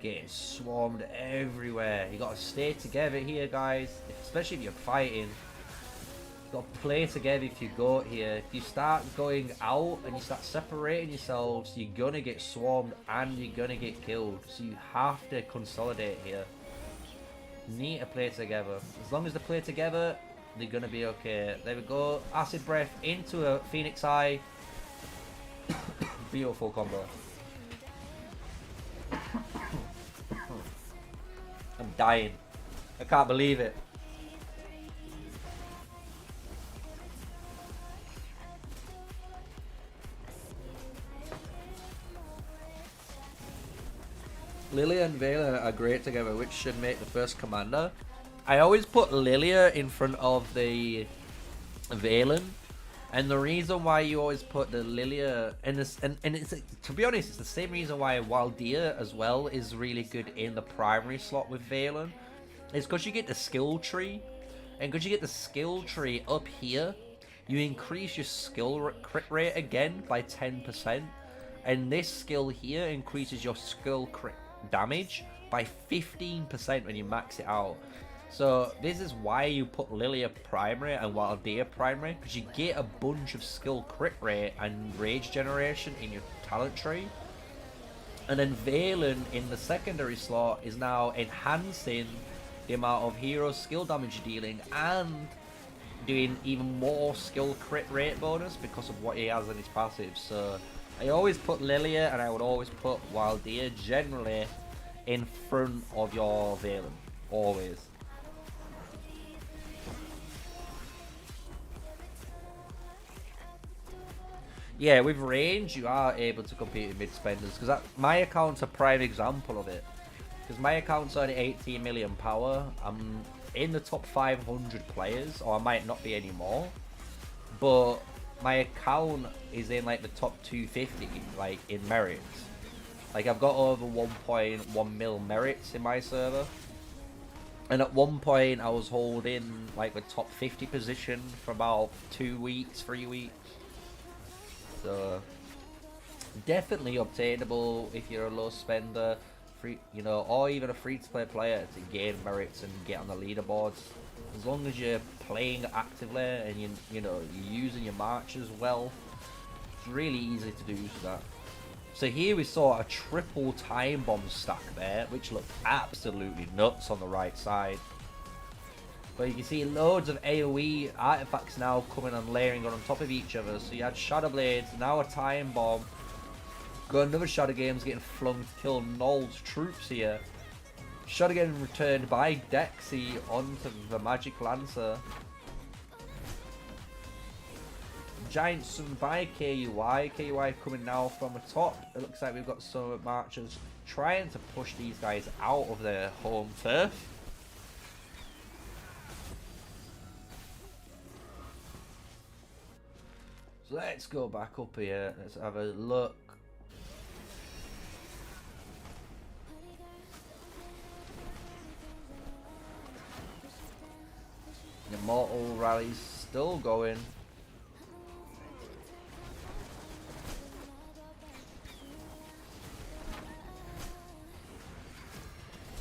getting swarmed everywhere. You gotta stay together here, guys. Especially if you're fighting. You gotta play together if you go here. If you start going out and you start separating yourselves, you're gonna get swarmed and you're gonna get killed. So you have to consolidate here. You need to play together. As long as they play together, they're gonna be okay. There we go. Acid breath into a Phoenix Eye. Beautiful combo. I'm dying. I can't believe it. Lilia and Vela are great together, which should make the first commander. I always put Lilia in front of the Valen, and the reason why you always put the Lilia and it's, to be honest, it's the same reason why Waldia as well is really good in the primary slot with Valen. It's because you get the skill tree, and because you get the skill tree up here, you increase your skill crit rate again by 10%, and this skill here increases your skill crit damage by 15% when you max it out. So this is why you put Lilia primary and Waldia primary, because you get a bunch of skill crit rate and rage generation in your talent tree. And then Valen in the secondary slot is now enhancing the amount of hero skill damage dealing and doing even more skill crit rate bonus because of what he has in his passive. So I always put Lilia and I would always put Waldia generally in front of your Valen. Always. Yeah, with range, you are able to compete with mid-spenders, because my account's a prime example of it. Because my account's only 18 million power, I'm in the top 500 players, or I might not be anymore, but my account is in like the top 250, like in merits. Like I've got over 1.1 mil merits in my server, and at one point I was holding like the top 50 position for about 2 weeks, 3 weeks. So Definitely obtainable if you're a low spender, free, you know, or even a free-to-play player to gain merits and get on the leaderboards. As long as you're playing actively and you know you're using your marches well, it's really easy to do that. So here we saw a triple time bomb stack there, which looked absolutely nuts on the right side. But you can see loads of AoE artifacts now coming and layering on top of each other. So you had Shadow Blades, now a time bomb. Got another Shadow Games getting flung to kill Null's troops here. Shadow getting returned by Dexy onto the Magic Lancer. Giant Sun by KUI. KUI coming now from the top. It looks like we've got some marchers trying to push these guys out of their home turf. So let's go back up here. Let's have a look. The Immortal rally's still going.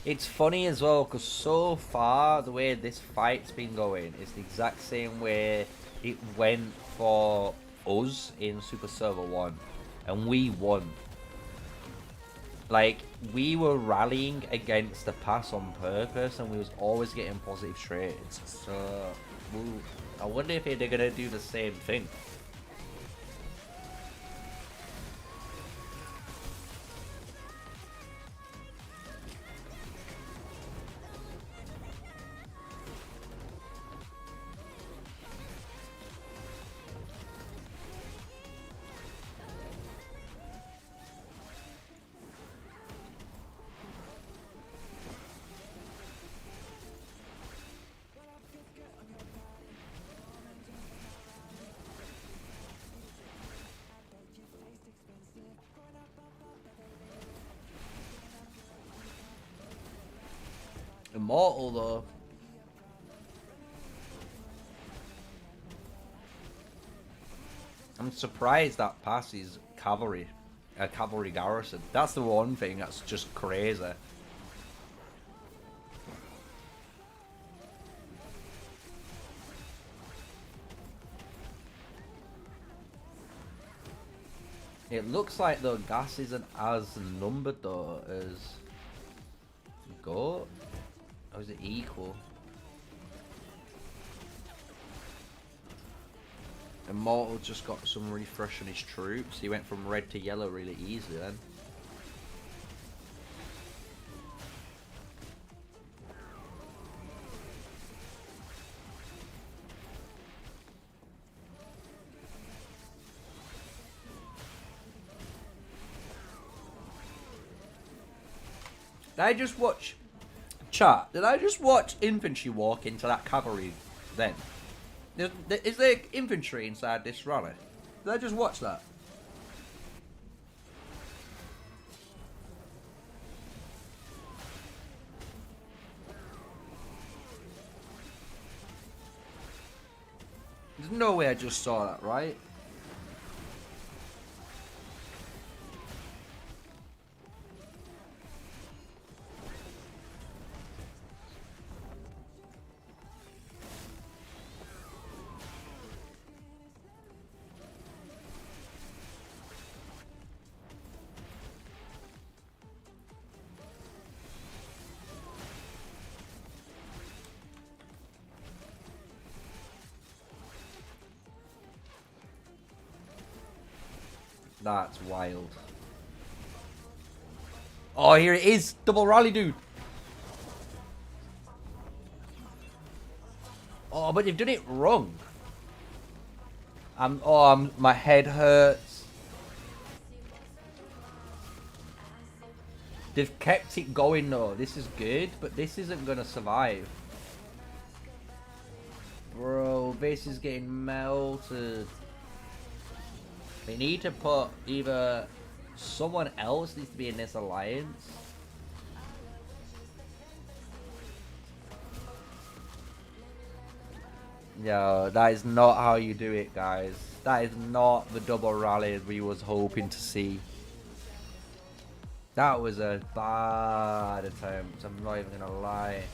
It's funny as well because so far the way this fight's been going is the exact same way it went for us in Super Server 1 and we won. Like, we were rallying against the pass on purpose and we was always getting positive trades. So I wonder if they're gonna do the same thing. Immortal though. I'm surprised that passes cavalry, a cavalry garrison. That's the one thing that's just crazy. It looks like the gas isn't as numbered though as goat. Or is it equal? Immortal just got some refresh on his troops. He went from red to yellow really easily then. Did I just watch... Chat, did I just watch infantry walk into that cavalry then? Is there infantry inside this rally? Did I just watch that? There's no way I just saw that, right? That's wild. Oh, here it is. Double rally, dude. Oh, but they've done it wrong. My head hurts. They've kept it going though. This is good, but this isn't gonna survive. Bro, this is getting melted. They need to put either someone else needs to be in this alliance. No, that is not how you do it, guys. That is not the double rally we was hoping to see. That was a bad attempt, I'm not even gonna lie.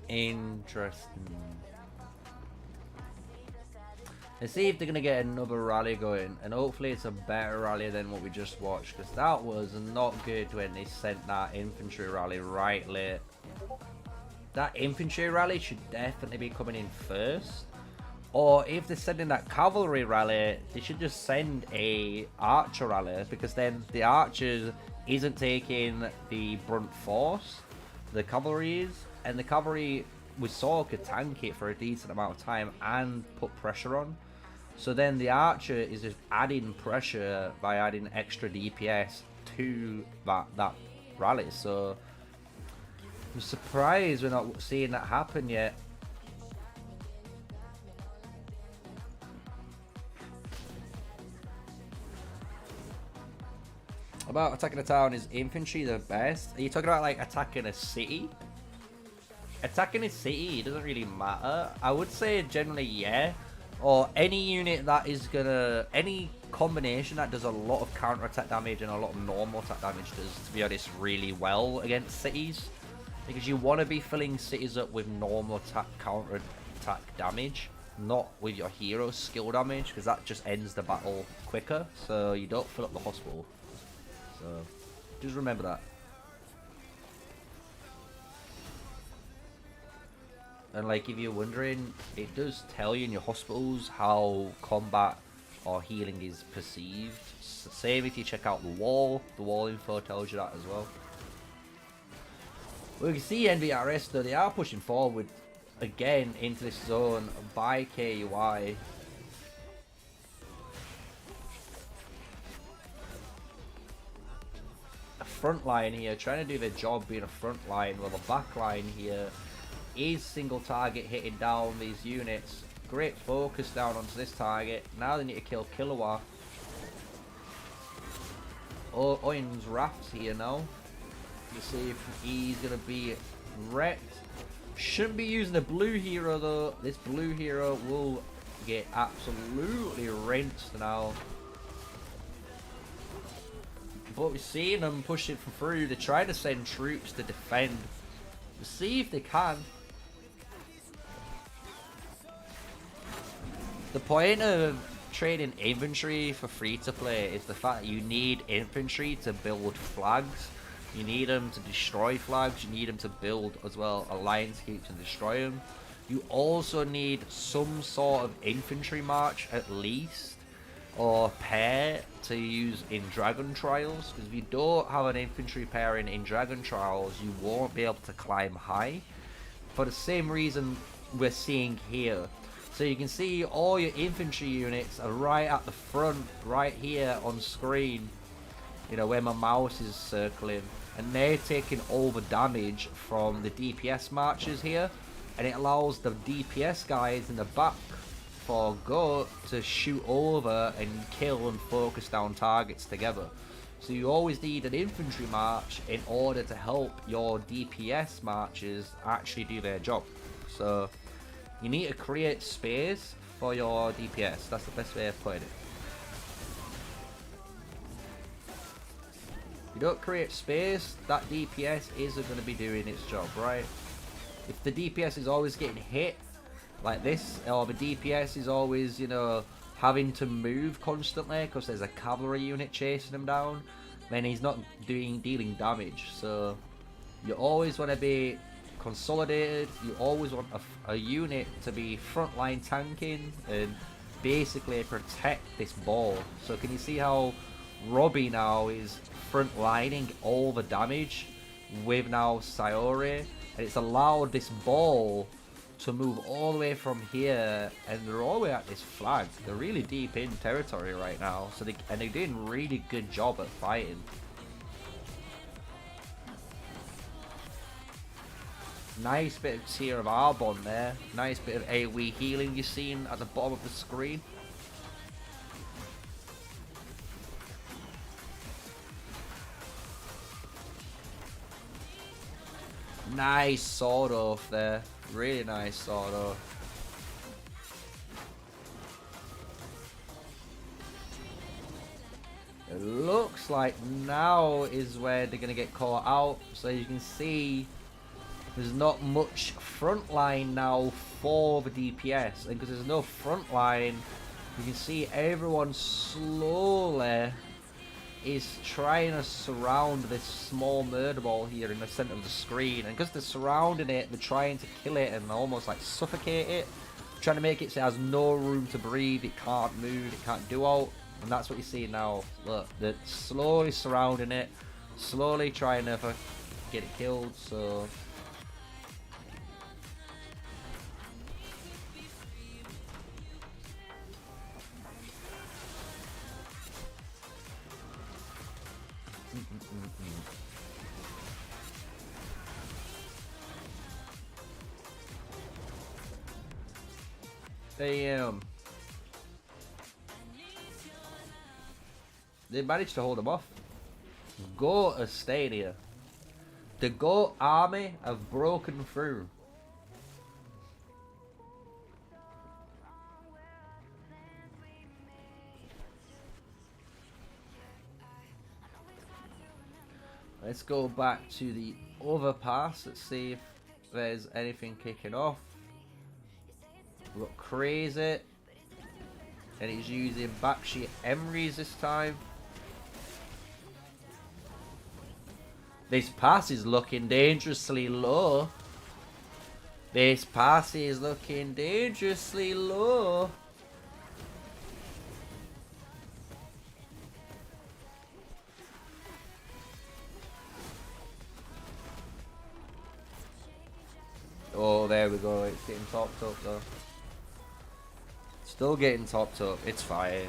Interesting. Let's see if they're going to get another rally going, and hopefully it's a better rally than what we just watched, because that was not good when they sent that infantry rally right late. That infantry rally should definitely be coming in first, or if they're sending that cavalry rally, they should just send a archer rally, because then the archers isn't taking the brunt force, the cavalry is, and the cavalry we saw could tank it for a decent amount of time and put pressure on. So then the archer is just adding pressure by adding extra DPS to that rally. So I'm surprised we're not seeing that happen yet. About attacking a town, is infantry the best? Are you talking about like attacking a city? Attacking a city, it doesn't really matter. I would say generally yeah. Or any unit that is gonna, any combination that does a lot of counter attack damage and a lot of normal attack damage does, to be honest, really well against cities. Because you want to be filling cities up with normal attack, counter attack damage, not with your hero skill damage, because that just ends the battle quicker. So you don't fill up the hospital. So just remember that. And like, if you're wondering, it does tell you in your hospitals how combat or healing is perceived. Same if you check out the wall info tells you that as well. We can see NVRS though, they are pushing forward again into this zone by KUI. A front line here, trying to do their job being a front line, while the back line here is single target hitting down these units. Great focus down onto this target. Now they need to kill Killua. Owen's Raft's here now. Let's see if he's gonna be wrecked. Shouldn't be using the blue hero though. This blue hero will get absolutely rinsed now. But we're seeing them push it through. They're trying to send troops to defend. Let's see if they can. The point of trading infantry for free-to-play is the fact that you need infantry to build flags. You need them to destroy flags. You need them to build as well alliance keeps and destroy them. You also need some sort of infantry march at least, or pair to use in Dragon Trials. Because if you don't have an infantry pairing in Dragon Trials, you won't be able to climb high. For the same reason we're seeing here. So you can see all your infantry units are right at the front, right here on screen. You know, where my mouse is circling. And they're taking all the damage from the DPS marches here. And it allows the DPS guys in the back for Goat to shoot over and kill and focus down targets together. So you always need an infantry march in order to help your DPS marches actually do their job. So you need to create space for your DPS. That's the best way of putting it. If you don't create space, that DPS isn't going to be doing its job, right? If the DPS is always getting hit like this, or the DPS is always, you know, having to move constantly because there's a cavalry unit chasing him down, then he's not dealing damage. So you always want to be consolidated. You always want a unit to be frontline tanking and basically protect this ball. So can you see how Robbie now is frontlining all the damage with now Sayori, and it's allowed this ball to move all the way from here, and they're all the way at this flag. They're really deep in territory right now, so they're doing a really good job at fighting. Nice bit of tier of Arbon there. Nice bit of AoE healing you're seeing at the bottom of the screen. Nice sword off there. Really nice sword off. It looks like now is where they're going to get caught out. So you can see there's not much front line now for the DPS. And because there's no front line, you can see everyone slowly is trying to surround this small murder ball here in the center of the screen, and because they're surrounding it, they're trying to kill it and almost like suffocate it, trying to make it so it has no room to breathe, it can't move, it can't do out, and that's what you see now. Look, they're slowly surrounding it, slowly trying to get it killed. So damn. They managed to hold him off. Goat Stadia. The Goat army have broken through. Let's go back to the other pass. Let's see if there's anything kicking off. Look crazy. And he's using backsheet Emery's this time. This pass is looking dangerously low. This pass is looking dangerously low. Oh, there we go. It's getting topped up though. Still getting topped up. It's fine.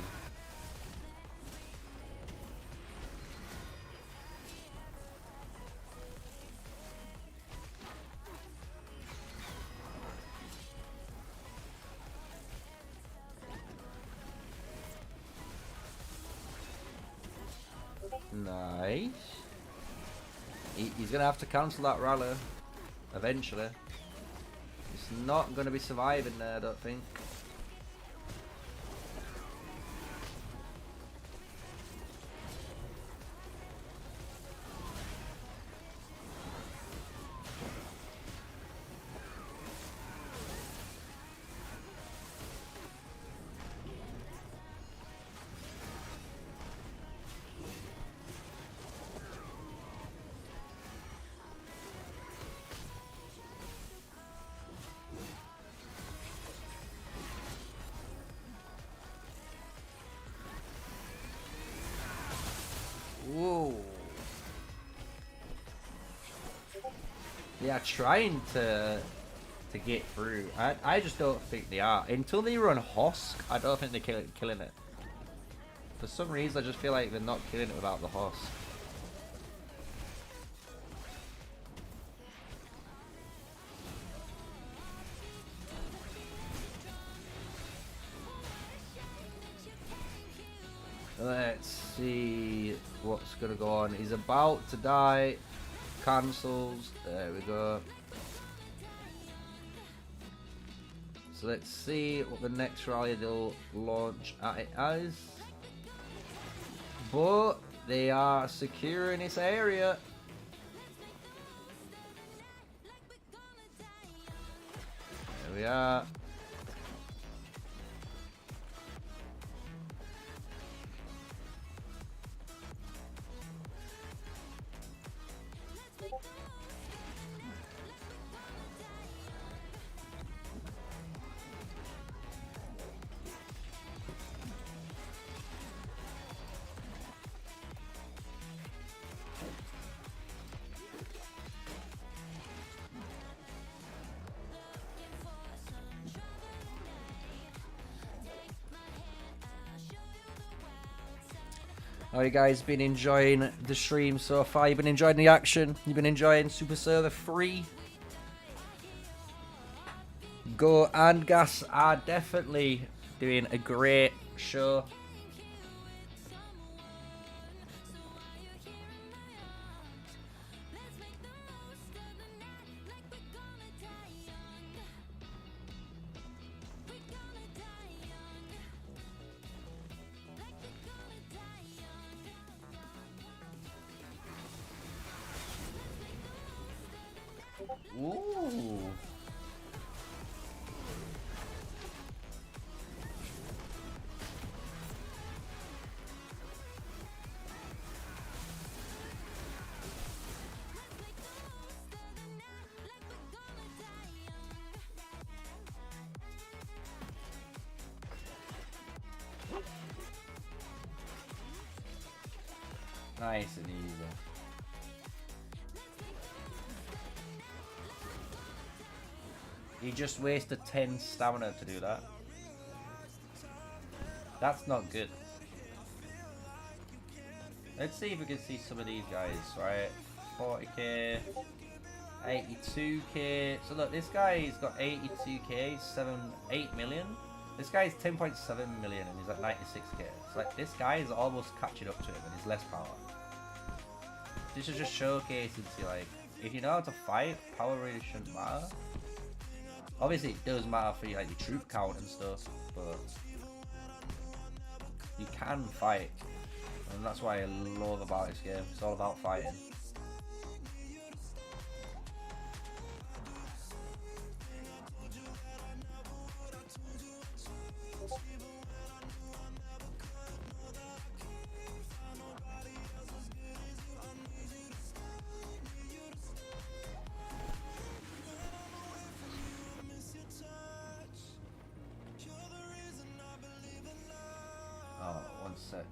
Nice. He's gonna have to cancel that rally eventually. He's not gonna be surviving there, I don't think. Whoa. They are trying to get through. I just don't think they are. Until they run Husk, I don't think they're killing it. For some reason, I just feel like they're not killing it without the Husk. Let's see what's gonna go on. He's about to die. Cancels. There we go. So let's see what the next rally they'll launch at it as. But they are securing this area. There we are. How you guys been enjoying the stream so far? You've been enjoying the action? You've been enjoying Super Server 3? Go and Gas are definitely doing a great show. Ooh. Nice and easy. He just wasted 10 stamina to do that. That's not good. Let's see if we can see some of these guys, right? 40k, 82k. So look, this guy's got 82k, 8 million. This guy's 10.7 million and he's at 96k. It's like this guy is almost catching up to him and he's less power. This is just showcasing to you, like, if you know how to fight, power really shouldn't matter. Obviously it does matter for like your troop count and stuff, but you can fight. And that's what I love about this game. It's all about fighting. Oh, one sec.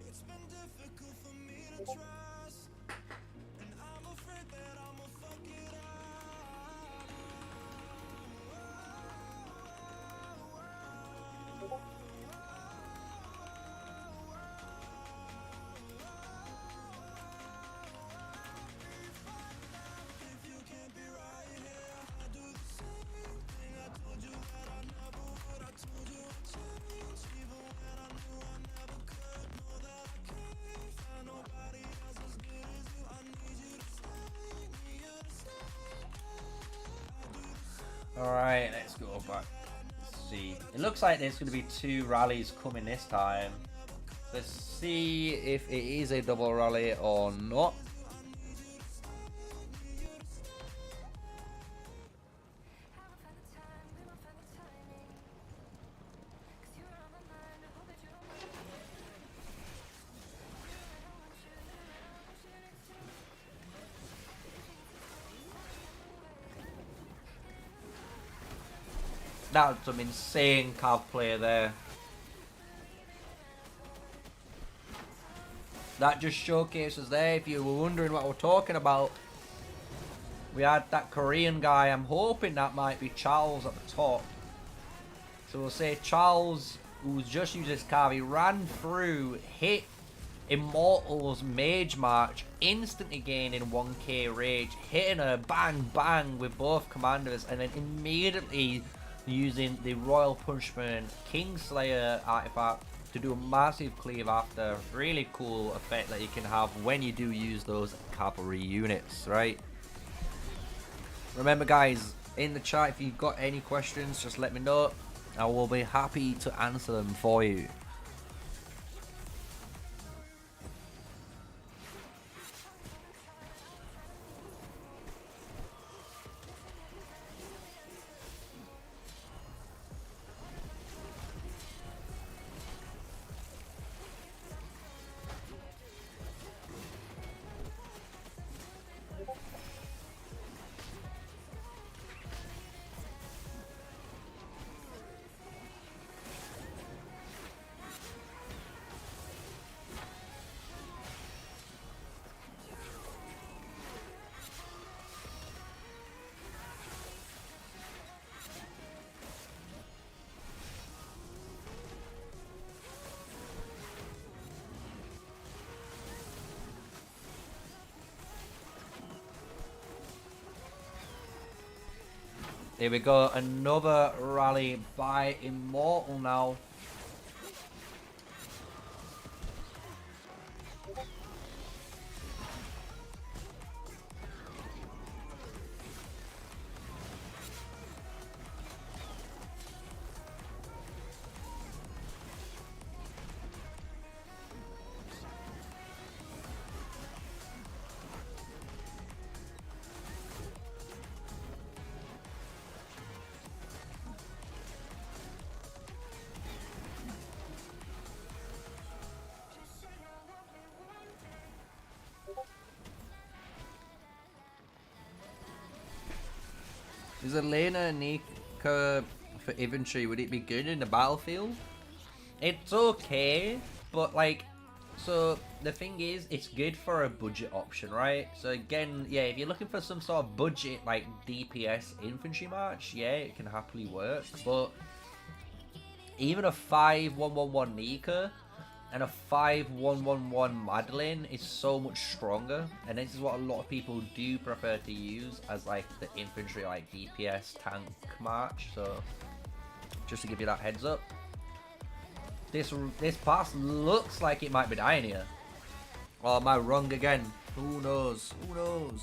Alright, let's go back. Let's see. It looks like there's going to be 2 rallies coming this time. Let's see if it is a double rally or not. That's some insane cav play there. That just showcases there, if you were wondering what we're talking about. We had that Korean guy. I'm hoping that might be Charles at the top. So we'll say Charles, who's just used his cav, he ran through, hit Immortal's Mage March, instantly gaining 1k rage, hitting her bang bang with both commanders, and then immediately using the Royal Punishment Kingslayer artifact to do a massive cleave after. Really cool effect that you can have when you do use those cavalry units, right? Remember guys, in the chat, if you've got any questions, just let me know. I will be happy to answer them for you. Here we go, another rally by Immortal now. Is Elena and Nika for infantry? Would it be good in the battlefield? It's okay, but like, so the thing is, it's good for a budget option, right? So again, yeah, if you're looking for some sort of budget like DPS infantry match, yeah, it can happily work. But even a 5-1-1-1 Nika and a 5-1-1-1 Madeline is so much stronger, and this is what a lot of people do prefer to use as like the infantry, like DPS tank match. So just to give you that heads up, this pass looks like it might be dying here. Or am I wrong again? Who knows? Who knows?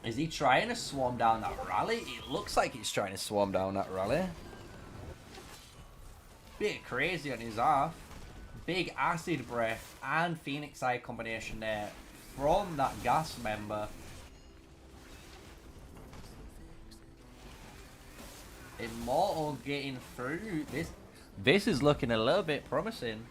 Is he trying to swarm down that rally? It looks like he's trying to swarm down that rally. Bit crazy on his half. Big acid breath and Phoenix Eye combination there from that gas member. Immortal getting through. This is looking a little bit promising.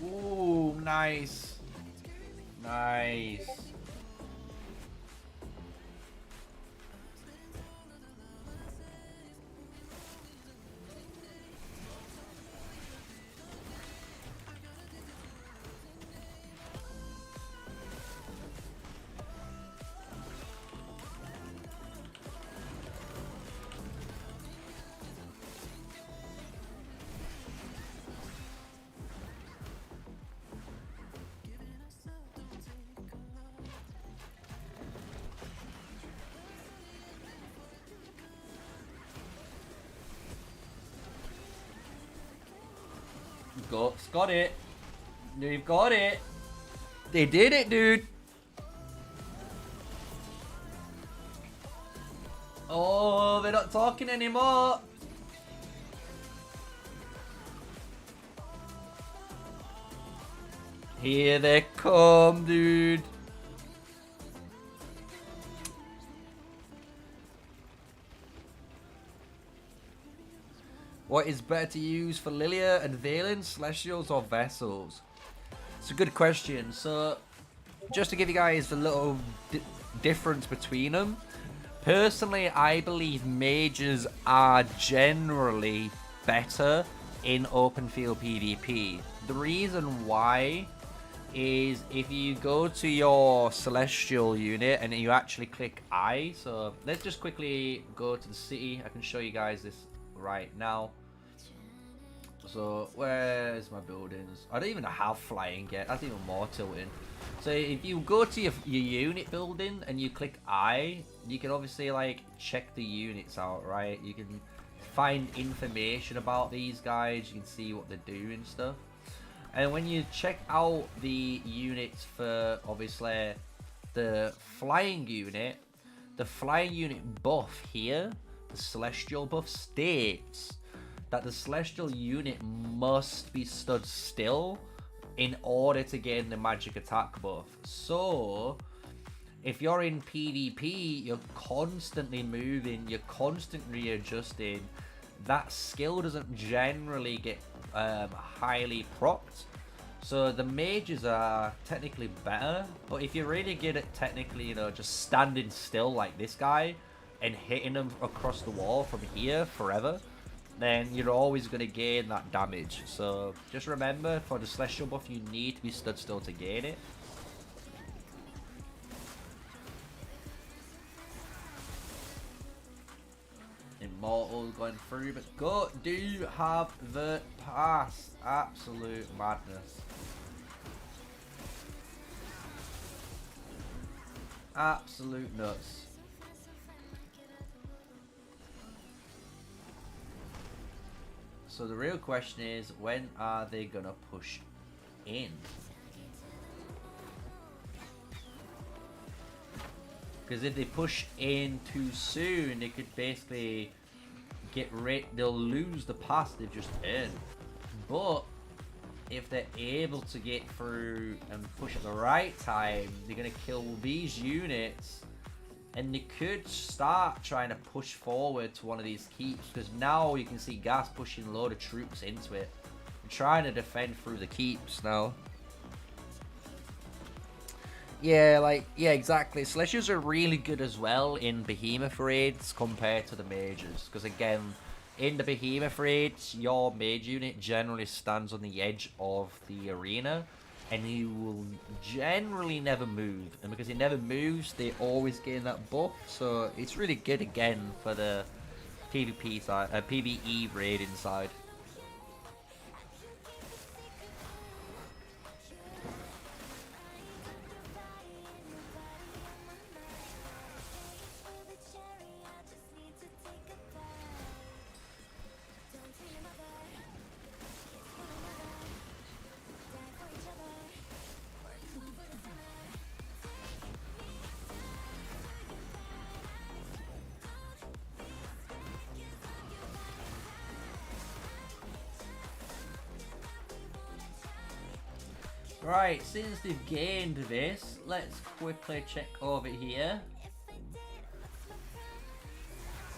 Ooh, nice. Nice. Got it. They've got it. They did it, dude. Oh, they're not talking anymore. Here they come, dude. What is better to use for Lilia and Valen, Celestials or Vessels? It's a good question. So, just to give you guys a little difference between them. Personally, I believe mages are generally better in open field PvP. The reason why is if you go to your celestial unit and you actually click I. So let's just quickly go to the city. I can show you guys this right now. So where's my buildings? I don't even have flying yet. That's even more tilting. So if you go to your unit building and you click I, you can obviously like check the units out, right? You can find information about these guys. You can see what they do and stuff. And when you check out the units for obviously the flying unit buff here, the celestial buff states that the celestial unit must be stood still in order to gain the magic attack buff. So if you're in PvP, you're constantly moving, you're constantly adjusting, that skill doesn't generally get highly procced. So the mages are technically better, but if you're really good at technically, you know, just standing still like this guy and hitting them across the wall from here forever, then you're always going to gain that damage. So just remember, for the celestial buff, you need to be stood still to gain it. Immortal going through, but go do have the pass. Absolute madness. Absolute nuts. So the real question is, when are they gonna push in? Because if they push in too soon, they could basically they'll lose the pass they've just earned. But if they're able to get through and push at the right time, they're gonna kill these units, and they could start trying to push forward to one of these keeps, because now you can see Gas pushing a load of troops into it. They're trying to defend through the keeps now. Yeah, exactly. Celestials are really good as well in Behemoth raids compared to the mages. Because again, in the Behemoth raids, your mage unit generally stands on the edge of the arena, and he will generally never move. And because he never moves, they always gain that buff. So it's really good again for the PvP side, PvE raiding side. Right, since they've gained this, let's quickly check over here.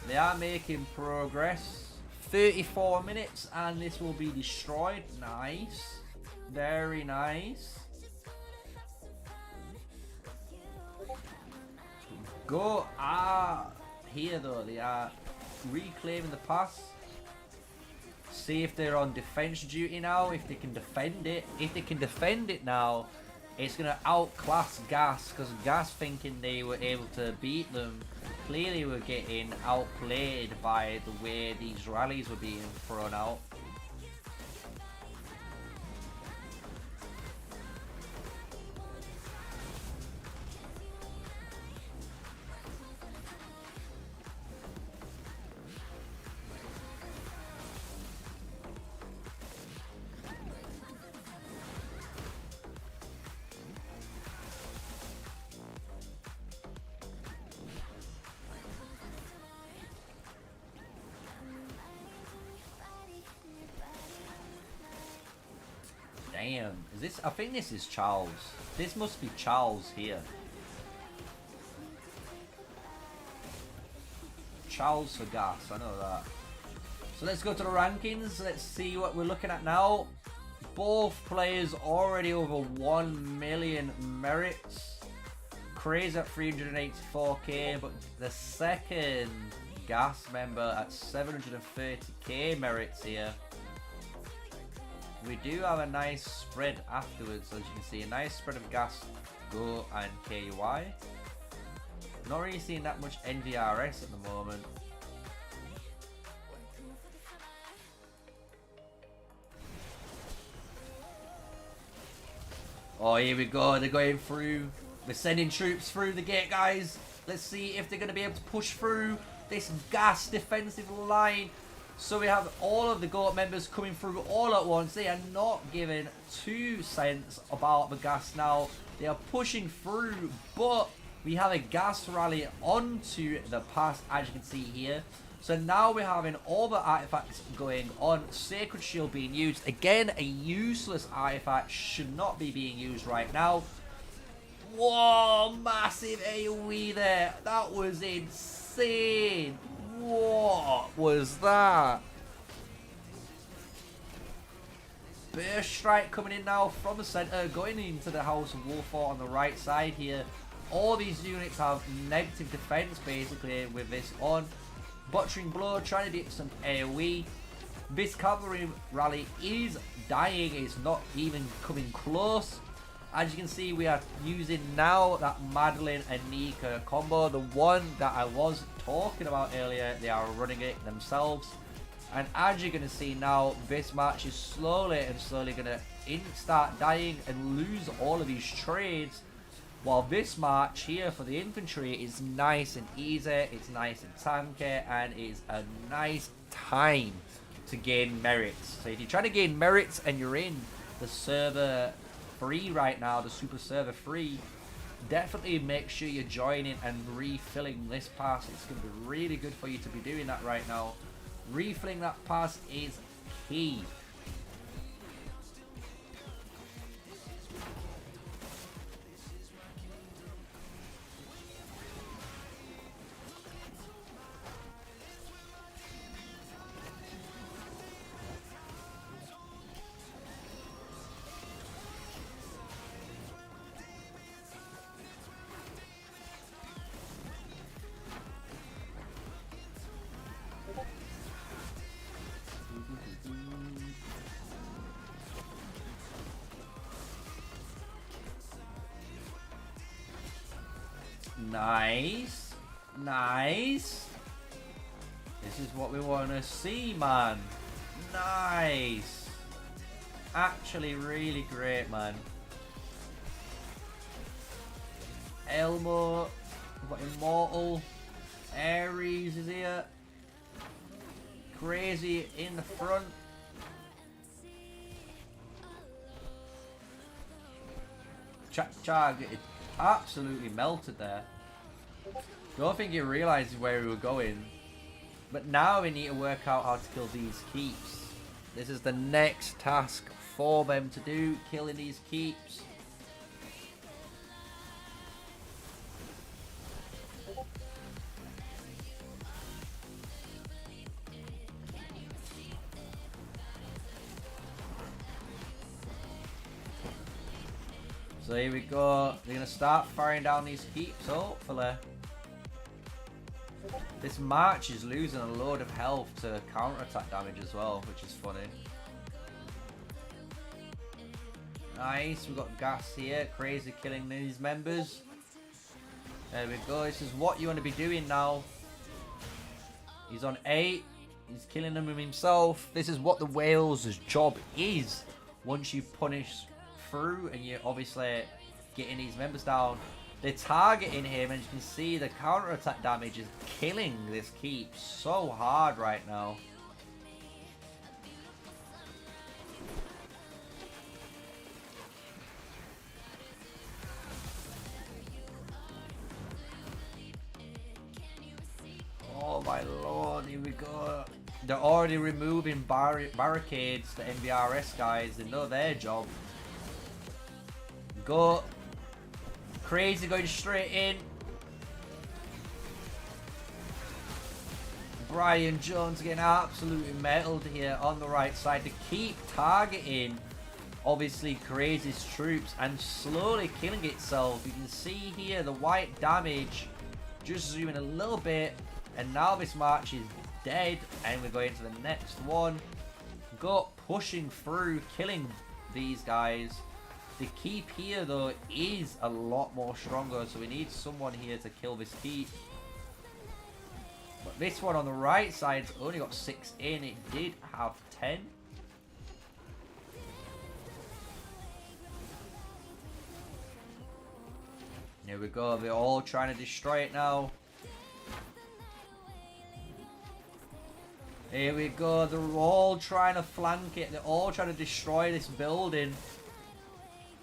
They are making progress. 34 minutes and this will be destroyed. Nice. Very nice. Go here though, they are reclaiming the pass. See if they're on defense duty now, if they can defend it. If they can defend it now, it's going to outclass Gas, because Gas, thinking they were able to beat them, clearly were getting outplayed by the way these rallies were being thrown out. Damn, is this? I think this is Charles. This must be Charles here. Charles for Gas, I know that. So let's go to the rankings. Let's see what we're looking at now. Both players already over 1 million merits. Crazy at 384k, but the second Gas member at 730k merits here. we do have a nice spread afterwards. As you can see, a nice spread of gas, go, and KUI. Not really seeing that much NDRS at the moment. Oh, here we go. They're going through. We're sending troops through the gate, guys. Let's see if they're going to be able to push through this gas defensive line. So we have all of the GOAT members coming through all at once. They are not giving 2 cents about the gas now. They are pushing through, but we have a gas rally onto the pass, as you can see here. So now we're having all the artifacts going on. Sacred Shield being used. Again, a useless artifact, should not be being used right now. Whoa, massive AoE there. That was insane. What was that? Burst Strike coming in now from the center, going into the House of Warfare on the right side here. All these units have negative defense basically with this on. Butchering Blow, trying to get some AoE. This cavalry rally is dying, it's not even coming close. As you can see, we are using now that Madeline and Nika combo, the one that I was talking about earlier. They are running it themselves. And as you're going to see now, this match is slowly going to start dying and lose all of these trades. While this march here for the infantry is nice and easy, it's nice and tanky, and it's a nice time to gain merits. So if you're trying to gain merits and you're in the server free right now, the super server free, definitely make sure you're joining and refilling this pass. It's going to be really good for you to be doing that right now. Refilling that pass is key. Nice. Nice. This is what we want to see, man. Nice. Actually really great, man. Elmo. We've got Immortal. Ares is here. Crazy in the front. Chag, it absolutely melted there. Don't think he realized where we were going. But now we need to work out how to kill these keeps. This is the next task for them to do, killing these keeps. So here we go. They're going to start firing down these keeps, hopefully. This March is losing a load of health to counter-attack damage as well, which is funny. Nice, we've got gas here. Crazy killing these members. There we go. This is what you want to be doing now. He's on 8. He's killing them himself. This is what the Whales' job is. Once you punish through and you're obviously getting these members down, they're targeting him, and you can see the counter-attack damage is killing this keep so hard right now. Oh my lord, here we go. They're already removing barricades, the MVRS guys. They know their job. Go. Crazy going straight in. Brian Jones getting absolutely metaled here on the right side to keep targeting obviously Crazy's troops and slowly killing itself. You can see here the white damage. Just zooming a little bit, and now this march is dead, and we're going to the next one. Go pushing through, killing these guys. The keep here, though, is a lot more stronger, so we need someone here to kill this keep. But this one on the right side's only got 6 in. It did have 10. Here we go. They're all trying to destroy it now. Here we go. They're all trying to flank it. They're all trying to destroy this building.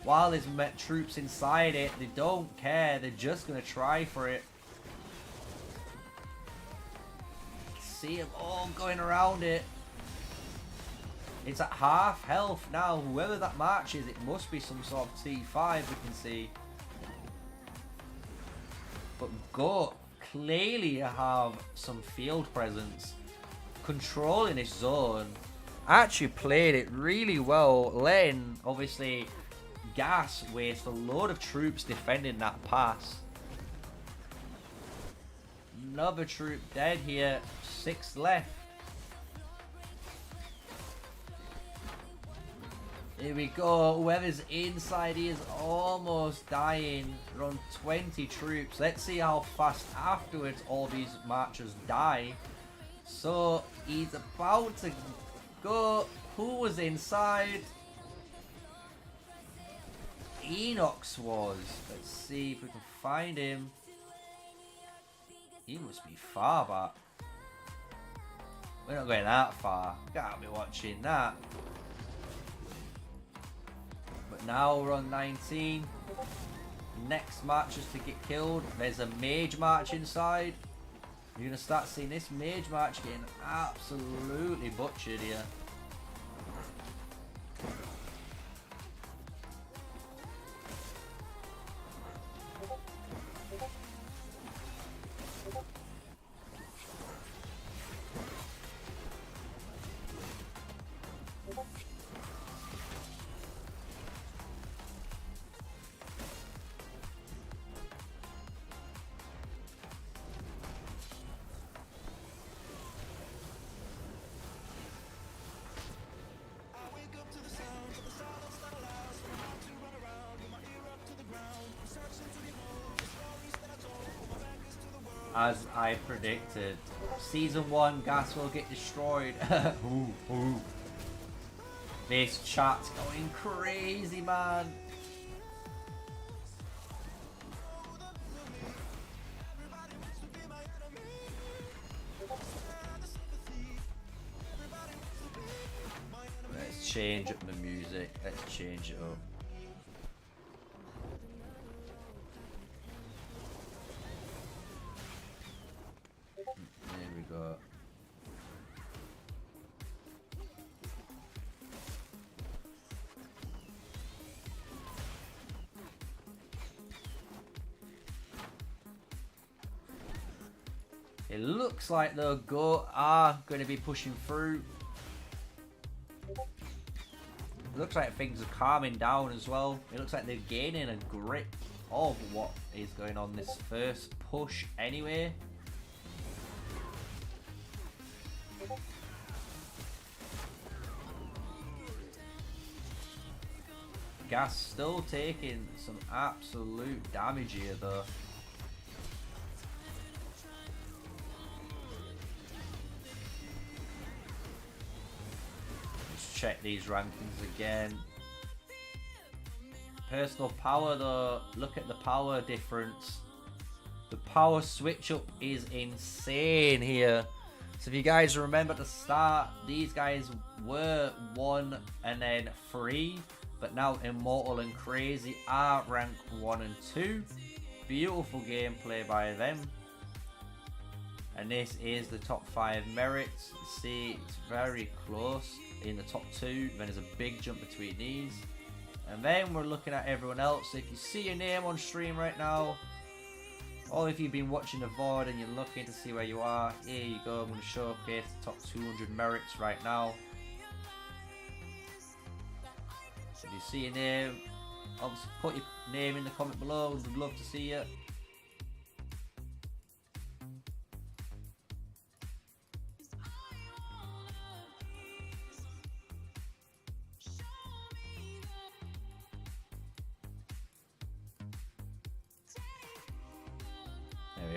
While there's troops inside it, they don't care. They're just going to try for it. See them all going around it. It's at half health now. Whoever that march is, it must be some sort of T5 we can see. But Goat clearly have some field presence. Controlling this zone. Actually played it really well. Letting, obviously, Gas waste a load of troops defending that pass. Another troop dead here. 6 left. Here we go. Whoever's inside here is almost dying. We're on 20 troops. Let's see how fast afterwards all these marchers die. So he's about to go. Who was inside? Enox was. Let's see if we can find him. He must be far back. We're not going that far. Can't be watching that. But now we're on 19. Next marchers to get killed. There's a mage march inside. You're going to start seeing this mage march getting absolutely butchered here. As I predicted, Season 1 Gas will get destroyed. Ooh, ooh. This chat's going crazy, man. Let's change up the music. Let's change it up. There we go. It looks like the Goat are going to be pushing through. It looks like things are calming down as well. It looks like they're gaining a grip of what is going on this first push anyway. Gas still taking some absolute damage here though. Let's check these rankings again. Personal power though, look at the power difference. The power switch up is insane here. So if you guys remember at the start, these guys were 1 and then 3. But now Immortal and Crazy are ranked 1 and 2. Beautiful gameplay by them. And this is the top 5 merits. See, it's very close in the top 2. Then there's a big jump between these. And then we're looking at everyone else. So if you see your name on stream right now, or if you've been watching the VOD and you're looking to see where you are, here you go. I'm going to showcase the top 200 merits right now. If you see your name, obviously put your name in the comment below. We'd love to see you.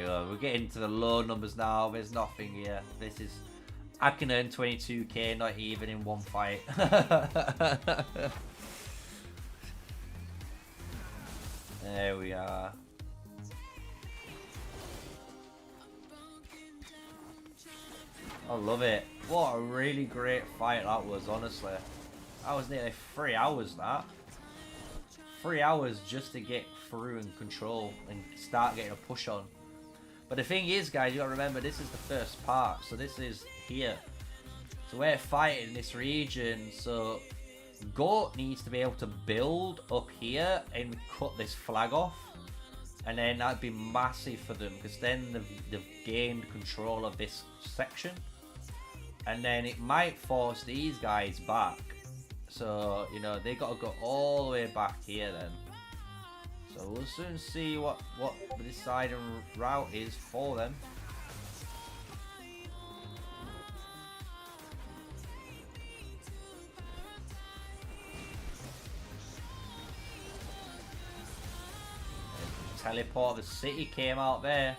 we go. We're getting to the low numbers now. There's nothing here. This is... I can earn 22k, not even in one fight. There we are. I love it. What a really great fight that was, honestly. That was nearly 3 hours, that. 3 hours just to get through and control and start getting a push on. But the thing is, guys, you gotta remember, this is the first part. So this is here. So we're fighting in this region. So Goat needs to be able to build up here and cut this flag off. And then that'd be massive for them, because then they've gained control of this section. And then it might force these guys back. So, you know, they got to go all the way back here then. So we'll soon see what the deciding route is for them. And teleport of the city came out there.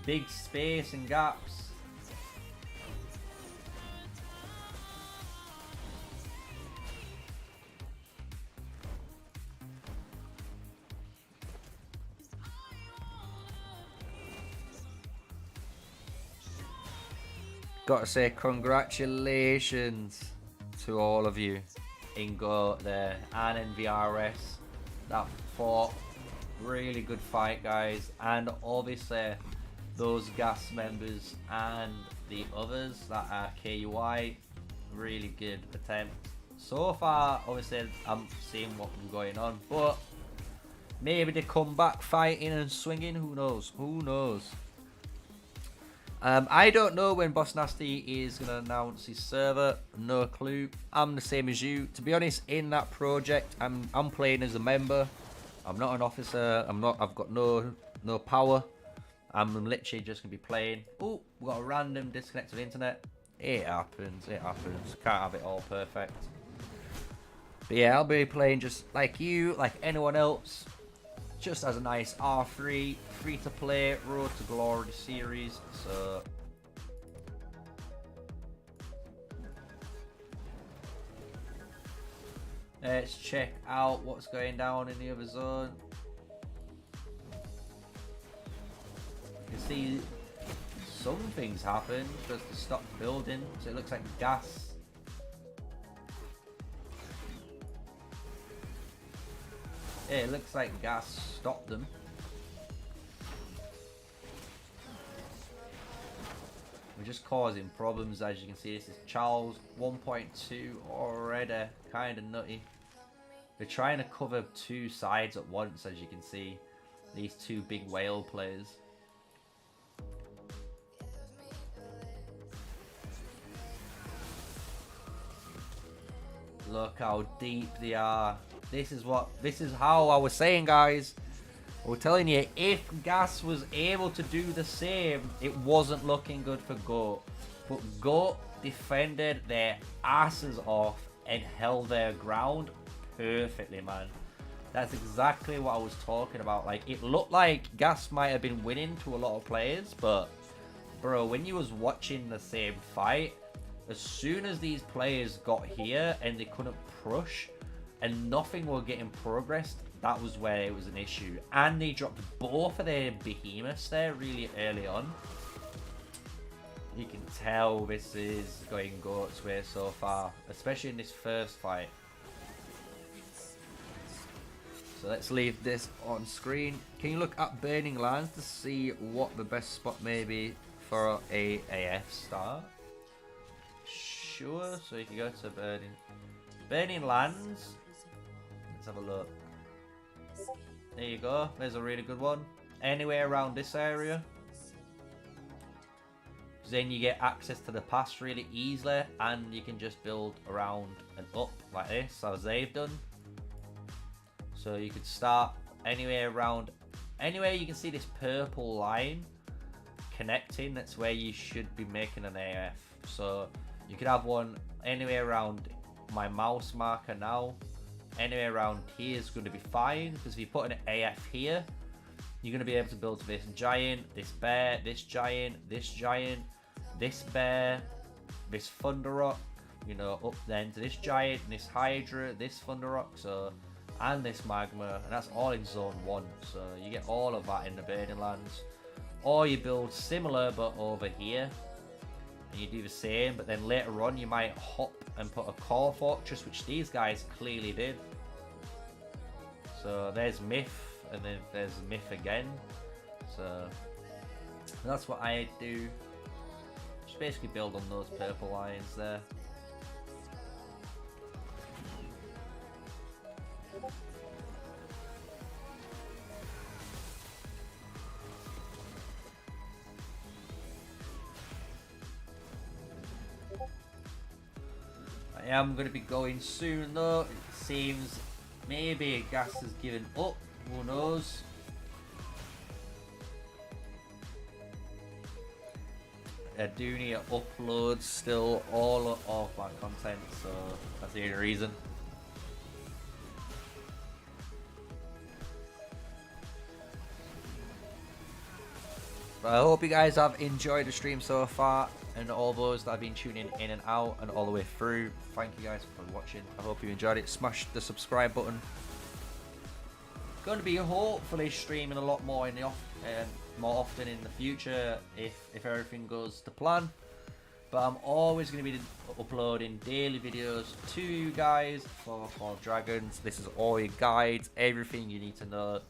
Big space and gaps. Gotta say congratulations to all of you in GOAT there and in VRS. That fought really good fight, guys, and obviously those gas members and the others that are KUI, really good attempt. So far, obviously I'm seeing what's going on, but maybe they come back fighting and swinging, who knows, who knows. I don't know when Boss Nasty is going to announce his server. No clue. I'm the same as you. To be honest, in that project, I'm playing as a member. I'm not an officer. I've got no power. I'm literally just going to be playing. Oh, we got a random disconnected internet. It happens. It happens. Can't have it all perfect. But yeah, I'll be playing just like you, like anyone else. Just as a nice R3 free-to-play Road to Glory series. So let's check out what's going down in the other zone. You can see some things happen because they stopped building, so it looks like gas. Yeah, it looks like gas stopped them. We're just causing problems, as you can see. This is Charles 1.2 already, kind of nutty. They're trying to cover two sides at once, as you can see. These two big whale players. Look how deep they are. This is how I was saying, guys. We're telling you, if Gas was able to do the same, it wasn't looking good for GOAT. But GOAT defended their asses off and held their ground perfectly, man. That's exactly what I was talking about. Like, it looked like Gas might have been winning to a lot of players, but bro, when you was watching the same fight, as soon as these players got here and they couldn't push and nothing were getting progressed, that was where it was an issue. And they dropped both of their behemoths there really early on. You can tell this is going GOAT's way so far, especially in this first fight. So let's leave this on screen. Can you look at Burning Lands to see what the best spot may be for a AF start? Sure, so you can go to Burning Lands. Let's have a look. There you go. There's a really good one. Anywhere around this area. Because then you get access to the pass really easily, and you can just build around and up like this, as they've done. So you could start anywhere around, anywhere you can see this purple line connecting, that's where you should be making an AF. So you could have one anywhere around my mouse marker now. Anywhere around here is going to be fine, because if you put an AF here, you're going to be able to build this giant, this bear, this giant, this giant, this bear, this thunder rock, you know, up then to this giant, this hydra, this thunder rock, so, and this magma, and that's all in zone 1, so you get all of that in the Burning Lands. Or you build similar but over here, and you do the same, but then later on you might hop and put a core fortress, which these guys clearly did. So there's Myth, and then there's Myth again, so that's what I do. Just basically build on those purple lines there. I am going to be going soon though. It seems maybe gas has given up. Who knows? I do need to upload still all of my content, so that's the only reason. But I hope you guys have enjoyed the stream so far, and all those that have been tuning in and out and all the way through, thank you guys for watching. I hope you enjoyed it. Smash the subscribe button. Going to be hopefully streaming a lot more in the more often in the future if everything goes to plan. But I'm always going to be uploading daily videos to you guys for Dragons. This is all your guides, everything you need to know.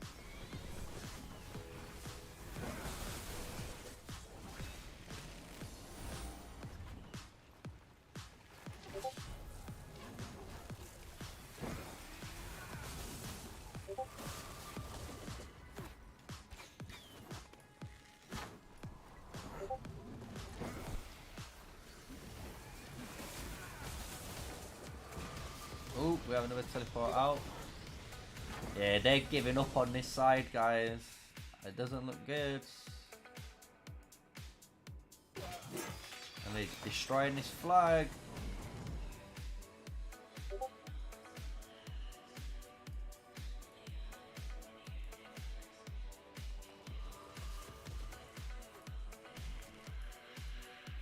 Oh, we have another teleport out. Yeah, they're giving up on this side, guys. It doesn't look good. And they're destroying this flag.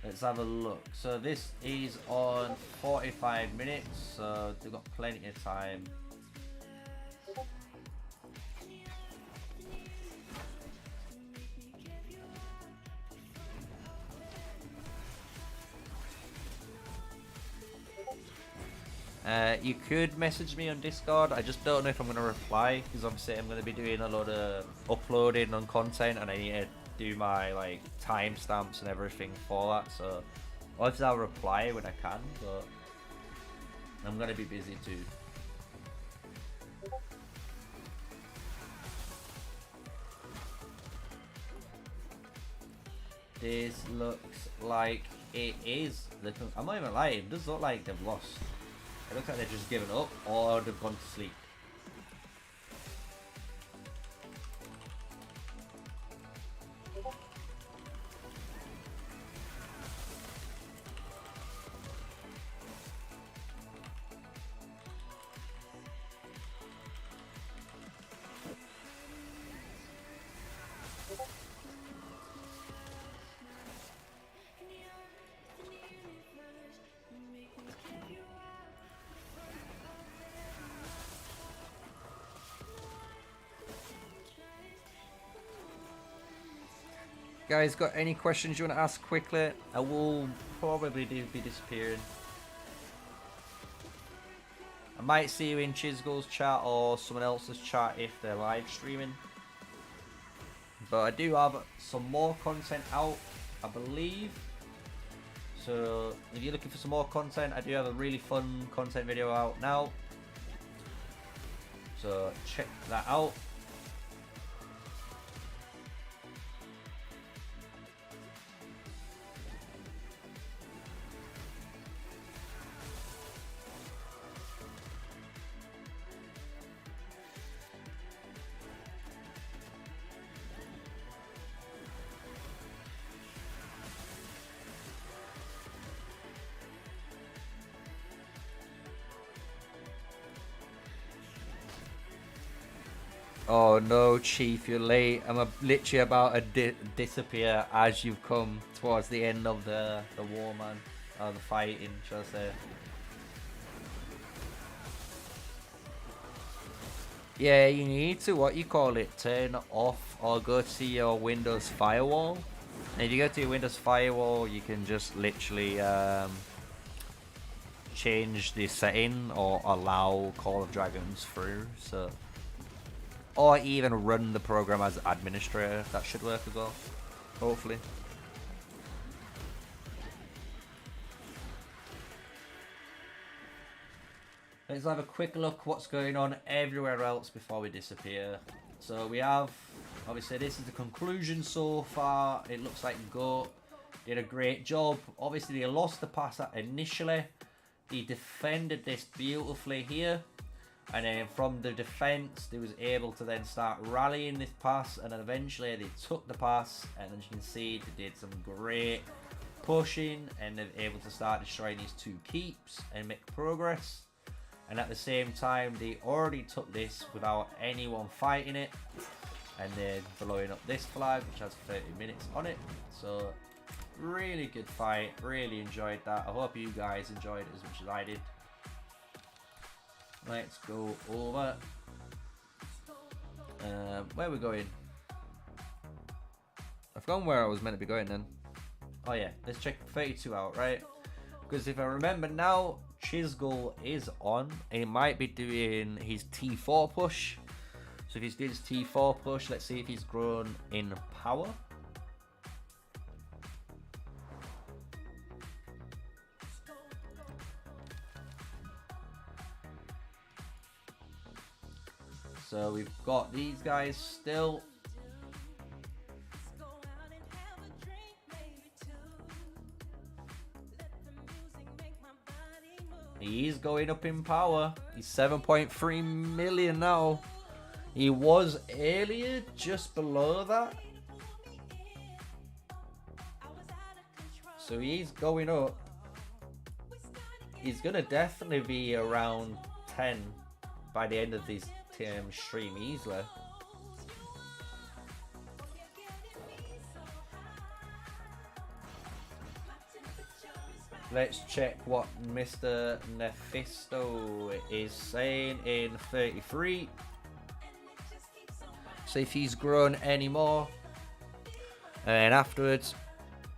Let's have a look. So this is on 45 minutes, so they've got plenty of time. You could message me on Discord. I just don't know if I'm going to reply, because obviously I'm going to be doing a lot of uploading on content, and I need to do my like timestamps and everything for that. So obviously I'll reply when I can, but I'm going to be busy too. This looks like it is. I'm not even lying. It does look like they've lost. It looks like they've just given up or they've gone to sleep. Guys, got any questions you want to ask quickly? I will probably be disappearing. I might see you in Chisgo's chat or someone else's chat if they're live streaming. But I do have some more content out, I believe. So if you're looking for some more content, I do have a really fun content video out now. So check that out. Oh no, Chief, you're late. I'm literally about to disappear as you've come towards the end of the war, man. Or the fighting, shall I say. Yeah, you need to, what you call it, turn off or go to your Windows firewall. And if you go to your Windows firewall, you can just literally change the setting or allow Call of Dragons through. So, or even run the program as administrator. That should work as well, hopefully. Let's have a quick look what's going on everywhere else before we disappear. So we have, obviously this is the conclusion so far. It looks like GOAT did a great job. Obviously they lost the pass initially. They defended this beautifully here. And then from the defense, they was able to then start rallying this pass. And then eventually they took the pass. And as you can see, they did some great pushing. And they're able to start destroying these two keeps and make progress. And at the same time, they already took this without anyone fighting it. And they're blowing up this flag, which has 30 minutes on it. So, really good fight. Really enjoyed that. I hope you guys enjoyed it as much as I did. Let's go over. Where are we going? I've gone where I was meant to be going then. Oh yeah, let's check 32 out, right? Because if I remember now, Chisgull is on, and he might be doing his T4 push. So if he's doing his T4 push, let's see if he's grown in power. So we've got these guys still. He's going up in power. He's 7.3 million now. He was earlier just below that. So he's going up. He's going to definitely be around 10 by the end of this stream easily. Let's check what Mr. Nephisto is saying in 33. See if he's grown anymore. And afterwards,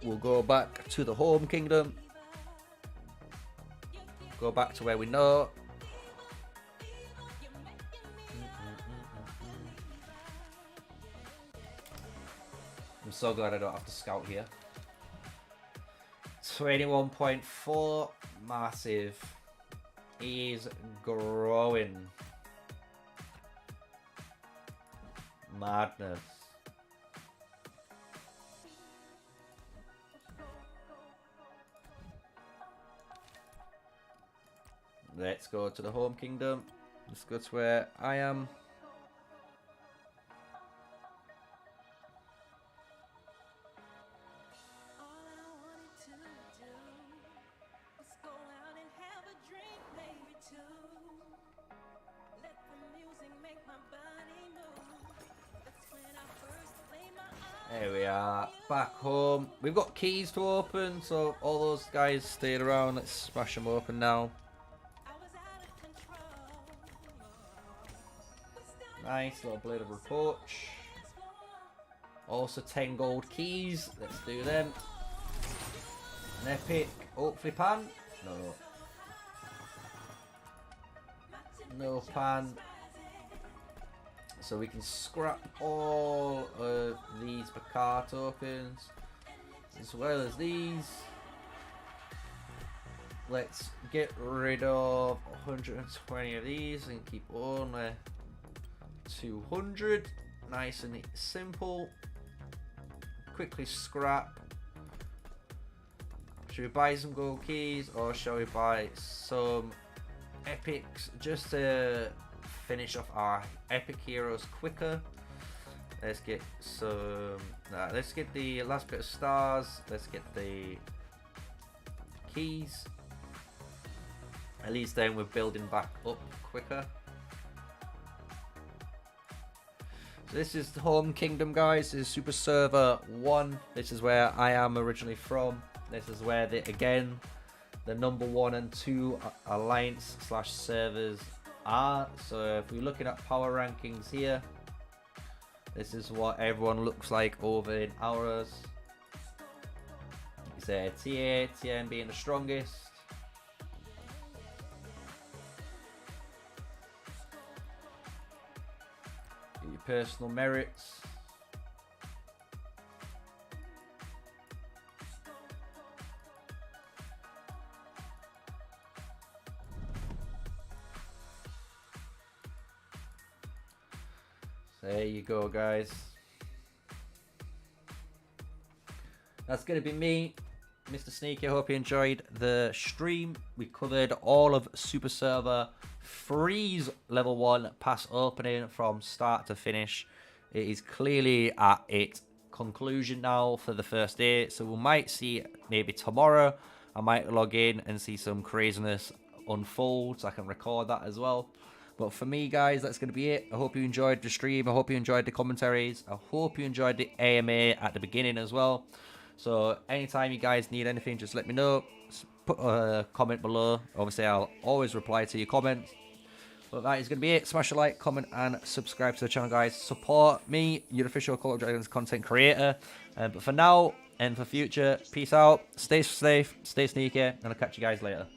we'll go back to the home kingdom. Go back to where we know. I'm so glad I don't have to scout here. 21.4, massive. He's growing. Madness. Let's go to the home kingdom. Let's go to where I am. There we are, back home. We've got keys to open, so all those guys stayed around. Let's smash them open now. Nice little blade of reproach. Also 10 gold keys. Let's do them. An epic, hopefully pan. No. No pan. So we can scrap all of these Bakar tokens, as well as these. Let's get rid of 120 of these and keep only 200. Nice and simple. Quickly scrap. Should we buy some gold keys or shall we buy some epics just to finish off our epic heroes quicker? Let's get some. Let's get the last bit of stars. Let's get the keys. At least then we're building back up quicker. So this is the home kingdom, guys. This is Super Server 1. This is where I am originally from. This is where, again, the number 1 and 2 alliance / servers are. So if we're looking at power rankings here, this is what everyone looks like over in ours. It's TA, TN being the strongest. Get your personal merits. There you go, guys. That's going to be me, Mr. Sneaky. I hope you enjoyed the stream. We covered all of Super Server 3's level 1 pass opening from start to finish. It is clearly at its conclusion now for the first day. So we might see maybe tomorrow. I might log in and see some craziness unfold, so I can record that as well. But for me, guys, that's going to be it. I hope you enjoyed the stream. I hope you enjoyed the commentaries. I hope you enjoyed the AMA at the beginning as well. So anytime you guys need anything, just let me know. Put a comment below. Obviously, I'll always reply to your comments. But that is going to be it. Smash a like, comment, and subscribe to the channel, guys. Support me, your official Call of Dragons content creator. But for now and for future, peace out. Stay safe, stay sneaky, and I'll catch you guys later.